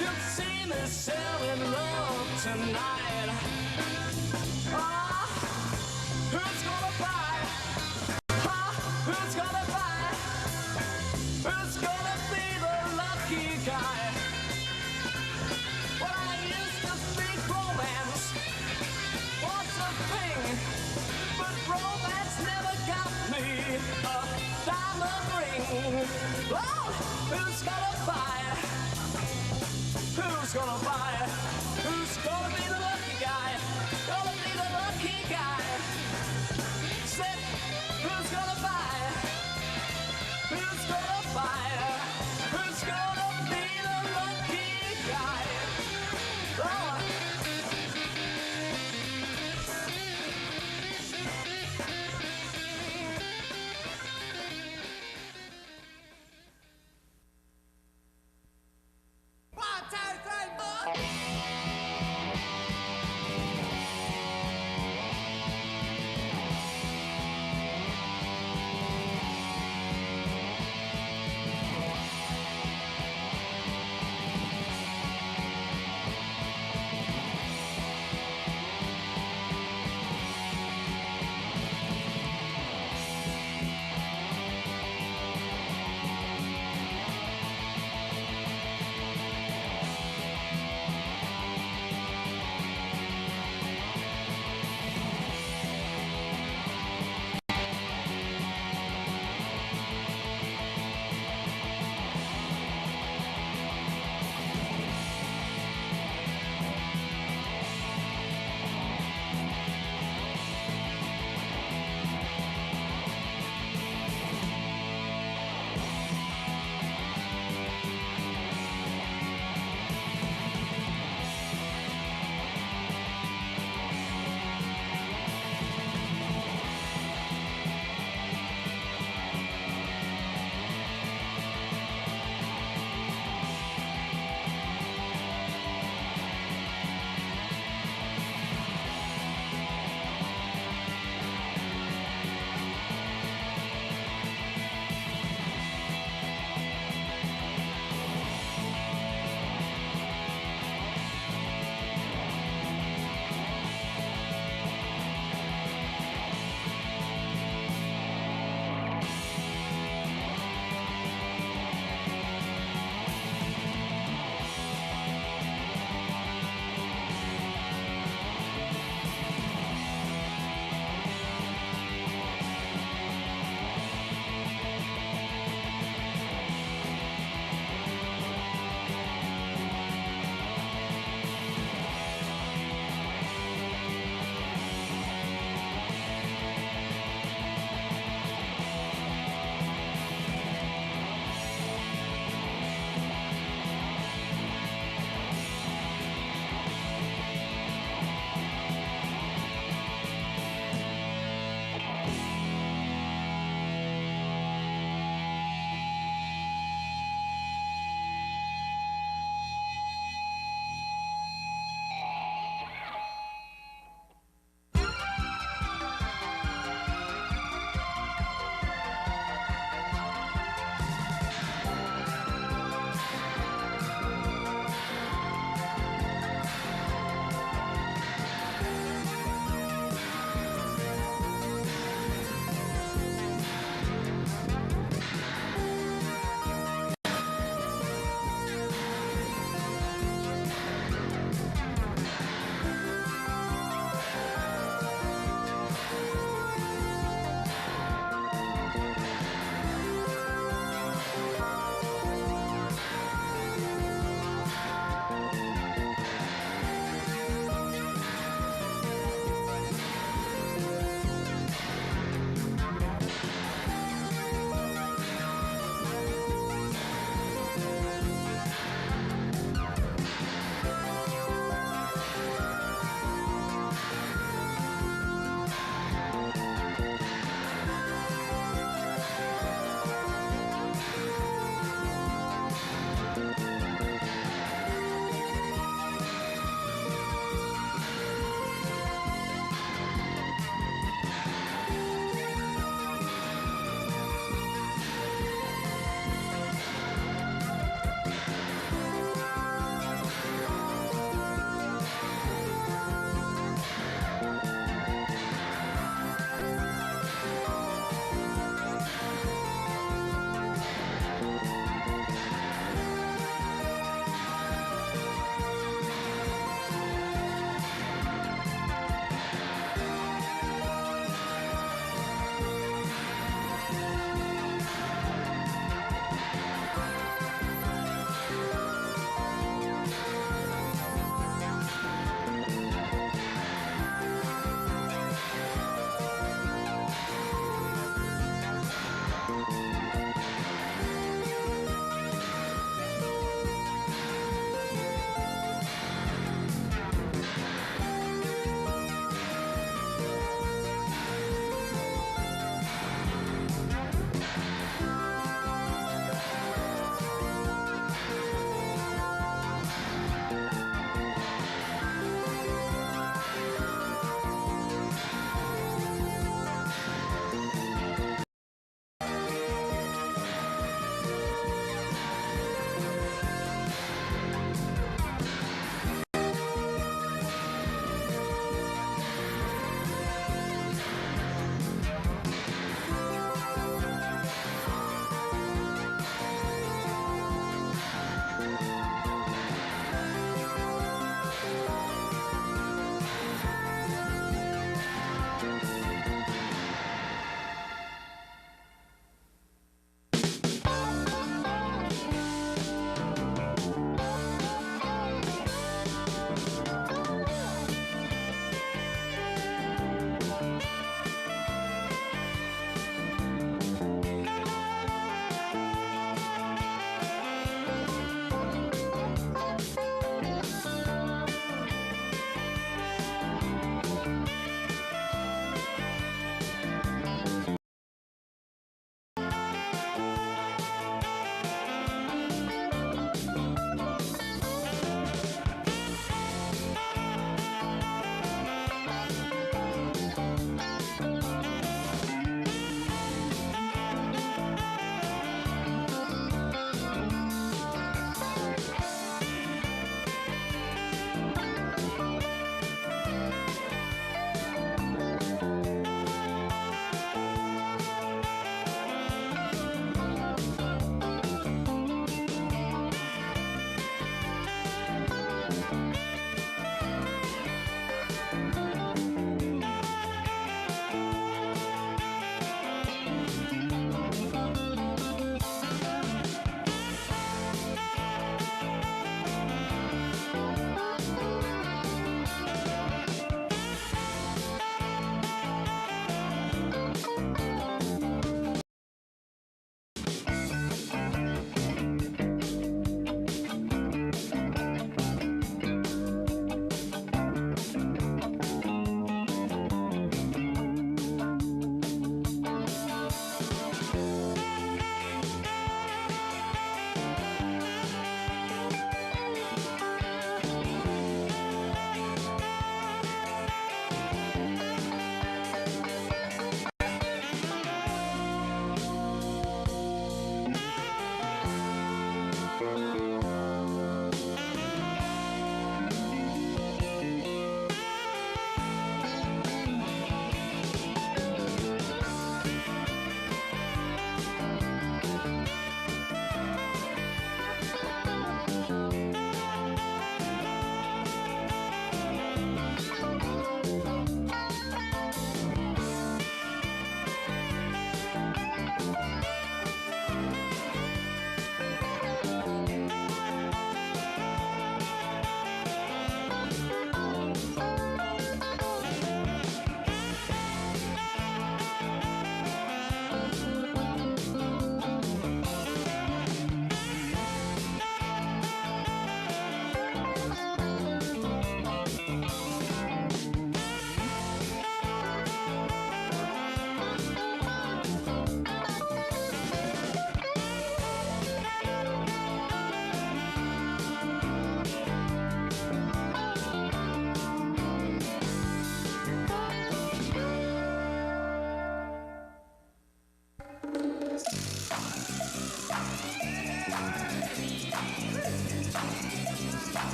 You see me selling love tonight. Ah, who's gonna buy? Ah, who's gonna buy? Who's gonna be the lucky guy? Well, I used to think romance was a thing, but romance never got me a diamond ring. Oh, who's gonna buy it? Who's gonna buy it? Who's gonna be the lucky guy? Gonna be the lucky guy. Said, who's gonna buy it? Who's gonna buy it? Who's gonna be the lucky guy? Oh.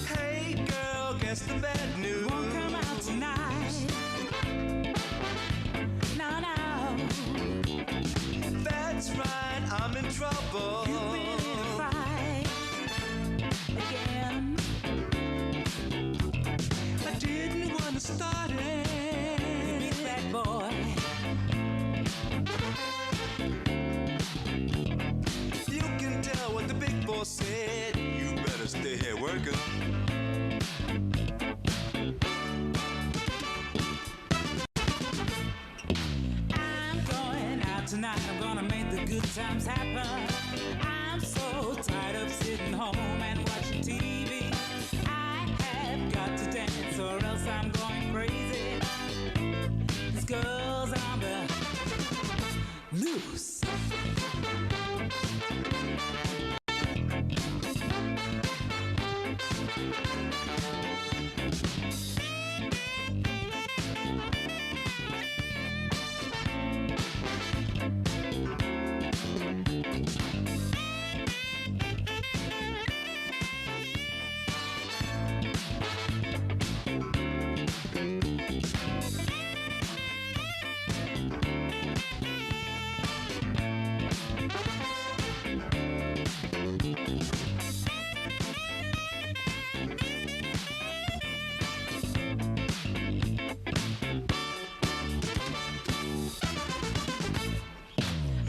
Hey girl, guess the bad news won't come out tonight. No, no. That's right, I'm in trouble. You've been in a fight again. I didn't want to start it. Big bad boy. You can tell what the big boss said. You better stay here working. I'm going out tonight. I'm gonna make the good times happen. I'm so tired of sitting home and watching TV. I have got to dance or else I'm going crazy. This girl's on the loose.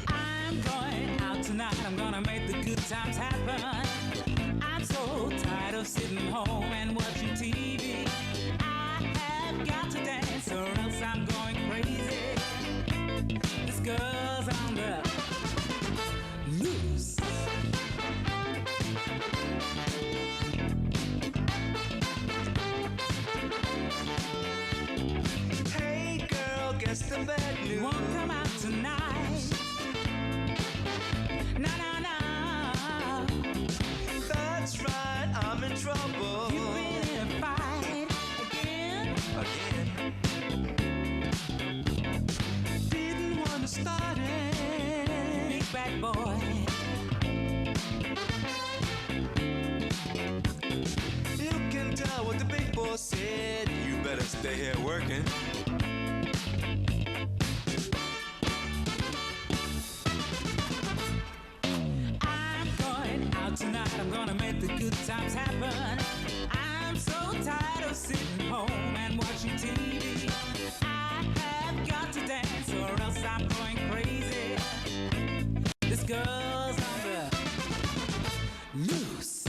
I'm going out tonight. I'm gonna make the good times happen. I'm so tired of sitting home and watching TV. I have got to dance or else I'm going crazy. This girl's on the loose. Hey girl, guess the bad news won't come out tonight. No, no, no. That's right, I'm in trouble. You've been in a fight again. Didn't want to start it. Big bad boy. You can tell what the big boss said. You better stay here working. I'm going out tonight. I'm gonna make the good times happen. I'm so tired of sitting home and watching TV. I have got to dance or else I'm going crazy. This girl's on the loose.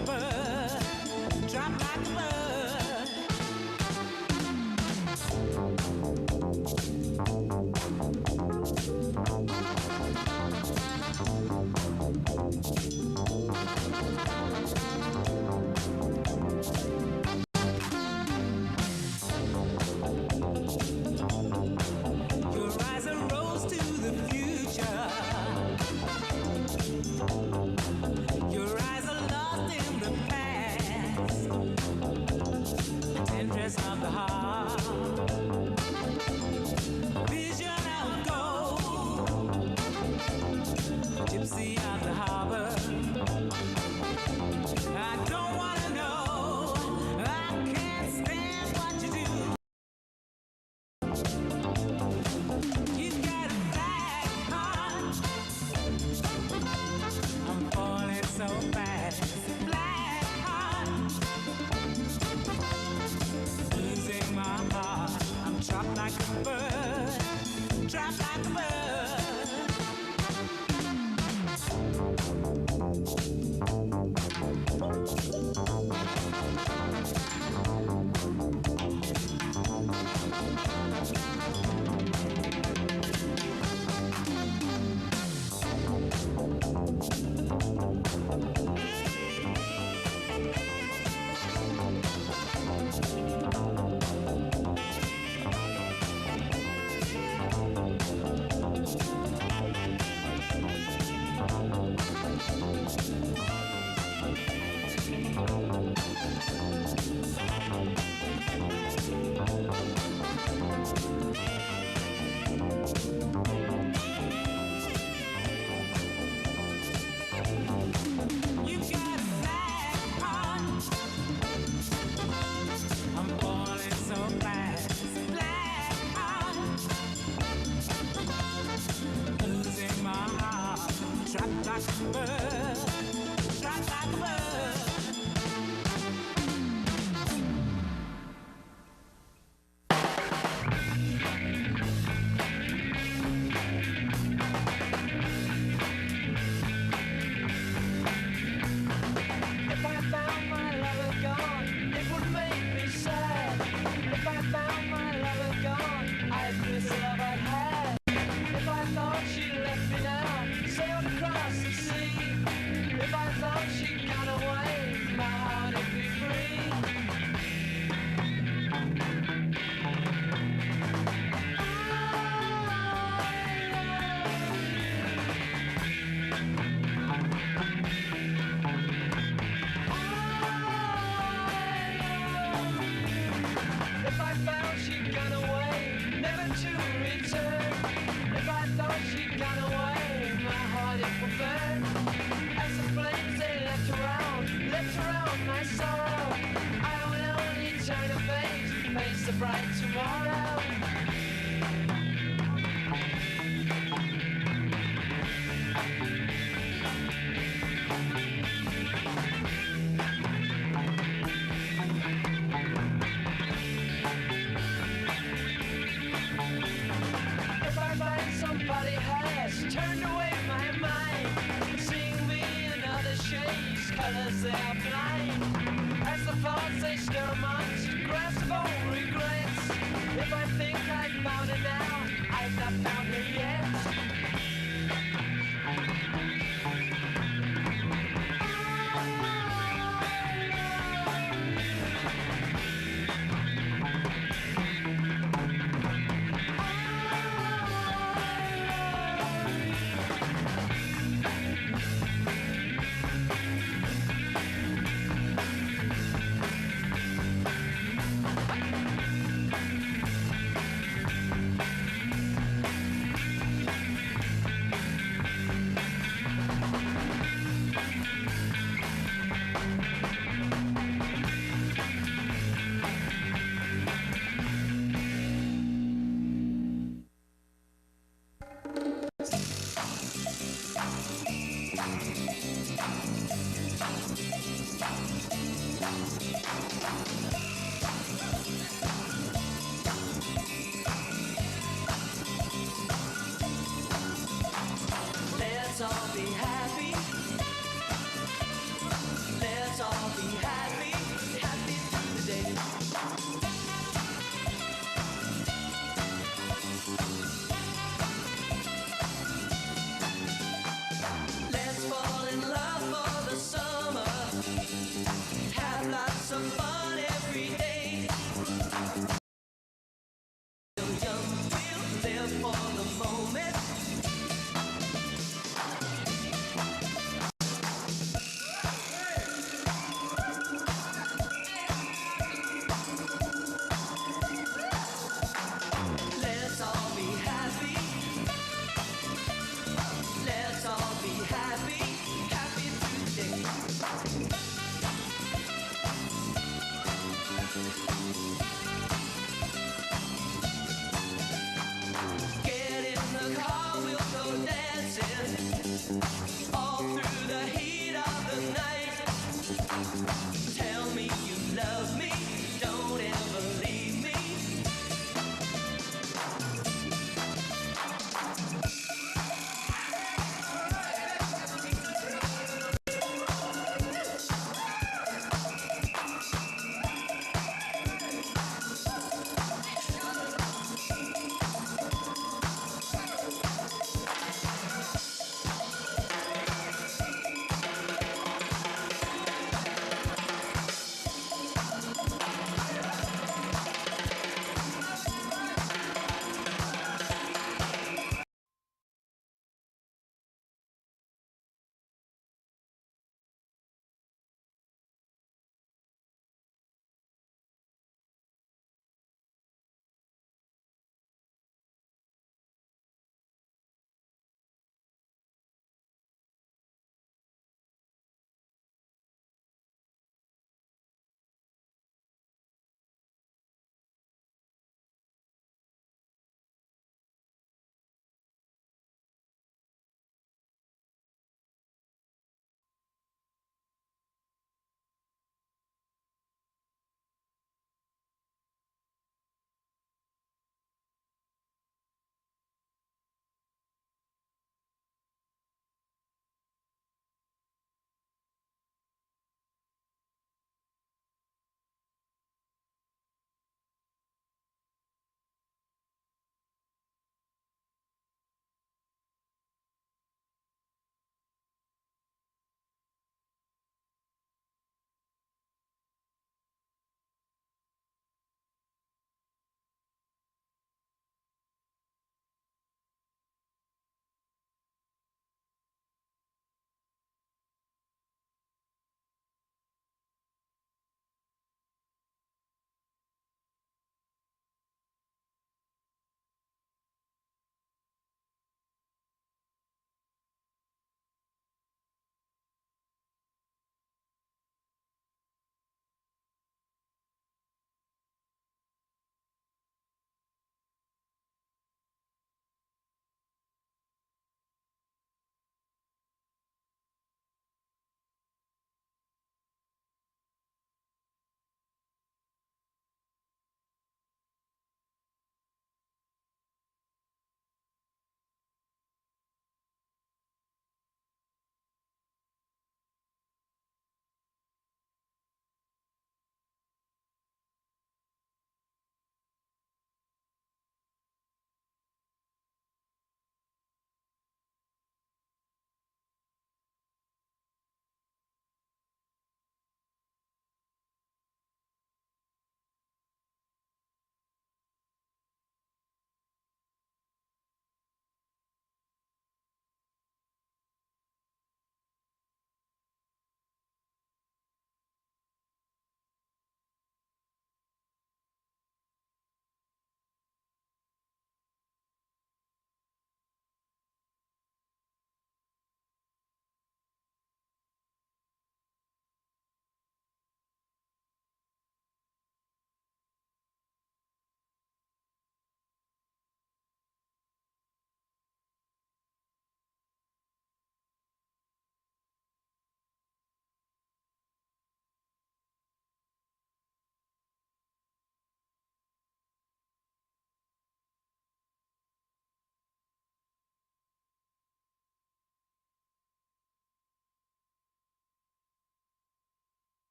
a bird, drop like a bird. Your eyes are rose to the future. Your eyes are lost in the past. Tendress of the heart. Vision of gold. Gypsy of the harbor. I don't wanna know. I can't stand what you do. You got a black heart. I'm falling so fast. Black heart. Losing my heart. I'm trapped like a bird. Trapped like a bird. You got a black heart. I'm falling so fast. Black heart. Losing my heart. Trapped like a bird. Trapped like a bird. If I found my lover gone, it would make me sad. If I found my lover gone, I'd miss love I'd had. If I thought she left me now, sailed across the sea. If I thought she'd gone away, my heart would be free. If I found she'd gone away, never to return. If I thought she'd gone away, my heart it would burn. As the flames they left around my sorrow. I will only turn a face the bright tomorrow. If I find somebody has turned away my mind, seeing me in other shades, colors they are blind. As the thoughts they stir amongst, grasp old regrets. If I think I've found her now, I've not found her yet.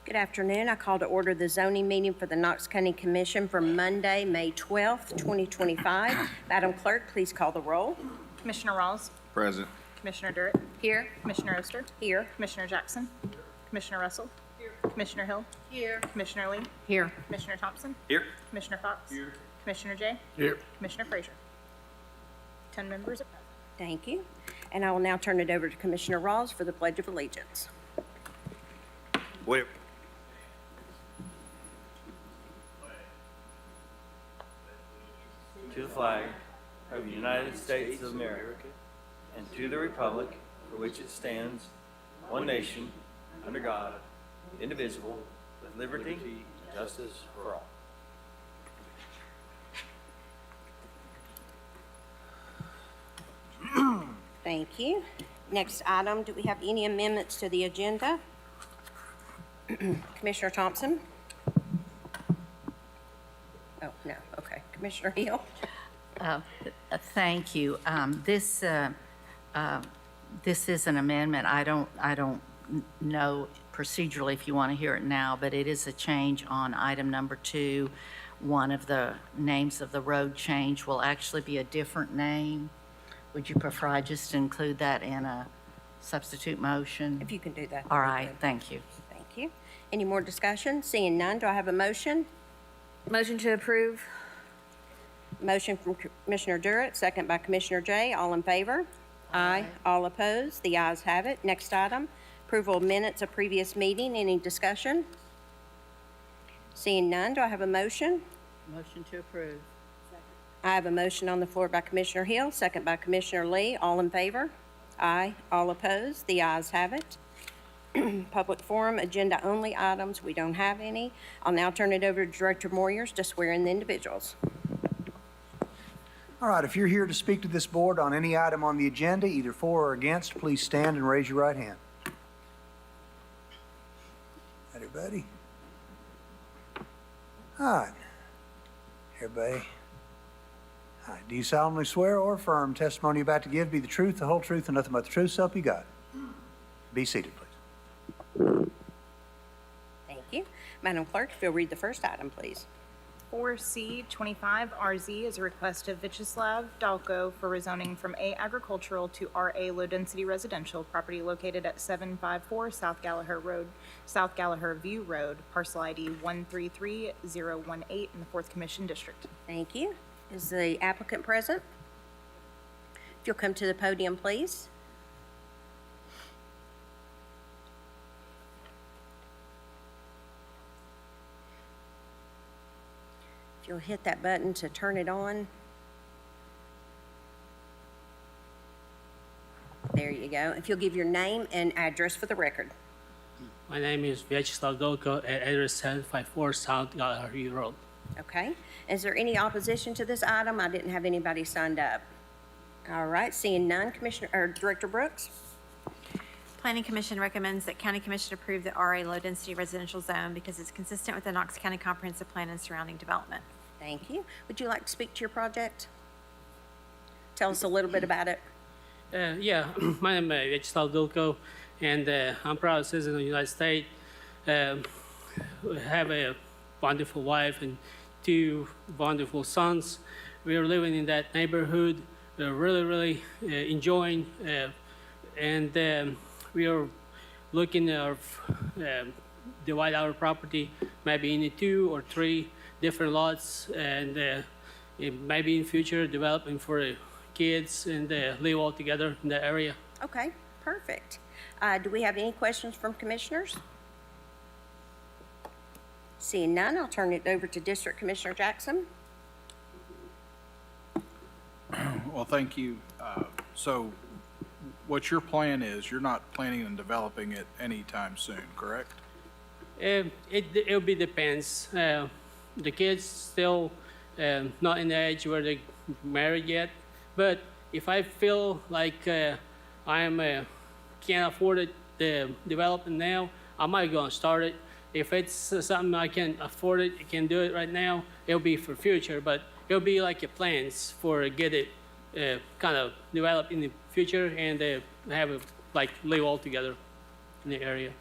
Good afternoon. I call to order the zoning meeting for the Knox County Commission for Monday, May 12th, 2025. Madam Clerk, please call the roll. Commissioner Rawls, Present. Commissioner Durrett, Here. Commissioner Oster, Here. Commissioner Jackson, Commissioner Russell, Commissioner Hill, Here. Commissioner Lee, Here. Commissioner Thompson, Here. Commissioner Fox, Commissioner Jay, Here. Commissioner Frazier. 10 members are present. Thank you. And I will now turn it over to Commissioner Rawls for the Pledge of Allegiance. Wait. To the flag of the United States of America and to the republic for which it stands, one nation, under God, indivisible, with liberty and justice for all. Thank you. Next item, do we have any amendments to the agenda? Commissioner Thompson? Oh, no, okay. Commissioner Hill? Thank you. This is an amendment. I don't know procedurally if you want to hear it now, but it is a change on item number 2. One of the names of the road change will actually be a different name. Would you prefer I just include that in a substitute motion? If you can do that. All right, thank you. Thank you. Any more discussion? Seeing none, do I have a motion? Motion to approve. Motion from Commissioner Durrett, second by Commissioner Jay. All in favor? Aye. All opposed? The ayes have it. Next item, approval of minutes of previous meeting. Any discussion? Seeing none, do I have a motion? Motion to approve. I have a motion on the floor by Commissioner Hill, second by Commissioner Lee. All in favor? Aye. All opposed? The ayes have it. Public forum, agenda-only items, we don't have any. I'll now turn it over to Director Moyers to swear in the individuals. All right, if you're here to speak to this board on any item on the agenda, either for or against, please stand and raise your right hand. Everybody? All right. Everybody? All right. Do you solemnly swear or affirm testimony you're about to give be the truth, the whole truth, and nothing but the truth, so help you God? Be seated, please. Thank you. Madam Clerk, if you'll read the first item, please. 4C25RZ is a request of Vyacheslav Dalko for rezoning from A agricultural to RA low-density residential property located at 754 South Gallagher View Road, parcel ID 133018 in the 4th Commission District. Thank you. Is the applicant present? If you'll come to the podium, please. If you'll hit that button to turn it on. There you go. If you'll give your name and address for the record. My name is Vyacheslav Dolko at address 754 South Gallagher Road. Okay. Is there any opposition to this item? I didn't have anybody signed up. All right. Seeing none, Director Brooks? Planning Commission recommends that County Commission approve the RA low-density residential zone because it's consistent with the Knox County Comprehensive Plan and surrounding development. Thank you. Would you like to speak to your project? Tell us a little bit about it. Yeah, my name is Vyacheslav Dolko, and I'm proud citizen of the United States. We have a wonderful wife and 2 wonderful sons. We are living in that neighborhood. We're really enjoying, and we are looking to divide our property maybe into 2 or 3 different lots, and maybe in future developing for kids and live all together in the area. Okay, perfect. Do we have any questions from commissioners? Seeing none, I'll turn it over to District Commissioner Jackson. Well, thank you. So what your plan is, you're not planning on developing it anytime soon, correct? It'll be depends. The kids still not in the age where they married yet, but if I feel like can't afford it, the development now, I might go and start it. If it's something I can afford it, I can do it right now, it'll be for future, but it'll be like a plans for get it kind of developed in the future and have it like live all together in the area.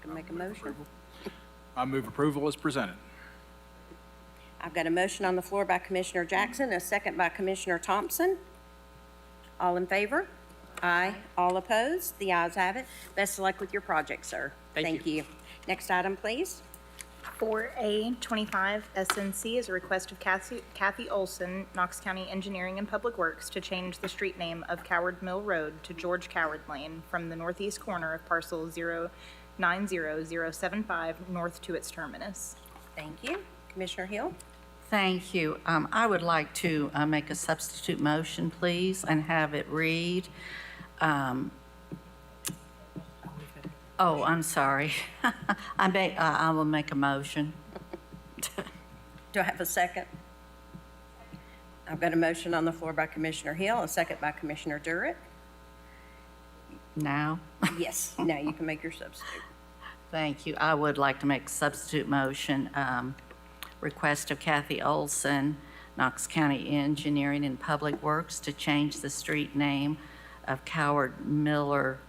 can make a motion. I move approval as presented. I've got a motion on the floor by Commissioner Jackson, a second by Commissioner Thompson. All in favor? Aye. All opposed? The ayes have it. Best of luck with your project, sir. Thank you. Next item, please. 4A25 SNC is a request of Kathy Olson, Knox County Engineering and Public Works, to change the street name of Coward Mill Road to George Coward Lane from the northeast corner of parcel 090075 north to its terminus. Thank you. Commissioner Hill? Thank you. I would like to make a substitute motion, please, and have it read. Oh, I'm sorry. I will make a motion. Do I have a second? I've got a motion on the floor by Commissioner Hill, a second by Commissioner Durrett. Now? Yes, now you can make your substitute. Thank you. I would like to make a substitute motion. Request of Kathy Olson, Knox County Engineering and Public Works, to change the street name of Coward Mill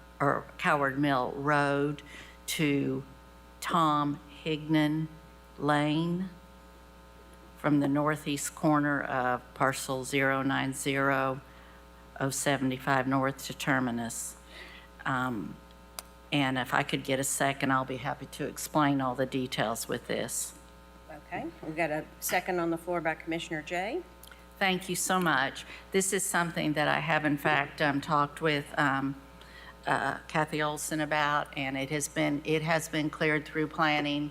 Road to Tom Hignan Lane from the northeast corner of parcel 090075 north to terminus. And if I could get a second, I'll be happy to explain all the details with this. Okay, we've got a second on the floor by Commissioner Jay. Thank you so much. This is something that I have in fact talked with Kathy Olson about, and it has been cleared through planning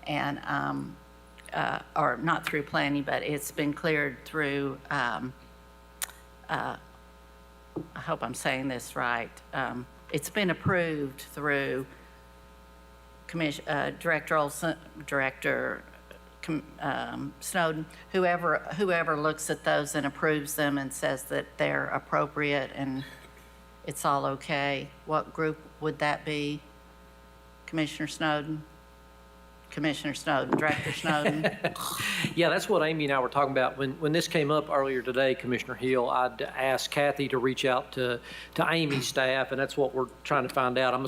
and, or not through planning, but it's been cleared through, I hope I'm saying this right. It's been approved through Director Olson, Snowden, whoever looks at those and approves them and says that they're appropriate and it's all okay. What group would that be? Commissioner Snowden? Commissioner Snowden, Director Snowden? Yeah, that's what Amy and I were talking about. When this came up earlier today, Commissioner Hill, I'd asked Kathy to reach out to Amy's staff, and that's what we're trying to find out. I'm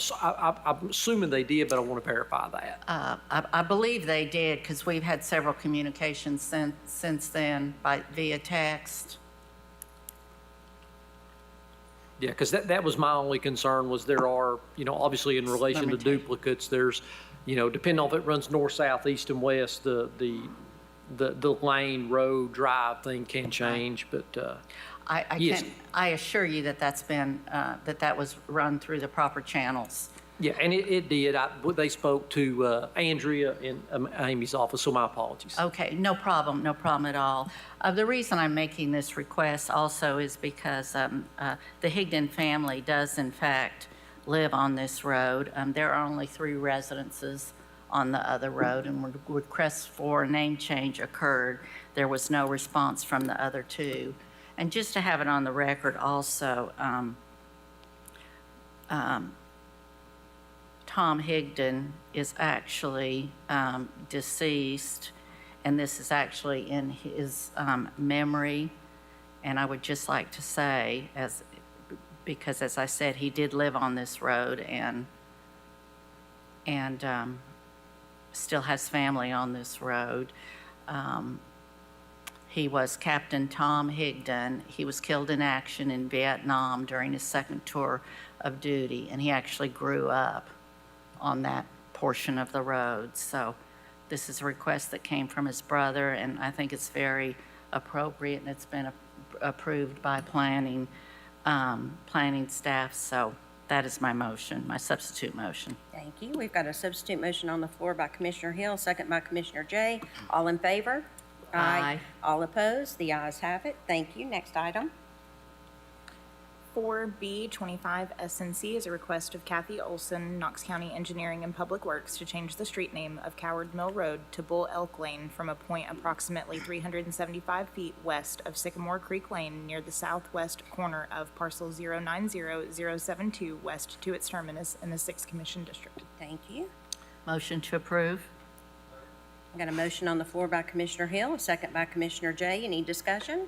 assuming they did, but I want to verify that. I believe they did, because we've had several communications since then via text. Yeah, because that was my only concern, was there are, obviously in relation to duplicates, there's, depending on if it runs north, south, east, and west, the lane, road, drive thing can change, but, yes. I assure you that that was run through the proper channels. Yeah, and it did. They spoke to Andrea in Amy's office, so my apologies. Okay, no problem at all. The reason I'm making this request also is because the Higdon family does in fact live on this road. There are only 3 residences on the other road, and when request for a name change occurred, there was no response from the other 2. And just to have it on the record also, Tom Higdon is actually deceased, and this is actually in his memory. And I would just like to say, because as I said, he did live on this road and still has family on this road. He was Captain Tom Higdon. He was killed in action in Vietnam during his 2nd tour of duty, and he actually grew up on that portion of the road. So this is a request that came from his brother, and I think it's very appropriate, and it's been approved by planning staff. So that is my motion, my substitute motion. Thank you. We've got a substitute motion on the floor by Commissioner Hill, second by Commissioner Jay. All in favor? Aye. All opposed? The ayes have it. Thank you. Next item. 4B25 SNC is a request of Kathy Olson, Knox County Engineering and Public Works, to change the street name of Coward Mill Road to Bull Elk Lane from a point approximately 375 feet west of Sycamore Creek Lane near the southwest corner of parcel 090072 west to its terminus in the 6th Commission District. Thank you. Motion to approve. I've got a motion on the floor by Commissioner Hill, a second by Commissioner Jay. Any discussion?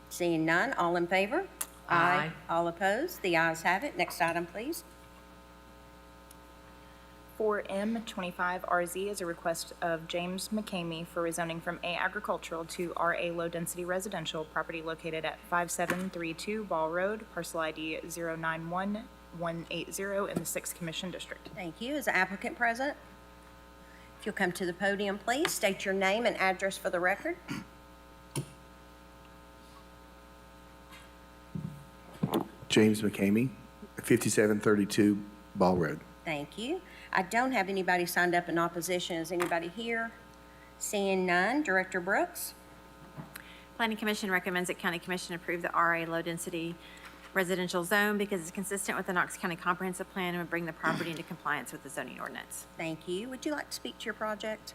Seeing none, all in favor? Aye. All opposed? The ayes have it. Next item, please. 4M25RZ is a request of James McCamey for rezoning from A agricultural to RA low-density residential, property located at 5732 Ball Road, parcel ID 091180 in the 6th Commission District. Thank you. Is the applicant present? If you'll come to the podium, please, state your name and address for the record. James McCamey, 5732 Ball Road. Thank you. I don't have anybody signed up in opposition. Is anybody here? Seeing none, Director Brooks? Planning Commission recommends that County Commission approve the RA low-density residential zone because it's consistent with the Knox County Comprehensive Plan and would bring the property into compliance with the zoning ordinance. Thank you. Would you like to speak to your project?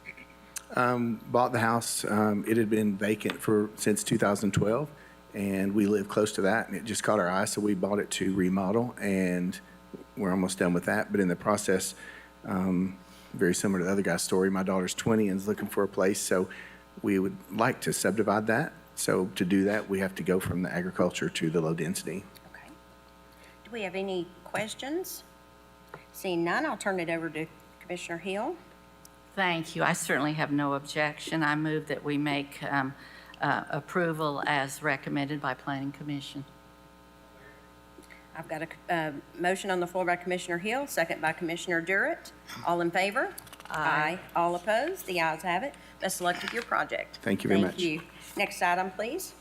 Bought the house. It had been vacant since 2012, and we live close to that, and it just caught our eye, so we bought it to remodel, and we're almost done with that. But in the process, very similar to the other guy's story, my daughter's 20 and is looking for a place, so we would like to subdivide that. So to do that, we have to go from the agriculture to the low density. Do we have any questions? Seeing none, I'll turn it over to Commissioner Hill. Thank you. I certainly have no objection. I move that we make approval as recommended by Planning Commission. I've got a motion on the floor by Commissioner Hill, second by Commissioner Durrett. All in favor? Aye. All opposed? The ayes have it. Best of luck with your project. Thank you very much. Thank you. Next item, please.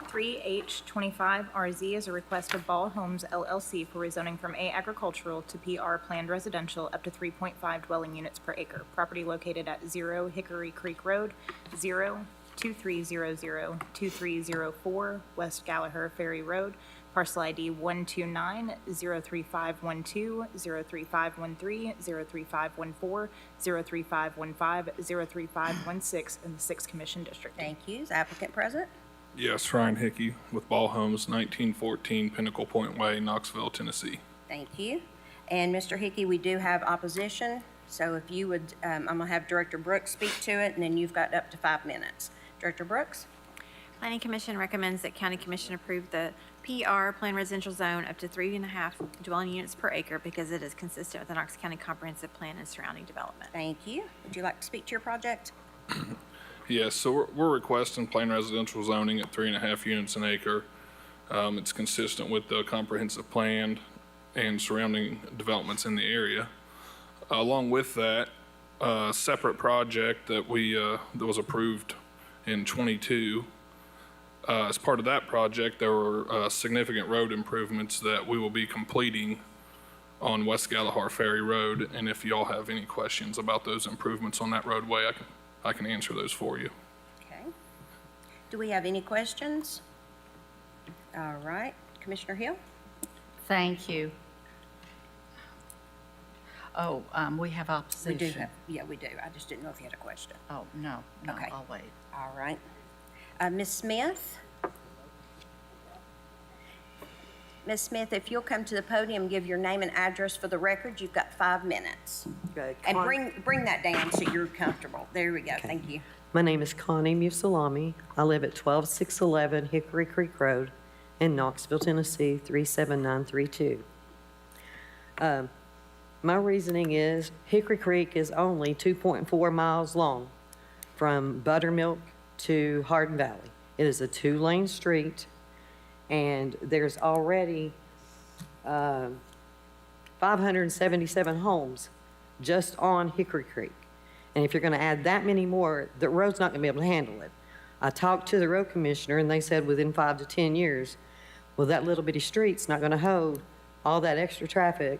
3H25RZ is a request of Ball Homes LLC for rezoning from A agricultural to PR planned residential up to 3.5 dwelling units per acre. Property located at 0 Hickory Creek Road, 02300-2304 West Gallagher Ferry Road, parcel ID 129-03512, 03513, 03514, 03515, 03516 in the 6th Commission District. Thank you. Is the applicant present? Yes, Ryan Hickey with Ball Homes, 1914 Pinnacle Point Way, Knoxville, Tennessee. Thank you. And Mr. Hickey, we do have opposition, so if you would, I'm going to have Director Brooks speak to it, and then you've got up to 5 minutes. Director Brooks? Planning Commission recommends that County Commission approve the PR planned residential zone up to 3.5 dwelling units per acre because it is consistent with the Knox County Comprehensive Plan and surrounding development. Thank you. Would you like to speak to your project? Yes, so we're requesting plain residential zoning at 3.5 units an acre. It's consistent with the comprehensive plan and surrounding developments in the area. Along with that, a separate project that that was approved in '22. As part of that project, there were significant road improvements that we will be completing on West Gallagher Ferry Road. And if y'all have any questions about those improvements on that roadway, I can answer those for you. Okay. Do we have any questions? All right. Commissioner Hill? Thank you. Oh, we have opposition. We do have, yeah, we do. I just didn't know if you had a question. Oh, no, Okay. I'll wait. All right. Ms. Smith? Ms. Smith, if you'll come to the podium, give your name and address for the record, you've got 5 minutes. Okay, And bring that down so you're comfortable. There we go. Okay. Thank you. My name is Connie Musalami. I live at 12611 Hickory Creek Road in Knoxville, Tennessee, 37932. My reasoning is Hickory Creek is only 2.4 miles long from Buttermilk to Hardin Valley. It is a 2-lane street, and there's already 577 homes just on Hickory Creek. And if you're going to add that many more, the road's not going to be able to handle it. I talked to the road commissioner, and they said within 5 to 10 years, well, that little bitty street's not going to hold all that extra traffic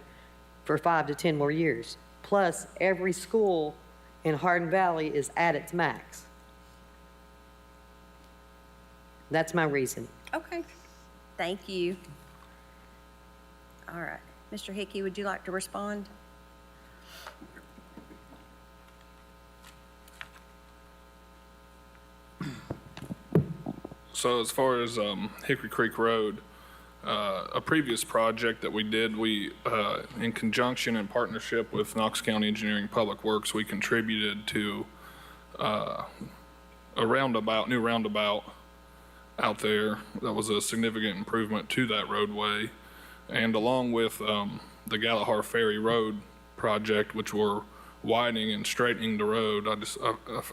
for 5 to 10 more years. Plus, every school in Hardin Valley is at its max. That's my reason. Okay. Thank you. All right. Mr. Hickey, would you like to respond? So as far as Hickory Creek Road, a previous project that we did, in conjunction and partnership with Knox County Engineering Public Works, we contributed to a new roundabout out there. That was a significant improvement to that roadway. And along with the Gallagher Ferry Road project, which we're widening and straightening the road.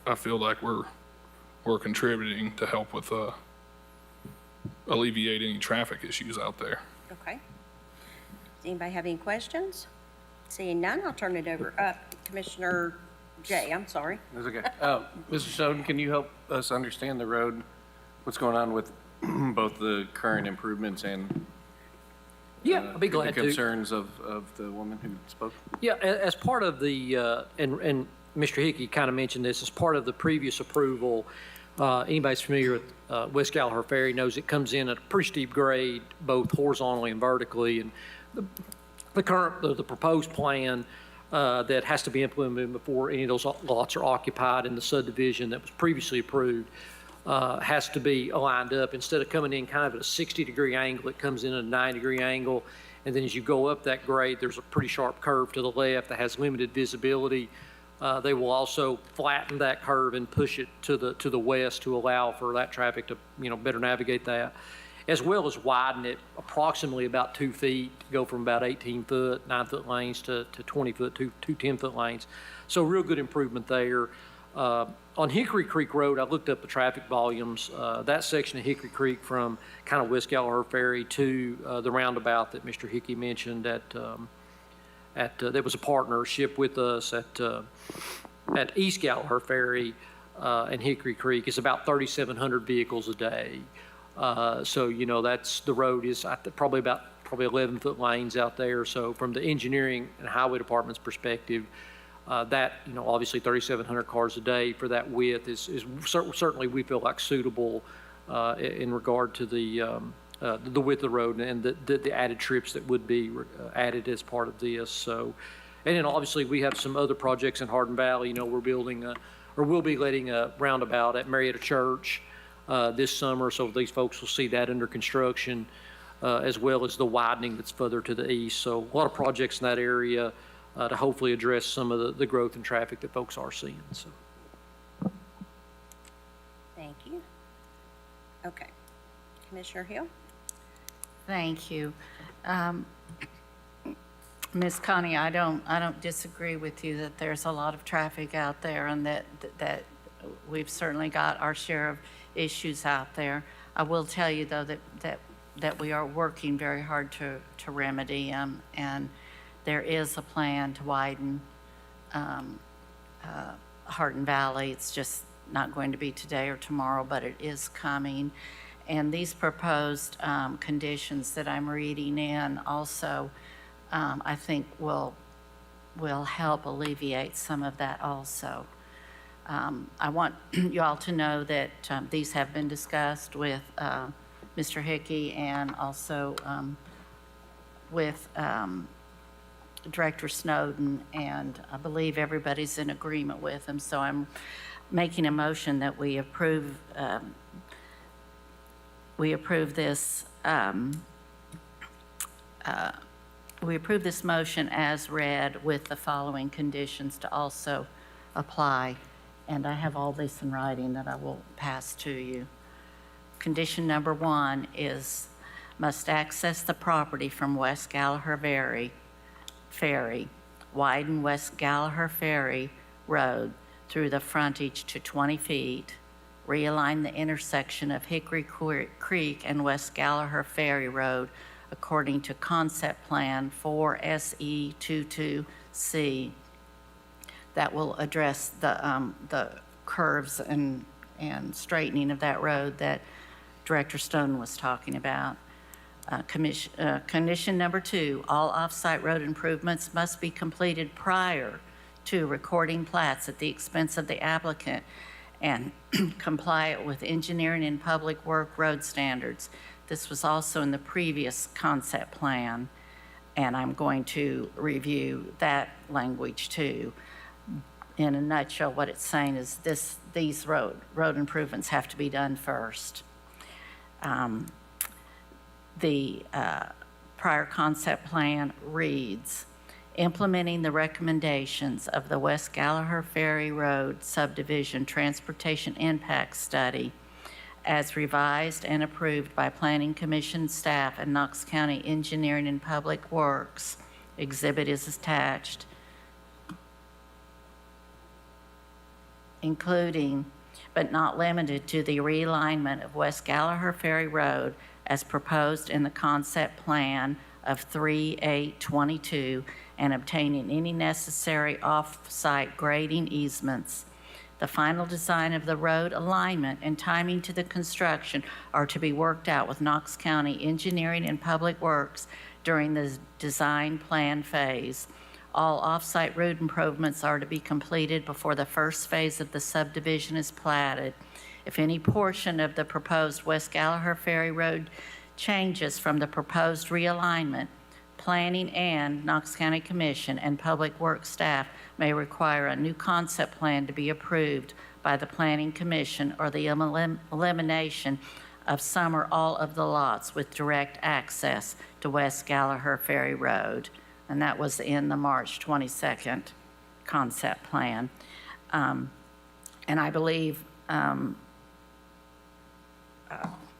I feel like we're contributing to help with alleviate any traffic issues out there. Okay. Does anybody have any questions? Seeing none, I'll turn it over. Commissioner Jay, I'm sorry. That's okay. Mr. Snowden, can you help us understand the road? What's going on with both the current improvements and Yeah, I'd be glad the to. concerns of the woman who spoke? Yeah, as part of the, and Mr. Hickey kind of mentioned this, as part of the previous approval, anybody's familiar with West Gallagher Ferry knows it comes in at a pretty steep grade, both horizontally and vertically. And the proposed plan that has to be implemented before any of those lots are occupied in the subdivision that was previously approved has to be lined up. Instead of coming in kind of at a 60-degree angle, it comes in at a 90-degree angle. And then as you go up that grade, there's a pretty sharp curve to the left that has limited visibility. They will also flatten that curve and push it to the west to allow for that traffic to, better navigate that, as well as widen it approximately about 2 feet, go from about 18-foot, 9-foot lanes to 20-foot, two 10-foot lanes. So real good improvement there. On Hickory Creek Road, I looked up the traffic volumes. That section of Hickory Creek from kind of West Gallagher Ferry to the roundabout that Mr. Hickey mentioned there was a partnership with us at East Gallagher Ferry and Hickory Creek is about 3,700 vehicles a day. So, that's, the road is probably 11-foot lanes out there. So from the engineering and highway department's perspective, that, obviously 3,700 cars a day for that width is certainly we feel like suitable in regard to the width of the road and the added trips that would be added as part of this. So, and then obviously we have some other projects in Hardin Valley. We're building we'll be letting a roundabout at Marietta Church this summer. So these folks will see that under construction as well as the widening that's further to the east. So a lot of projects in that area to hopefully address some of the growth in traffic that folks are seeing. So. Thank you. Okay. Commissioner Hill? Thank you. Ms. Connie, I don't disagree with you that there's a lot of traffic out there and that we've certainly got our share of issues out there. I will tell you though that we are working very hard to remedy them, and there is a plan to widen Hardin Valley. It's just not going to be today or tomorrow, but it is coming. And these proposed conditions that I'm reading in also, I think will help alleviate some of that also. I want you all to know that these have been discussed with Mr. Hickey and also with Director Snowden, and I believe everybody's in agreement with them. So I'm making a motion that we approve this. We approve this motion as read with the following conditions to also apply. And I have all this in writing that I will pass to you. Condition number 1 is must access the property from West Gallagher Ferry, widen West Gallagher Ferry Road through the frontage to 20 feet, realign the intersection of Hickory Creek and West Gallagher Ferry Road according to concept plan 4SE22C. That will address the curves and straightening of that road that Director Stone was talking about. Condition number 2, all off-site road improvements must be completed prior to recording plats at the expense of the applicant and comply with engineering and public work road standards. This was also in the previous concept plan, and I'm going to review that language too. In a nutshell, what it's saying is these road improvements have to be done first. The prior concept plan reads, implementing the recommendations of the West Gallagher Ferry Road Subdivision Transportation Impact Study as revised and approved by Planning Commission staff and Knox County Engineering and Public Works. Exhibit is attached. including but not limited to the realignment of West Gallagher Ferry Road as proposed in the concept plan of 3/8/22 and obtaining any necessary off-site grading easements. The final design of the road alignment and timing to the construction are to be worked out with Knox County Engineering and Public Works during the design plan phase. All off-site road improvements are to be completed before the first phase of the subdivision is platted. If any portion of the proposed West Gallagher Ferry Road changes from the proposed realignment, Planning and Knox County Commission and Public Works staff may require a new concept plan to be approved by the Planning Commission or the elimination of some or all of the lots with direct access to West Gallagher Ferry Road. And that was in the March 22nd concept plan. And I believe,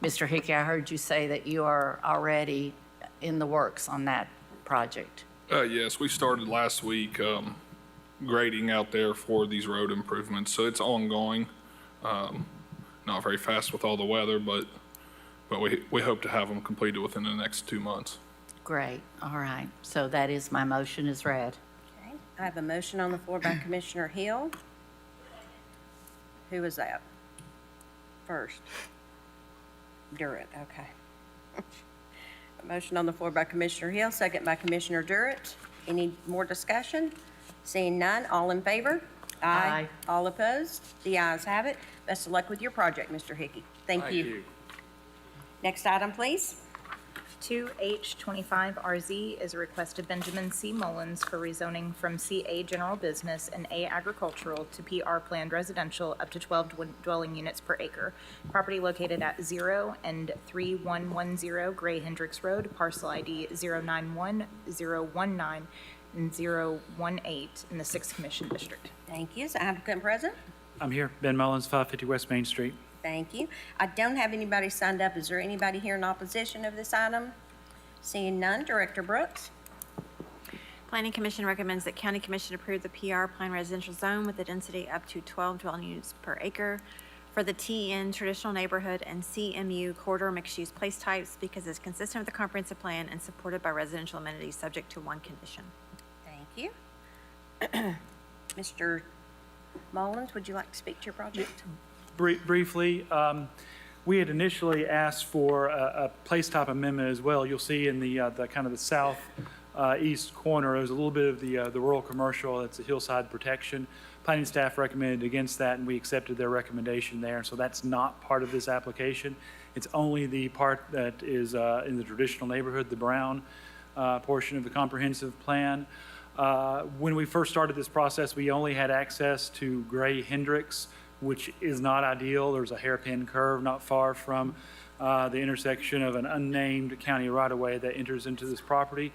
Mr. Hickey, I heard you say that you are already in the works on that project. Yes, we started last week grading out there for these road improvements, so it's ongoing. Not very fast with all the weather, but we hope to have them completed within the next 2 months. Great, all right. So that is, my motion is read. Okay, I have a motion on the floor by Commissioner Hill. Who was that? First. Durrett, okay. A motion on the floor by Commissioner Hill, second by Commissioner Durrett. Any more discussion? Seeing none, all in favor? Aye. All opposed? The ayes have it. Best of luck with your project, Mr. Hickey. Thank you. Next item, please. 2H25RZ is a request of Benjamin C. Mullins for rezoning from CA General Business and A Agricultural to PR Planned Residential up to 12 dwelling units per acre. Property located at 0 and 3110 Gray Hendricks Road, parcel ID 091, 019, and 018 in the 6th Commission District. Thank you. Is the applicant present? I'm here, Ben Mullins, 550 West Main Street. Thank you. I don't have anybody signed up. Is there anybody here in opposition of this item? Seeing none, Director Brooks. Planning Commission recommends that County Commission approve the PR Plan Residential Zone with a density up to 12 dwelling units per acre for the TN Traditional Neighborhood and CMU Corridor Mixed-Use Place Types because it's consistent with the comprehensive plan and supported by residential amenities subject to one condition. Thank you. Mr. Mullins, would you like to speak to your project? Briefly, we had initially asked for a place type amendment as well. You'll see in the kind of the south east corner, there's a little bit of the rural commercial. It's a hillside protection. Planning staff recommended against that, and we accepted their recommendation there. So that's not part of this application. It's only the part that is in the traditional neighborhood, the brown portion of the comprehensive plan. When we first started this process, we only had access to Gray Hendricks, which is not ideal. There's a hairpin curve not far from the intersection of an unnamed county right-of-way that enters into this property.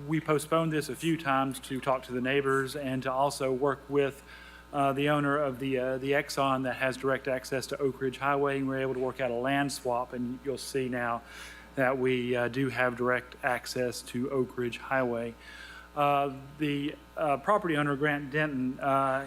We postponed this a few times to talk to the neighbors and to also work with the owner of the Exxon that has direct access to Oak Ridge Highway, and we were able to work out a land swap, and you'll see now that we do have direct access to Oak Ridge Highway. The property owner, Grant Denton,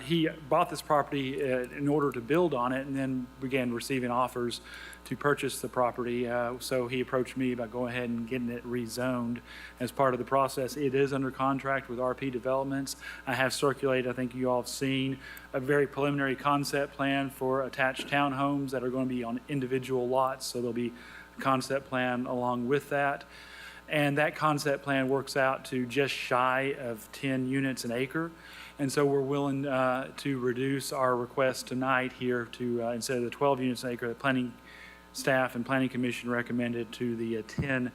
he bought this property in order to build on it and then began receiving offers to purchase the property. So he approached me about going ahead and getting it rezoned as part of the process. It is under contract with RP Developments. I have circulated, I think you all have seen, a very preliminary concept plan for attached townhomes that are going to be on individual lots. So there'll be a concept plan along with that. And that concept plan works out to just shy of 10 units an acre. And so we're willing to reduce our request tonight here to, instead of the 12 units an acre, the planning staff and planning commission recommended to the 10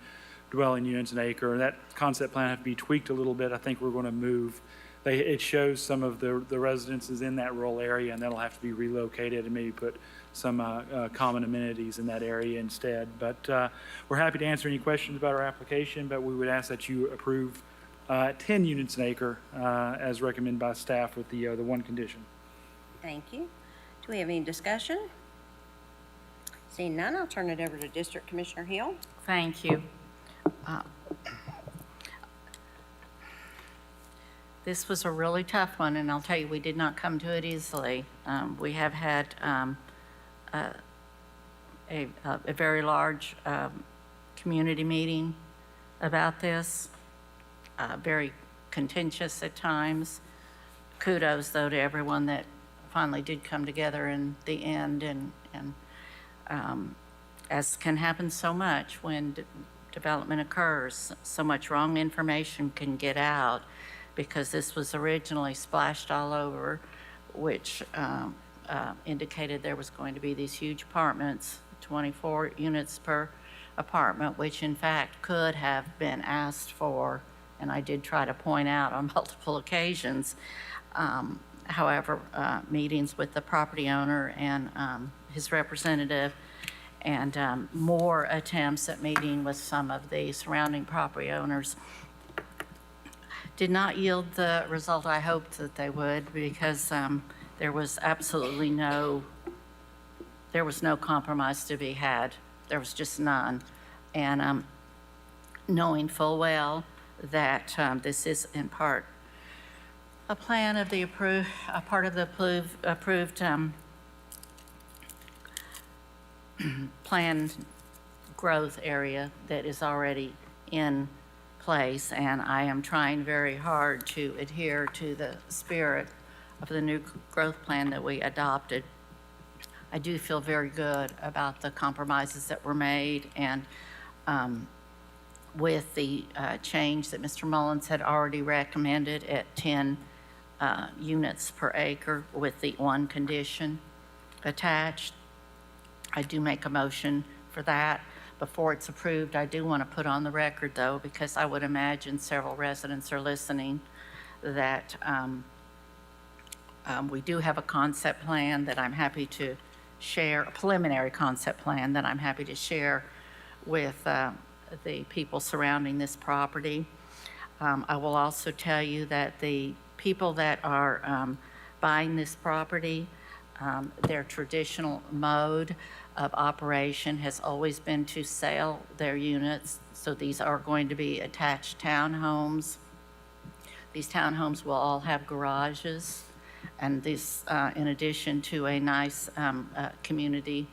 dwelling units an acre. And that concept plan have to be tweaked a little bit. I think we're going to move. It shows some of the residences in that rural area, and that'll have to be relocated and maybe put some common amenities in that area instead. But we're happy to answer any questions about our application, but we would ask that you approve 10 units an acre as recommended by staff with the one condition. Thank you. Do we have any discussion? Seeing none, I'll turn it over to District Commissioner Hill. Thank you. This was a really tough one, and I'll tell you, we did not come to it easily. We have had a very large community meeting about this, very contentious at times. Kudos, though, to everyone that finally did come together in the end, and as can happen so much when development occurs, so much wrong information can get out, because this was originally splashed all over, which indicated there was going to be these huge apartments, 24 units per apartment, which in fact could have been asked for, and I did try to point out on multiple occasions. However, meetings with the property owner and his representative, and more attempts at meeting with some of the surrounding property owners did not yield the result I hoped that they would, because there was absolutely no compromise to be had. There was just none. And knowing full well that this is in part a plan of the part of the approved planned growth area that is already in place, and I am trying very hard to adhere to the spirit of the new growth plan that we adopted. I do feel very good about the compromises that were made, and with the change that Mr. Mullins had already recommended at 10 units per acre with the one condition attached, I do make a motion for that. Before it's approved, I do want to put on the record, though, because I would imagine several residents are listening, that we do have a concept plan that I'm happy to share, a preliminary concept plan that I'm happy to share with the people surrounding this property. I will also tell you that the people that are buying this property, their traditional mode of operation has always been to sell their units. So these are going to be attached townhomes. These townhomes will all have garages, and this, in addition to a nice community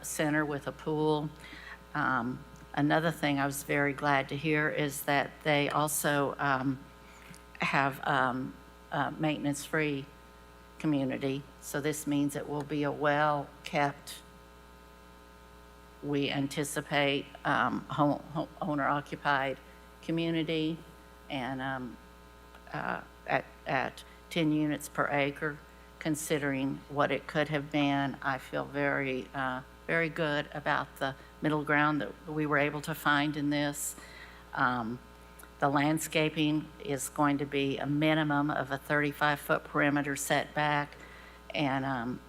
center with a pool. Another thing I was very glad to hear is that they also have a maintenance-free community. So this means it will be a well-kept, we anticipate, owner-occupied community, and at 10 units per acre, considering what it could have been. I feel very, very good about the middle ground that we were able to find in this. The landscaping is going to be a minimum of a 35-foot perimeter setback, and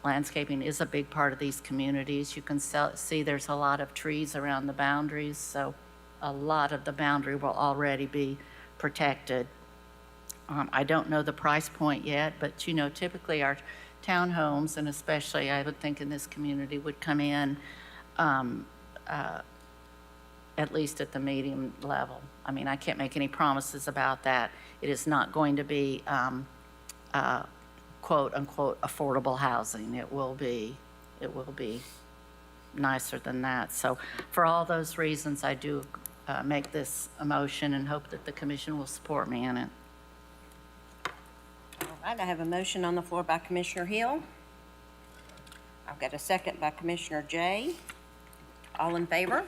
landscaping is a big part of these communities. You can see there's a lot of trees around the boundaries, so a lot of the boundary will already be protected. I don't know the price point yet, but you know, typically our townhomes, and especially I would think in this community, would come in at least at the medium level. I mean, I can't make any promises about that. It is not going to be quote unquote affordable housing. It will be nicer than that. So for all those reasons, I do make this a motion and hope that the commission will support me in it. All right, I have a motion on the floor by Commissioner Hill. I've got a second by Commissioner Jay. All in favor?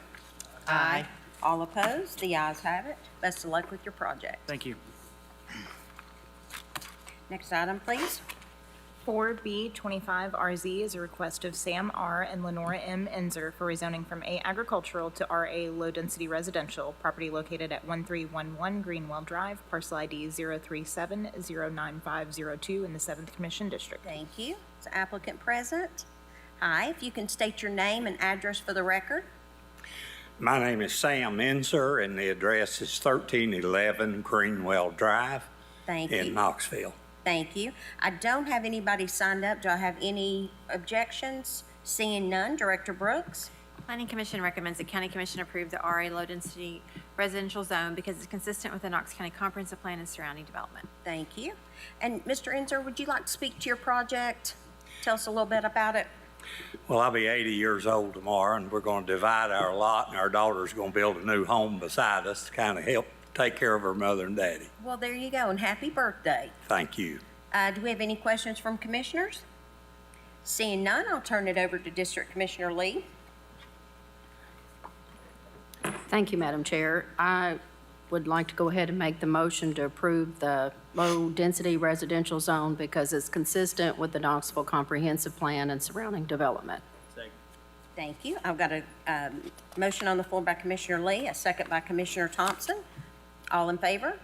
Aye. All opposed? The ayes have it. Best of luck with your project. Thank you. Next item, please. 4B25RZ is a request of Sam R. and Lenora M. Enzer for rezoning from A agricultural to RA low-density residential, property located at 1311 Greenwell Drive, parcel ID 037-09502 in the 7th Commission District. Thank you. Is the applicant present? Hi, if you can state your name and address for the record. My name is Sam Enzer, and the address is 1311 Greenwell Drive in Knoxville. Thank you. I don't have anybody signed up. Do I have any objections? Seeing none, Director Brooks? Planning Commission recommends that County Commission approve the RA low-density residential zone because it's consistent with the Knox County Comprehensive Plan and surrounding development. Thank you. And Mr. Enzer, would you like to speak to your project? Tell us a little bit about it. Well, I'll be 80 years old tomorrow, and we're going to divide our lot, and our daughter's going to build a new home beside us to kind of help take care of her mother and daddy. Well, there you go, and happy birthday. Thank you. Do we have any questions from commissioners? Seeing none, I'll turn it over to District Commissioner Lee. Thank you, Madam Chair. I would like to go ahead and make the motion to approve the low-density residential zone because it's consistent with the Knoxville Comprehensive Plan and surrounding development. Thank you. I've got a motion on the floor by Commissioner Lee, a second by Commissioner Thompson. All in favor?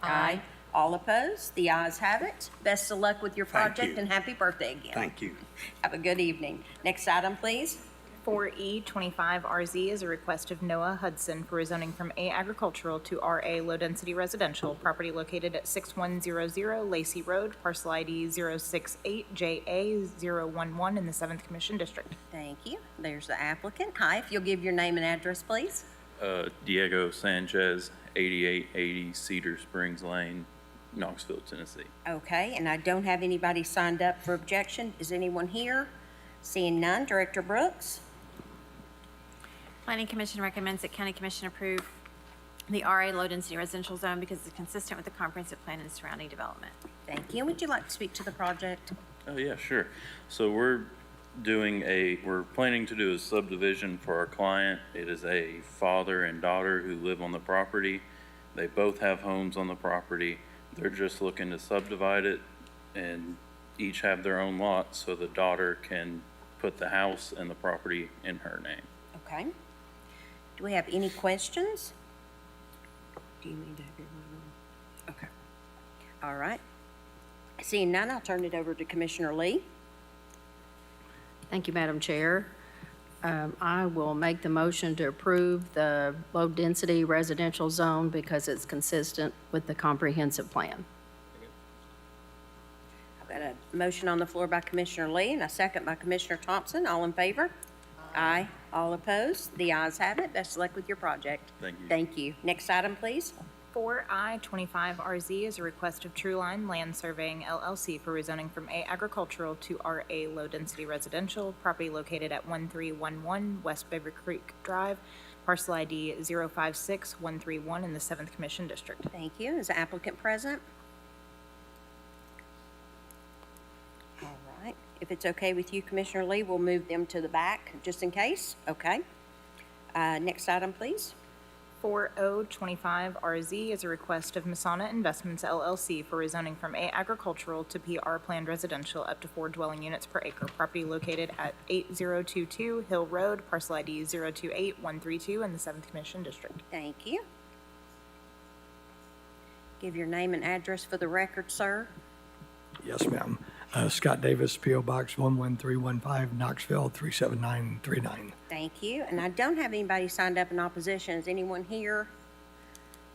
Aye. All opposed? The ayes have it. Best of luck with your Thank project you. and happy birthday again. Thank you. Have a good evening. Next item, please. 4E25RZ is a request of Noah Hudson for rezoning from A agricultural to RA low-density residential, property located at 6100 Lacey Road, parcel ID 068JA011 in the 7th Commission District. Thank you. There's the applicant. Hi, if you'll give your name and address, please. Diego Sanchez, 8880 Cedar Springs Lane, Knoxville, Tennessee. Okay, and I don't have anybody signed up for objection. Is anyone here? Seeing none, Director Brooks. Planning Commission recommends that County Commission approve the RA low-density residential zone because it's consistent with the comprehensive plan and surrounding development. Thank you. Would you like to speak to the project? Oh, yeah, sure. So we're planning to do a subdivision for our client. It is a father and daughter who live on the property. They both have homes on the property. They're just looking to subdivide it and each have their own lot so the daughter can put the house and the property in her name. Okay. Do we have any questions? Do you need to have your name on? Okay. All right. Seeing none, I'll turn it over to Commissioner Lee. Thank you, Madam Chair. I will make the motion to approve the low-density residential zone because it's consistent with the comprehensive plan. I've got a motion on the floor by Commissioner Lee and a second by Commissioner Thompson. All in favor? Aye. All opposed? The ayes have it. Best of luck with your project. Thank you. Thank you. Next item, please. 4I25RZ is a request of True Line Land Surveying LLC for rezoning from A agricultural to RA low-density residential, property located at 1311 West Beaver Creek Drive, parcel ID 056131 in the 7th Commission District. Thank you. Is the applicant present? All right. If it's okay with you, Commissioner Lee, we'll move them to the back just in case. Okay. Next item, please. 4025RZ is a request of Masana Investments LLC for rezoning from A agricultural to PR planned residential up to 4 dwelling units per acre, property located at 8022 Hill Road, parcel ID 028132 in the 7th Commission District. Thank you. Give your name and address for the record, sir. Yes, ma'am. Scott Davis, P.O. Box 11315, Knoxville 37939. Thank you. And I don't have anybody signed up in opposition. Is anyone here?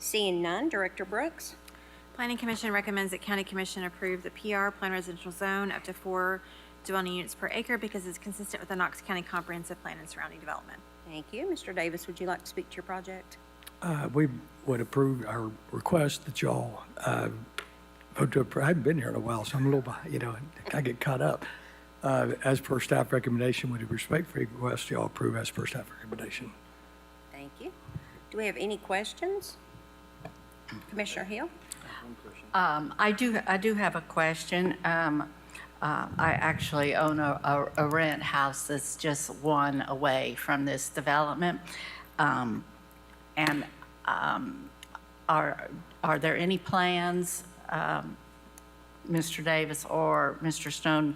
Seeing none, Director Brooks. Planning Commission recommends that County Commission approve the PR plan residential zone up to 4 dwelling units per acre because it's consistent with the Knox County Comprehensive Plan and surrounding development. Thank you. Mr. Davis, would you like to speak to your project? We would approve our request that y'all vote to approve. I haven't been here in a while, so I'm a little behind, I get caught up. As per staff recommendation, would respectfully request y'all approve as per staff recommendation. Thank you. Do we have any questions? Commissioner Hill? I do have a question. I actually own a rent house that's just one away from this development. Are there any plans, Mr. Davis or Mr. Stone,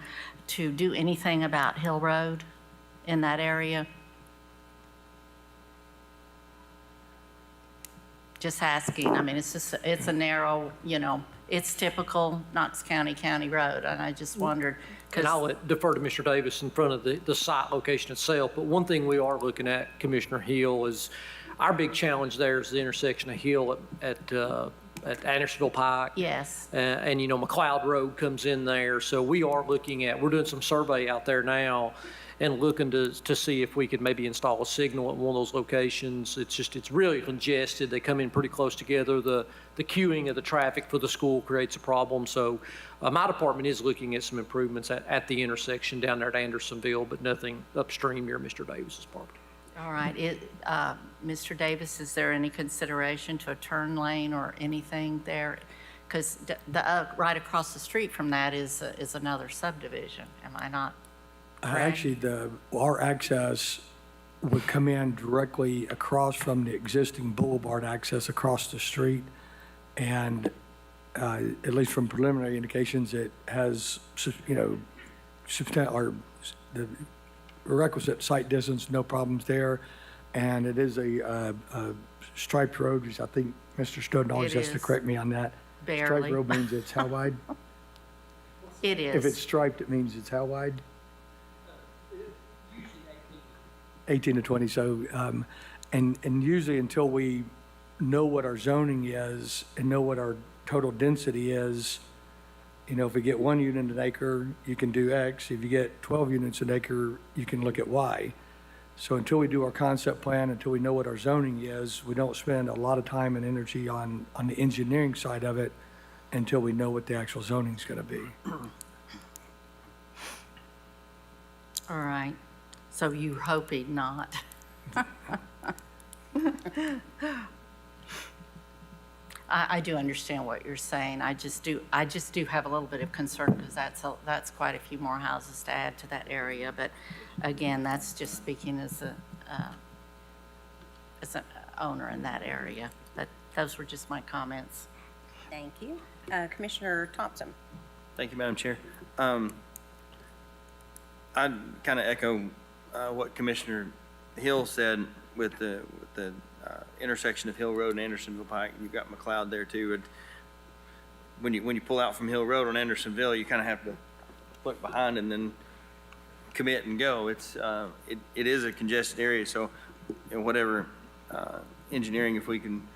to do anything about Hill Road in that area? Just asking. I mean, it's a narrow, it's typical Knox County road, and I just wondered. And I'll defer to Mr. Davis in front of the site location itself, but one thing we are looking at, Commissioner Hill, is our big challenge there is the intersection of Hill at Andersonville Pike. Yes. And McLeod Road comes in there, so we're doing some survey out there now, and looking to see if we could maybe install a signal at one of those locations. It's really congested. They come in pretty close together. The queuing of the traffic for the school creates a problem. So my department is looking at some improvements at the intersection down there at Andersonville, but nothing upstream near Mr. Davis's property. All right, Mr. Davis, is there any consideration to a turn lane or anything there? Because right across the street from that is another subdivision, am I not correct? Actually, our access would come in directly across from the existing boulevard access across the street. And at least from preliminary indications, it has, substantial, the requisite site distance, no problems there. And it is a striped road, which I think Mr. Snowden always has to correct me on that. Barely. Striped road means it's how wide? It is. If it's striped, it means it's how wide? 18 to 20, so, and usually until we know what our zoning is and know what our total density is, if we get 1 unit an acre, you can do X. If you get 12 units an acre, you can look at Y. So until we do our concept plan, until we know what our zoning is, we don't spend a lot of time and energy on the engineering side of it until we know what the actual zoning is going to be. All right, so you're hoping not. I do understand what you're saying. I just do have a little bit of concern because that's quite a few more houses to add to that area. But again, that's just speaking as an owner in that area. But those were just my comments. Thank you. Commissioner Thompson. Thank you, Madam Chair. I'd kind of echo what Commissioner Hill said with the intersection of Hill Road and Andersonville Pike. You've got McLeod there too. And when you pull out from Hill Road on Andersonville, you kind of have to look behind and then commit and go. It is a congested area. So whatever engineering, if we can,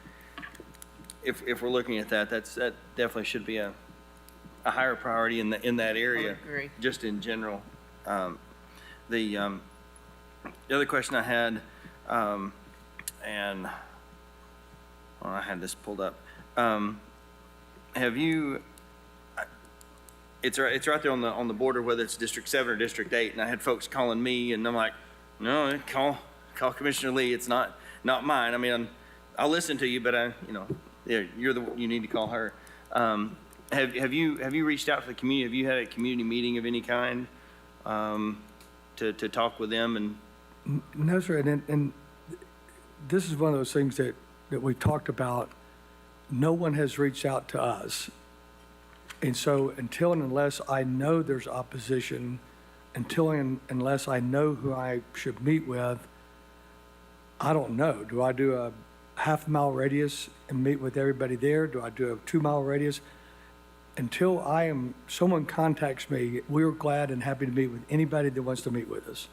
if we're looking at that, that definitely should be a higher priority in that area. I agree. Just in general. The other question I had, and I had this pulled up. Have you? It's right there on the border, whether it's District 7 or District 8, and I had folks calling me, and I'm like, no, call Commissioner Lee. It's not mine. I mean, I'll listen to you, but you need to call her. Have you reached out to the community? Have you had a community meeting of any kind to talk with them? And no, sir. And this is one of those things that we talked about. No one has reached out to us. And so until and unless I know there's opposition, unless I know who I should meet with, I don't know. Do I do a half-mile radius and meet with everybody there? Do I do a 2-mile radius? Until someone contacts me, we're glad and happy to meet with anybody that wants to meet with us.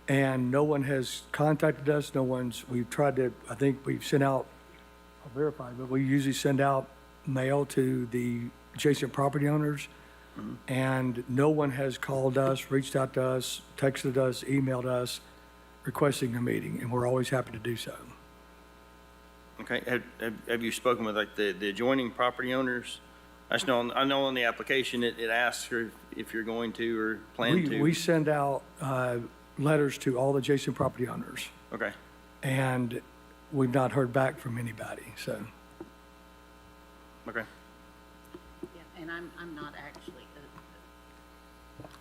And no one has contacted us. We've tried to, I think we've sent out, I'll verify, but we usually send out mail to the adjacent property owners. Mm-hmm. And no one has called us, reached out to us, texted us, emailed us, requesting a meeting, and we're always happy to do so. Okay, have you spoken with like the adjoining property owners? I know on the application it asks if you're going to or plan to. We send out letters to all the adjacent property owners. Okay. And we've not heard back from anybody, so. Okay. Yeah, and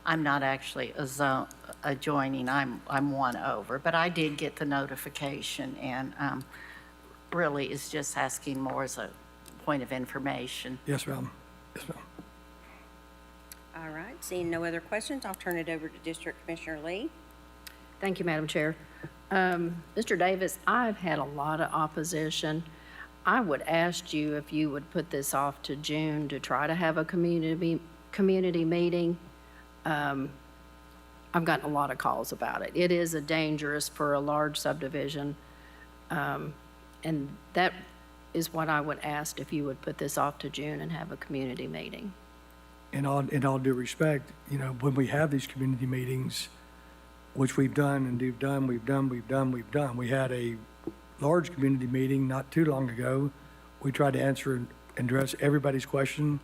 I'm not actually adjoining. I'm one over, but I did get the notification, and really is just asking more as a point of information. Yes, ma'am. Yes, ma'am. All right, seeing no other questions, I'll turn it over to District Commissioner Lee. Thank you, Madam Chair. Mr. Davis, I've had a lot of opposition. I would ask you if you would put this off to June to try to have a community meeting. I've gotten a lot of calls about it. It is dangerous for a large subdivision. And that is what I would ask, if you would put this off to June and have a community meeting. In all due respect, when we have these community meetings, which we've done and we've done. We had a large community meeting not too long ago. We tried to answer and address everybody's question.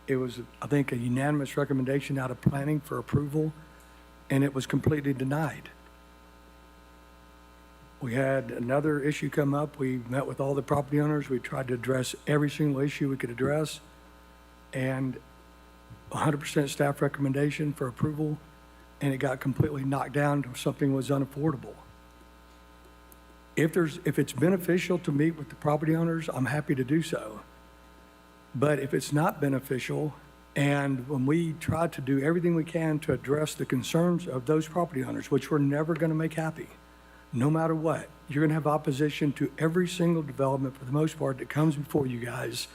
It was, I think, a unanimous recommendation out of planning for approval, and it was completely denied. We had another issue come up. We met with all the property owners. We tried to address every single issue we could address, and 100% staff recommendation for approval, and it got completely knocked down to something was unaffordable. If it's beneficial to meet with the property owners, I'm happy to do so. But if it's not beneficial, and when we try to do everything we can to address the concerns of those property owners, which we're never going to make happy, no matter what, you're going to have opposition to every single development for the most part that comes before you guys,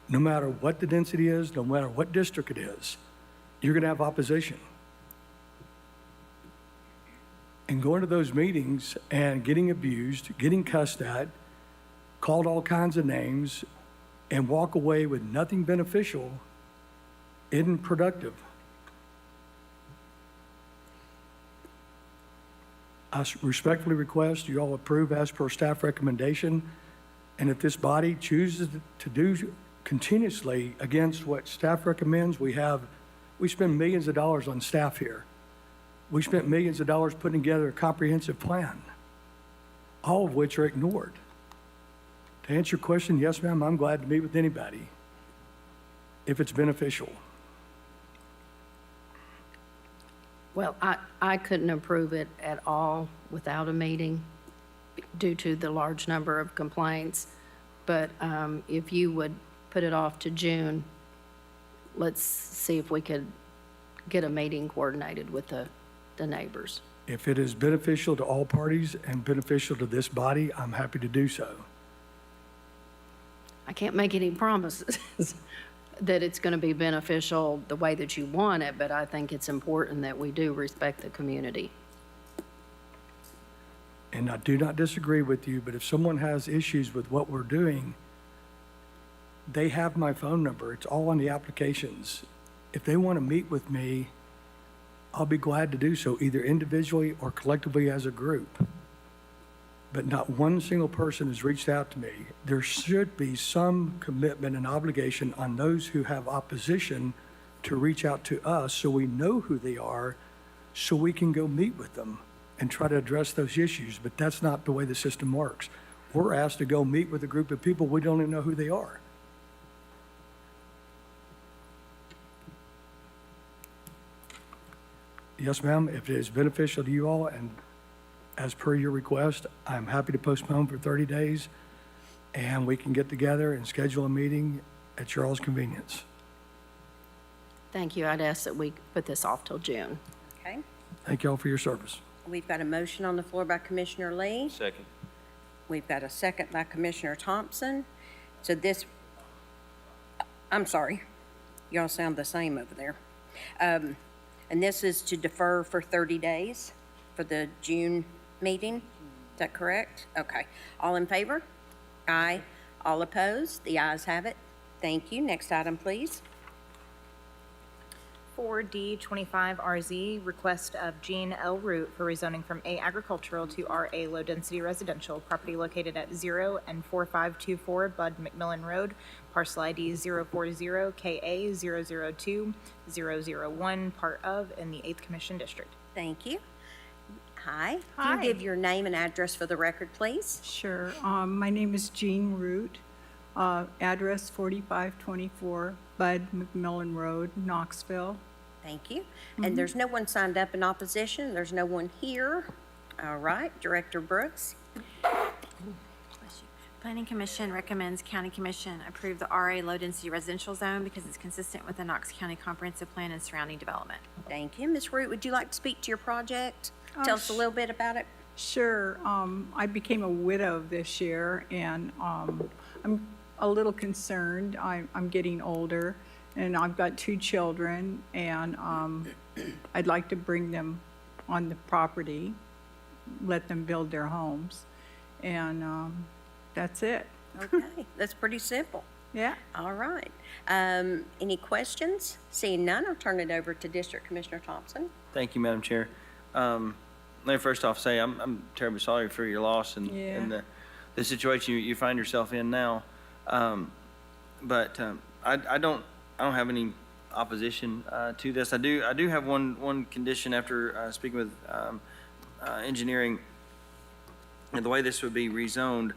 no matter what the density is, no matter what district it is, you're going to have opposition. And going to those meetings and getting abused, getting cussed at, called all kinds of names, and walk away with nothing beneficial isn't productive. I respectfully request you all approve as per staff recommendation, and if this body chooses to do continuously against what staff recommends, we spend millions of dollars on staff here. We spent millions of dollars putting together a comprehensive plan, all of which are ignored. To answer your question, yes, ma'am, I'm glad to meet with anybody if it's beneficial. Well, I couldn't approve it at all without a meeting due to the large number of complaints. But if you would put it off to June, let's see if we could get a meeting coordinated with the neighbors. If it is beneficial to all parties and beneficial to this body, I'm happy to do so. I can't make any promises that it's going to be beneficial the way that you want it, but I think it's important that we do respect the community. And I do not disagree with you, but if someone has issues with what we're doing, they have my phone number. It's all on the applications. If they want to meet with me, I'll be glad to do so, either individually or collectively as a group. But not one single person has reached out to me. There should be some commitment and obligation on those who have opposition to reach out to us so we know who they are, so we can go meet with them and try to address those issues. But that's not the way the system works. We're asked to go meet with a group of people we don't even know who they are. Yes, ma'am, if it is beneficial to you all and as per your request, I'm happy to postpone for 30 days and we can get together and schedule a meeting at your all's convenience. Thank you. I'd ask that we put this off till June. Okay. Thank you all for your service. We've got a motion on the floor by Commissioner Lee. Second. We've got a second by Commissioner Thompson. So this, I'm sorry, y'all sound the same over there. And this is to defer for 30 days for the June meeting. Is that correct? Okay. All in favor? Aye. All opposed? The ayes have it. Thank you. Next item, please. 4D25RZ, request of Jean L. Root for rezoning from A agricultural to RA low-density residential, property located at 0 and 4524 Bud McMillan Road, parcel ID 040KA002001, part of, in the 8th Commission District. Thank you. Hi. Hi. Can you give your name and address for the record, please? Sure. My name is Jean Root. Address 4524 Bud McMillan Road, Knoxville. Thank you. And there's no one signed up in opposition. There's no one here. All right. Director Brooks. Planning Commission recommends County Commission approve the RA low-density residential zone because it's consistent with the Knox County Comprehensive Plan and surrounding development. Thank you. Ms. Root, would you like to speak to your project? Tell us a little bit about it. Sure. I became a widow this year, and I'm a little concerned. I'm getting older, and I've got 2 children, and I'd like to bring them on the property, let them build their homes, and that's it. Okay, that's pretty simple. Yeah. All right. Any questions? Seeing none, I'll turn it over to District Commissioner Thompson. Thank you, Madam Chair. let me first off say I'm terribly sorry for your loss and, Yeah. and the situation you find yourself in now. But I don't have any opposition to this. I do have one condition after speaking with engineering. And the way this would be rezoned,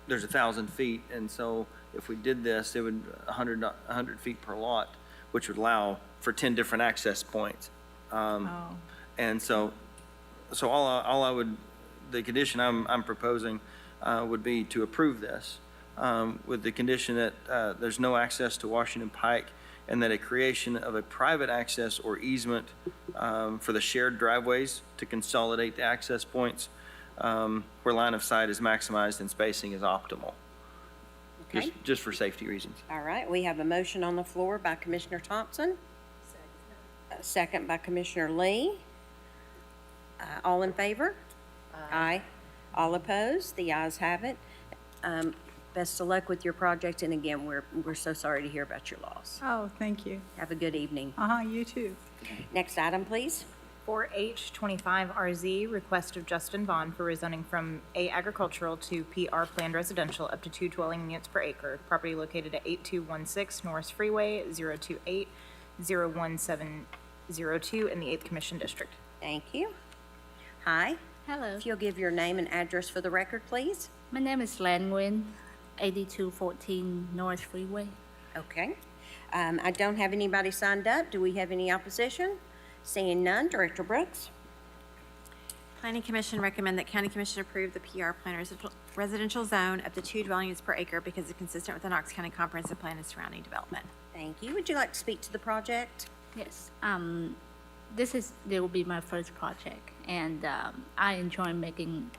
there's 1,000 feet, and so if we did this, it would 100 feet per lot, which would allow for 10 different access points. And so all I would, the condition I'm proposing would be to approve this with the condition that there's no access to Washington Pike and that a creation of a private access or easement for the shared driveways to consolidate the access points where line of sight is maximized and spacing is optimal. Okay. Just for safety reasons. All right, we have a motion on the floor by Commissioner Thompson. A second by Commissioner Lee. All in favor? Aye. All opposed? The ayes have it. Best of luck with your project, and again, we're so sorry to hear about your loss. Oh, thank you. Have a good evening. You too. Next item, please. 4H25RZ, request of Justin Vaughn for rezoning from A agricultural to PR planned residential up to 2 dwelling units per acre. Property located at 8216 Norris Freeway, 028-01702 in the 8th Commission District. Thank you. Hi. Hello. If you'll give your name and address for the record, please. My name is Lan Nguyen, 8214 North Freeway. Okay. I don't have anybody signed up. Do we have any opposition? Seeing none, Director Brooks. Planning Commission recommend that County Commission approve the PR plan residential zone up to 2 dwelling units per acre because it's consistent with the Knox County Comprehensive Plan and surrounding development. Thank you. Would you like to speak to the project? Yes. This will be my first project, and I enjoy making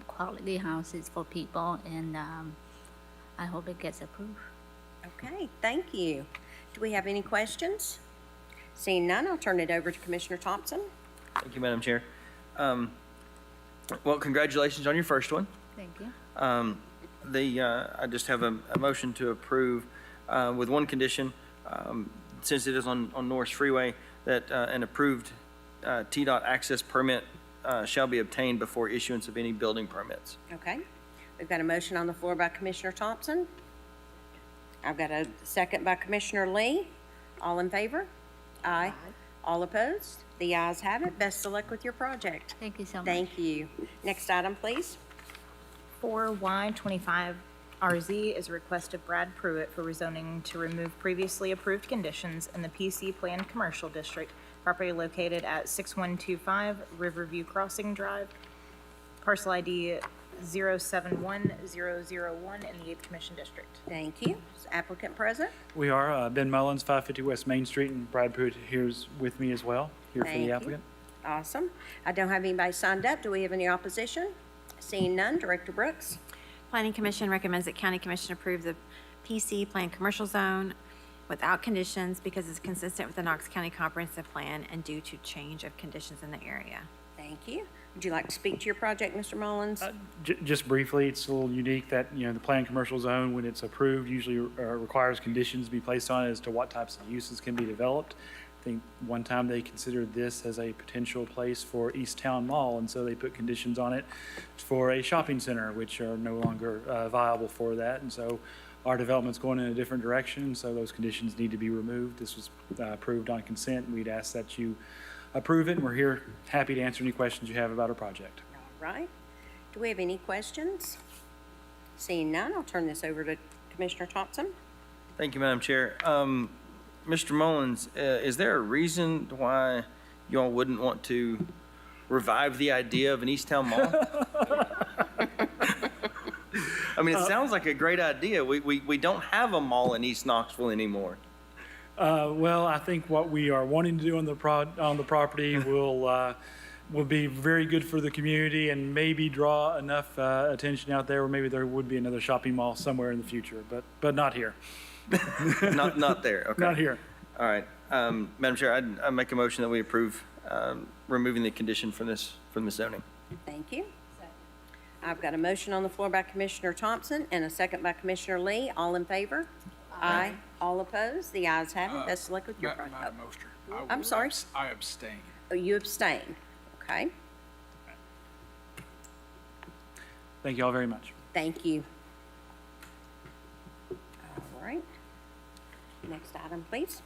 quality houses for people, and I hope it gets approved. Okay, thank you. Do we have any questions? Seeing none, I'll turn it over to Commissioner Thompson. Thank you, Madam Chair. Well, congratulations on your first one. Thank you. I just have a motion to approve with one condition, since it is on Norris Freeway, that an approved TDOT access permit shall be obtained before issuance of any building permits. Okay. We've got a motion on the floor by Commissioner Thompson. I've got a second by Commissioner Lee. All in favor? Aye. All opposed? The ayes have it. Best of luck with your project. Thank you so much. Thank you. Next item, please. 4Y25RZ is a request of Brad Pruitt for rezoning to remove previously approved conditions in the PC Planned Commercial District, property located at 6125 Riverview Crossing Drive, parcel ID 071001 in the 8th Commission District. Thank you. Is applicant present? We are Ben Mullins, 550 West Main Street, and Brad Pruitt here's with me as well, here for Thank the you. applicant. Awesome. I don't have anybody signed up. Do we have any opposition? Seeing none, Director Brooks. Planning Commission recommends that County Commission approve the PC Plan Commercial Zone without conditions because it's consistent with the Knox County Comprehensive Plan and due to change of conditions in the area. Thank you. Would you like to speak to your project, Mr. Mullins? Just briefly, it's a little unique that, the planned commercial zone, when it's approved, usually requires conditions to be placed on it as to what types of uses can be developed. I think one time they considered this as a potential place for East Town Mall, and so they put conditions on it for a shopping center, which are no longer viable for that. And so our development's going in a different direction, so those conditions need to be removed. This was approved on consent, and we'd ask that you approve it, and we're here happy to answer any questions you have about our project. All right. Do we have any questions? Seeing none, I'll turn this over to Commissioner Thompson. Thank you, Madam Chair. Mr. Mullins, is there a reason why y'all wouldn't want to revive the idea of an East Town Mall? I mean, it sounds like a great idea. We don't have a mall in East Knoxville anymore. Well, I think what we are wanting to do on the property will be very good for the community and maybe draw enough attention out there where maybe there would be another shopping mall somewhere in the future, but not here. Not there, okay. Not here. All right. Madam Chair, I make a motion that we approve removing the condition from this zoning. Thank you. I've got a motion on the floor by Commissioner Thompson and a second by Commissioner Lee. All in favor? Aye. All opposed? The ayes have it. Best of luck with your project. Madam Moster, I'm sorry? I abstain. Oh, you abstain. Okay. Thank you all very much. Thank you. All right. Next item, please.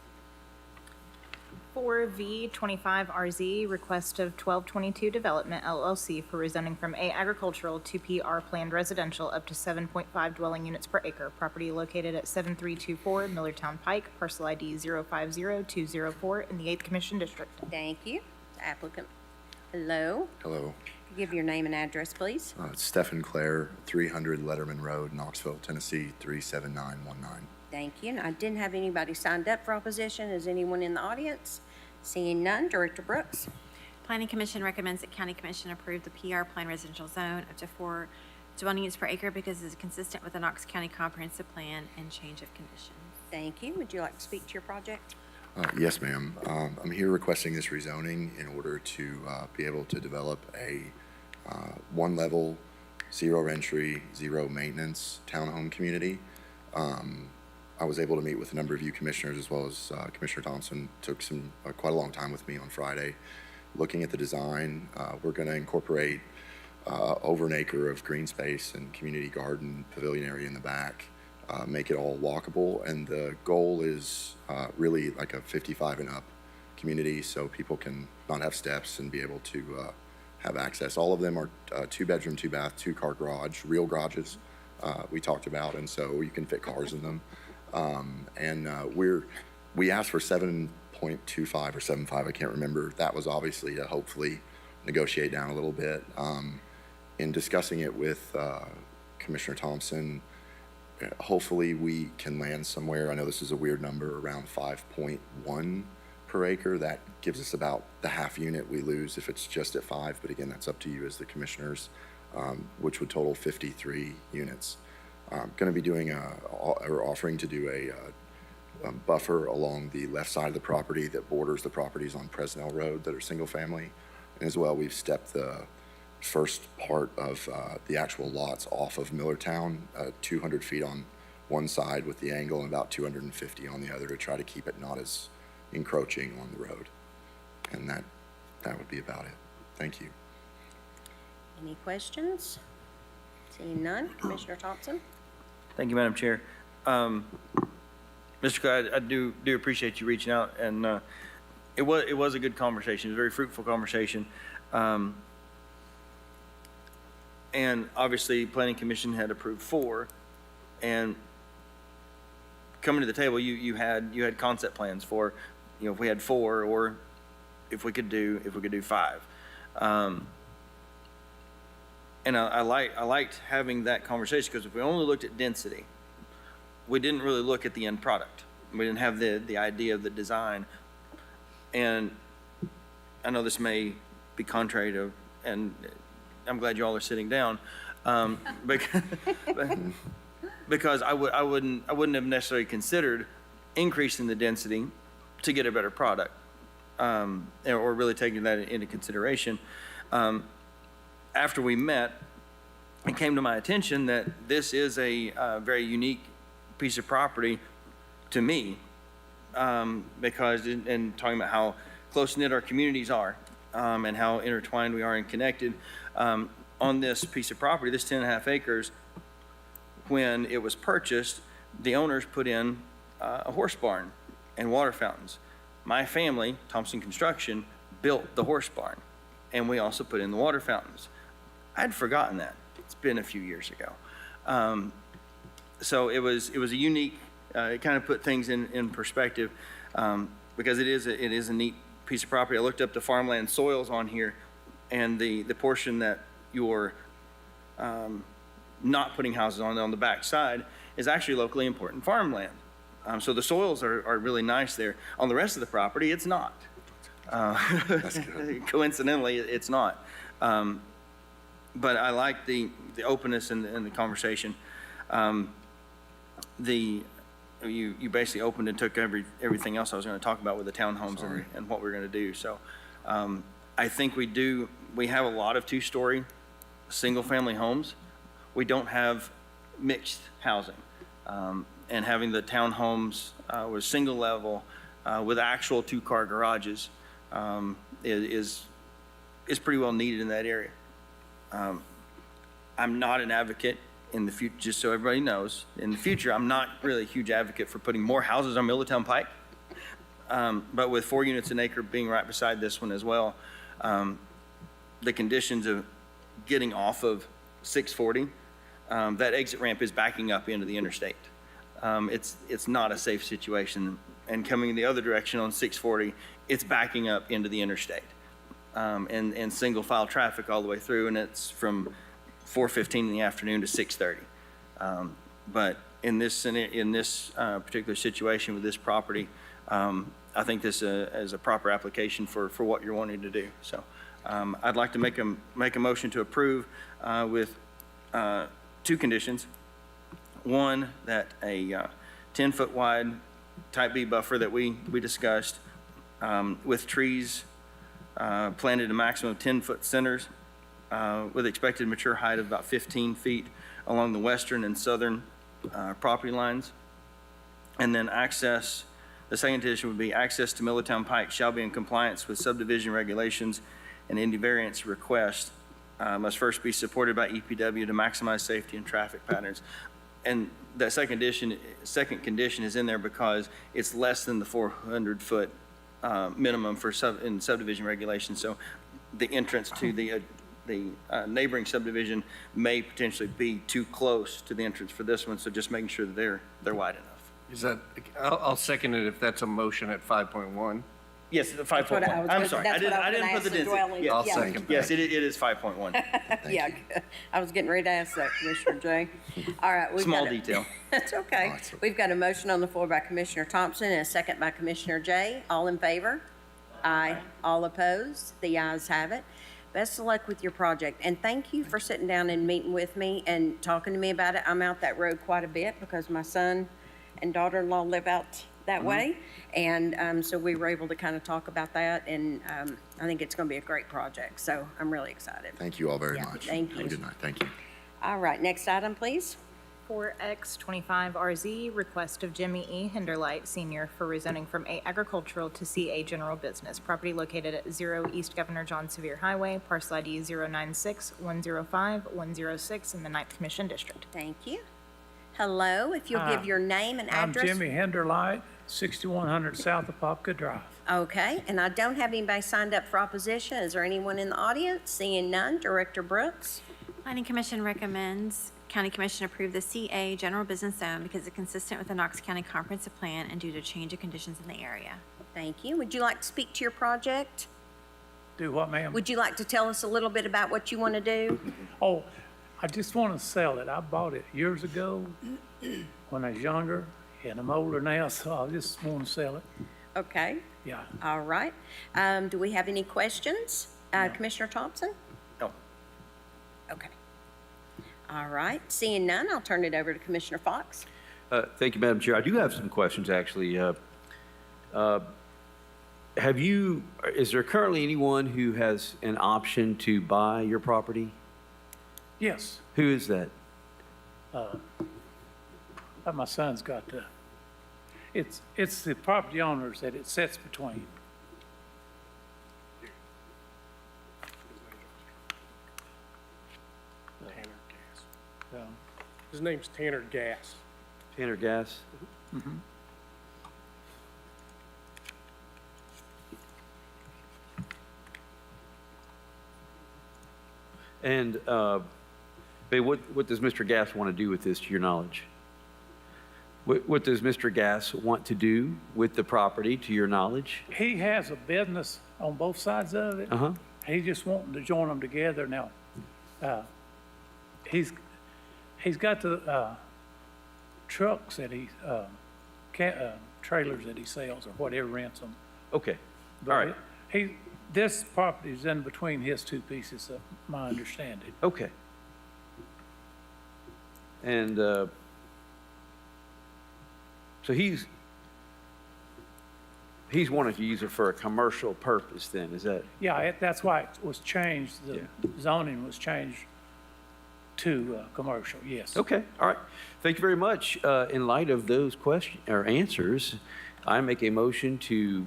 4V25RZ, request of 1222 Development LLC for rezoning from A agricultural to PR planned residential up to 7.5 dwelling units per acre. Property located at 7324 Millertown Pike, parcel ID 050204 in the 8th Commission District. Thank you. The applicant. Hello. Hello, Give your name and address, please. it's Stephen Clare, 300 Letterman Road, Knoxville, Tennessee, 37919. Thank you. And I didn't have anybody signed up for opposition. Is anyone in the audience? Seeing none, Director Brooks. Planning Commission recommends that County Commission approve the PR Plan Residential Zone up to 4 dwelling units per acre because it's consistent with the Knox County Comprehensive Plan and change of conditions. Thank you. Would you like to speak to your project? Yes, ma'am. I'm here requesting this rezoning in order to be able to develop a one-level, zero entry, zero maintenance townhome community. I was able to meet with a number of you commissioners as well as Commissioner Thompson. Took quite a long time with me on Friday looking at the design. We're going to incorporate over an acre of green space and community garden pavilion area in the back, make it all walkable. And the goal is really like a 55 and up community so people can not have steps and be able to have access. All of them are 2-bedroom, 2-bath, 2-car garage, real garages we talked about, and so you can fit cars in them. We asked for 7.25 or 7.5, I can't remember. That was obviously to hopefully negotiate down a little bit. In discussing it with Commissioner Thompson, hopefully we can land somewhere. I know this is a weird number, around 5.1 per acre. That gives us about the half unit we lose if it's just at 5, but again, that's up to you as the commissioners, which would total 53 units. Going to be doing or offering to do a buffer along the left side of the property that borders the properties on Presnell Road that are single family. And as well, we've stepped the first part of the actual lots off of Millertown, 200 feet on one side with the angle and about 250 on the other to try to keep it not as encroaching on the road. And that would be about it. Thank you. Any questions? Seeing none, Commissioner Thompson. Thank you, Madam Chair. Mr. Clyde, I do appreciate you reaching out, and it was a good conversation. It was a very fruitful conversation. And obviously, Planning Commission had approved 4, and coming to the table, you had concept plans for, if we had 4 or if we could do 5. And I liked having that conversation because if we only looked at density, we didn't really look at the end product. We didn't have the idea of the design. And I know this may be contrary to, and I'm glad you all are sitting down, because I wouldn't have necessarily considered increasing the density to get a better product, or really taking that into consideration. After we met, it came to my attention that this is a very unique piece of property to me, because in talking about how close-knit our communities are, and how intertwined we are and connected, on this piece of property, this 10.5 acres, when it was purchased, the owners put in a horse barn and water fountains. My family, Thompson Construction, built the horse barn, and we also put in the water fountains. I'd forgotten that. It's been a few years ago. So it was a unique, it kind of put things in perspective, because it is a neat piece of property. I looked up the farmland soils on here, and the portion that you're not putting houses on the back side is actually locally important farmland. So the soils are really nice there. On the rest of the property, it's not. Coincidentally, it's not. But I like the openness and the conversation. You basically opened and took everything else I was going to talk about with the townhomes and what we're going to do. So I think we have a lot of 2-story single-family homes. We don't have mixed housing. And having the townhomes with single level with actual 2-car garages is pretty well needed in that area. I'm not an advocate in the future, just so everybody knows, in the future, I'm not really a huge advocate for putting more houses on Middletown Pike. But with 4 units an acre being right beside this one as well, the conditions of getting off of 640, that exit ramp is backing up into the interstate. It's not a safe situation. And coming the other direction on 640, it's backing up into the interstate. And single file traffic all the way through, and it's from 4:15 in the afternoon to 6:30. But in this particular situation with this property, I think this is a proper application for what you're wanting to do. So I'd like to make a motion to approve with 2 conditions. One, that a 10-foot wide type B buffer that we discussed with trees planted a maximum of 10-foot centers with expected mature height of about 15 feet along the western and southern property lines. And then the second condition would be access to Middletown Pike shall be in compliance with subdivision regulations, and any variance request must first be supported by EPW to maximize safety and traffic patterns. And that second condition is in there because it's less than the 400-foot minimum in subdivision regulations. So the entrance to the neighboring subdivision may potentially be too close to the entrance for this one, so just making sure that they're wide enough. Is that, I'll second it if that's a motion at 5.1. Yes, the 5.1. I'm sorry, I didn't put the density. I'll second that. Yes, it is 5.1. Yeah, I was getting ready to ask that, Commissioner Jay. All right. Small detail. That's okay. We've got a motion on the floor by Commissioner Thompson and a second by Commissioner Jay. All in favor? Aye. All opposed? The ayes have it. Best of luck with your project, and thank you for sitting down and meeting with me and talking to me about it. I'm out that road quite a bit because my son and daughter-in-law live out that way, and so we were able to kind of talk about that, and I think it's going to be a great project, so I'm really excited. Thank you all very much. Thank you. Have a good night. Thank you. All right, next item, please. For X25RZ, request of Jimmy E. Hinderlight Sr. for rezoning from A agricultural to CA general business. Property located at 0 East Governor John Sevier Highway, parcel ID 096-105-106 in the 9th Commission District. Thank you. Hello, if you'll give your name and address. I'm Jimmy Hinderlight, 6100 South Apopka Drive. Okay, and I don't have anybody signed up for opposition. Is there anyone in the audience? Seeing none, Director Brooks. Planning Commission recommends County Commission approve the CA General Business Zone because it's consistent with the Knox County Comprehensive Plan and due to change of conditions in the area. Thank you. Would you like to speak to your project? Do what, ma'am? Would you like to tell us a little bit about what you want to do? Oh, I just want to sell it. I bought it years ago when I was younger, and I'm older now, so I just want to sell it. Okay. Yeah. All right. Do we have any questions? Commissioner Thompson? No. Okay. All right. Seeing none, I'll turn it over to Commissioner Fox. Thank you, Madam Chair. I do have some questions, actually. Is there currently anyone who has an option to buy your property? Yes. Who is that? My son's got it's the property owners that it sits between. His name's Tanner Gass. Tanner Gass? Mm-hmm. And what does Mr. Gass want to do with this, to your knowledge? What does Mr. Gass want to do with the property, to your knowledge? He has a business on both sides of it. Uh-huh. He's just wanting to join them together now. He's got the trucks that trailers that he sells or whatever, rents them. Okay. But all right. This property is in between his two pieces, of my understanding. Okay. And so he's wanting to use it for a commercial purpose then, is that? Yeah, that's why it was changed. The zoning was changed to commercial, yes. Okay, all right. Thank you very much. In light of those questions or answers, I make a motion to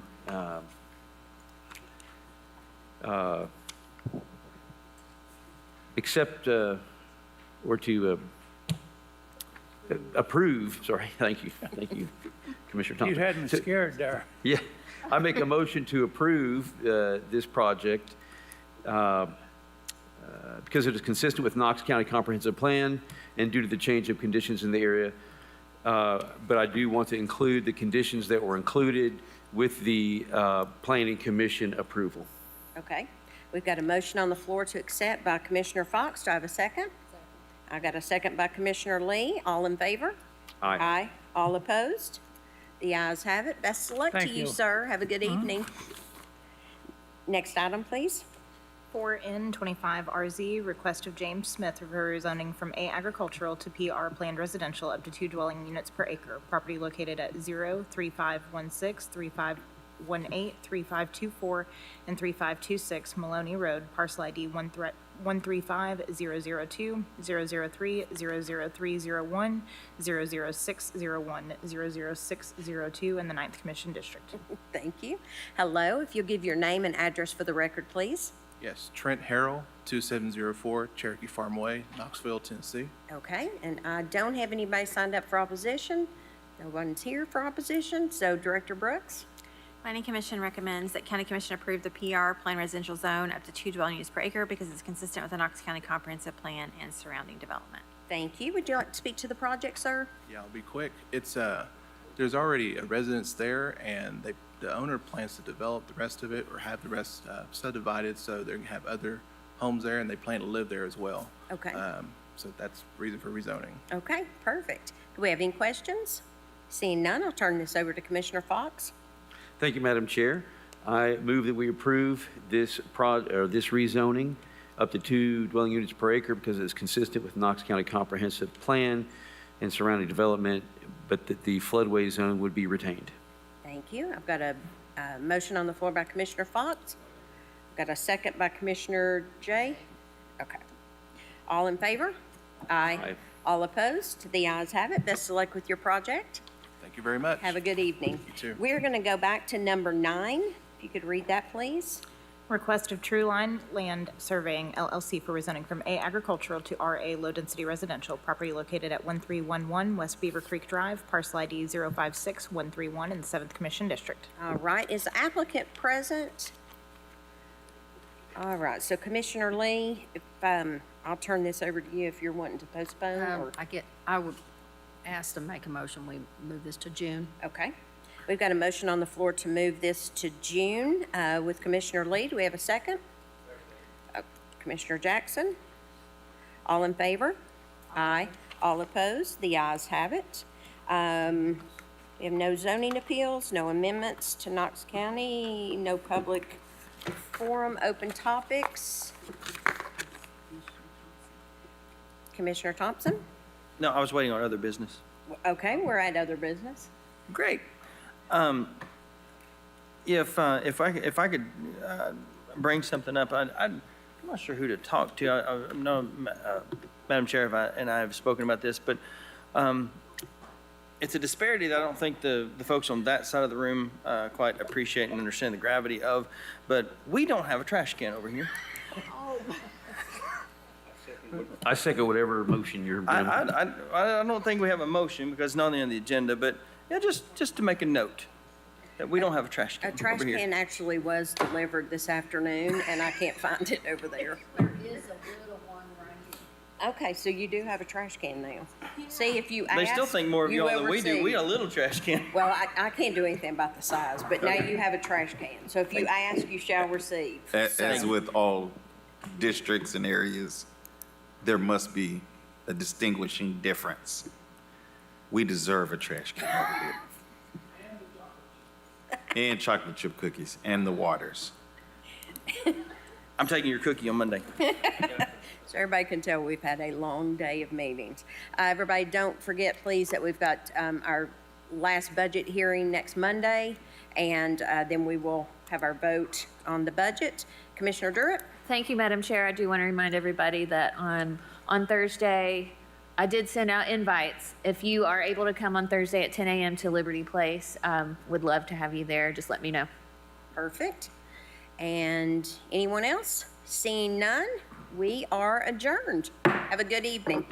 accept approve, sorry, thank you, Commissioner You Thompson. had me scared there. Yeah, I make a motion to approve this project because it is consistent with Knox County Comprehensive Plan and due to the change of conditions in the area. But I do want to include the conditions that were included with the Planning Commission approval. Okay. We've got a motion on the floor to accept by Commissioner Fox. Do I have a second? I got a second by Commissioner Lee. All in favor? Aye. Aye. All opposed? The ayes have it. Best of luck to Thank you, you. sir. Have a good evening. Next item, please. 4N25RZ, request of James Smith for rezoning from A agricultural to PR planned residential up to 2 dwelling units per acre. Property located at 03516, 3518, 3524, and 3526 Maloney Road, parcel ID 135002, 003, 00301, 00601, 00602, and the 9th Commission District. Thank you. Hello. If you'll give your name and address for the record, please. Yes, Trent Harrell, 2704 Cherokee Farm Way, Knoxville, Tennessee. Okay, and I don't have anybody signed up for opposition. No one's here for opposition, so Director Brooks. Planning Commission recommends that County Commission approve the PR Plan Residential Zone up to 2 dwelling units per acre because it's consistent with the Knox County Comprehensive Plan and surrounding development. Thank you. Would you like to speak to the project, sir? Yeah, I'll be quick. It's there's already a residence there, and the owner plans to develop the rest of it or have the rest subdivided so they're gonna have other homes there, and they plan to live there as well. Okay. So that's the reason for rezoning. Okay, perfect. Do we have any questions? Seeing none, I'll turn this over to Commissioner Fox. Thank you, Madam Chair. I move that we approve this rezoning up to 2 dwelling units per acre because it's consistent with Knox County Comprehensive Plan and surrounding development, but that the floodway zone would be retained. Thank you. I've got a motion on the floor by Commissioner Fox. I've got a second by Commissioner Jay. Okay. All in favor? Aye. Aye. All opposed? The ayes have it. Best of luck with your project. Thank you very much. Have a good evening. You too. We're going to go back to number 9. If you could read that, please. Request of True Line Land Surveying LLC for rezoning from A agricultural to RA low density residential. Property located at 1311 West Beaver Creek Drive, parcel ID 056131 in the 7th Commission District. All right. Is the applicant present? All right. So Commissioner Lee, if I'll turn this over to you if you're wanting to postpone. Or, I would ask to make a motion, we move this to June. okay. We've got a motion on the floor to move this to June with Commissioner Lee. Do we have a second? Commissioner Jackson? All in favor? Aye. All opposed? The ayes have it. We have no zoning appeals, no amendments to Knox County, no public forum, open topics. Commissioner Thompson? No, I was waiting on other business. Okay, we're at other business. Great. If I could bring something up, I'm not sure who to talk to. I know, Madam Chair, and I have spoken about this, but it's a disparity that I don't think the folks on that side of the room quite appreciate and understand the gravity of, but we don't have a trash can over here. I second whatever motion you're bringing. I don't think we have a motion because it's not on the agenda, but yeah, just to make a note that we don't have a trash can A trash over here. can actually was delivered this afternoon, and I can't find it over there. There is a little one right here. Okay, so you do have a trash can now. See, if you ask, They still think more of you y'all will than we do. receive. We got a little trash can. Well, I can't do anything about the size, but now you have a trash can. So if you ask, you shall receive. As with all districts and areas, there must be a distinguishing difference. We deserve a trash can over here. And chocolate chip cookies and the waters. I'm taking your cookie on Monday. So everybody can tell we've had a long day of meetings. Everybody, don't forget, please, that we've got our last budget hearing next Monday, and then we will have our vote on the budget. Commissioner Durrett? Thank you, Madam Chair. I do want to remind everybody that on Thursday, I did send out invites. If you are able to come on Thursday at 10 a.m. to Liberty Place, would love to have you there. Just let me know. Perfect. And anyone else? Seeing none, we are adjourned. Have Have a good evening.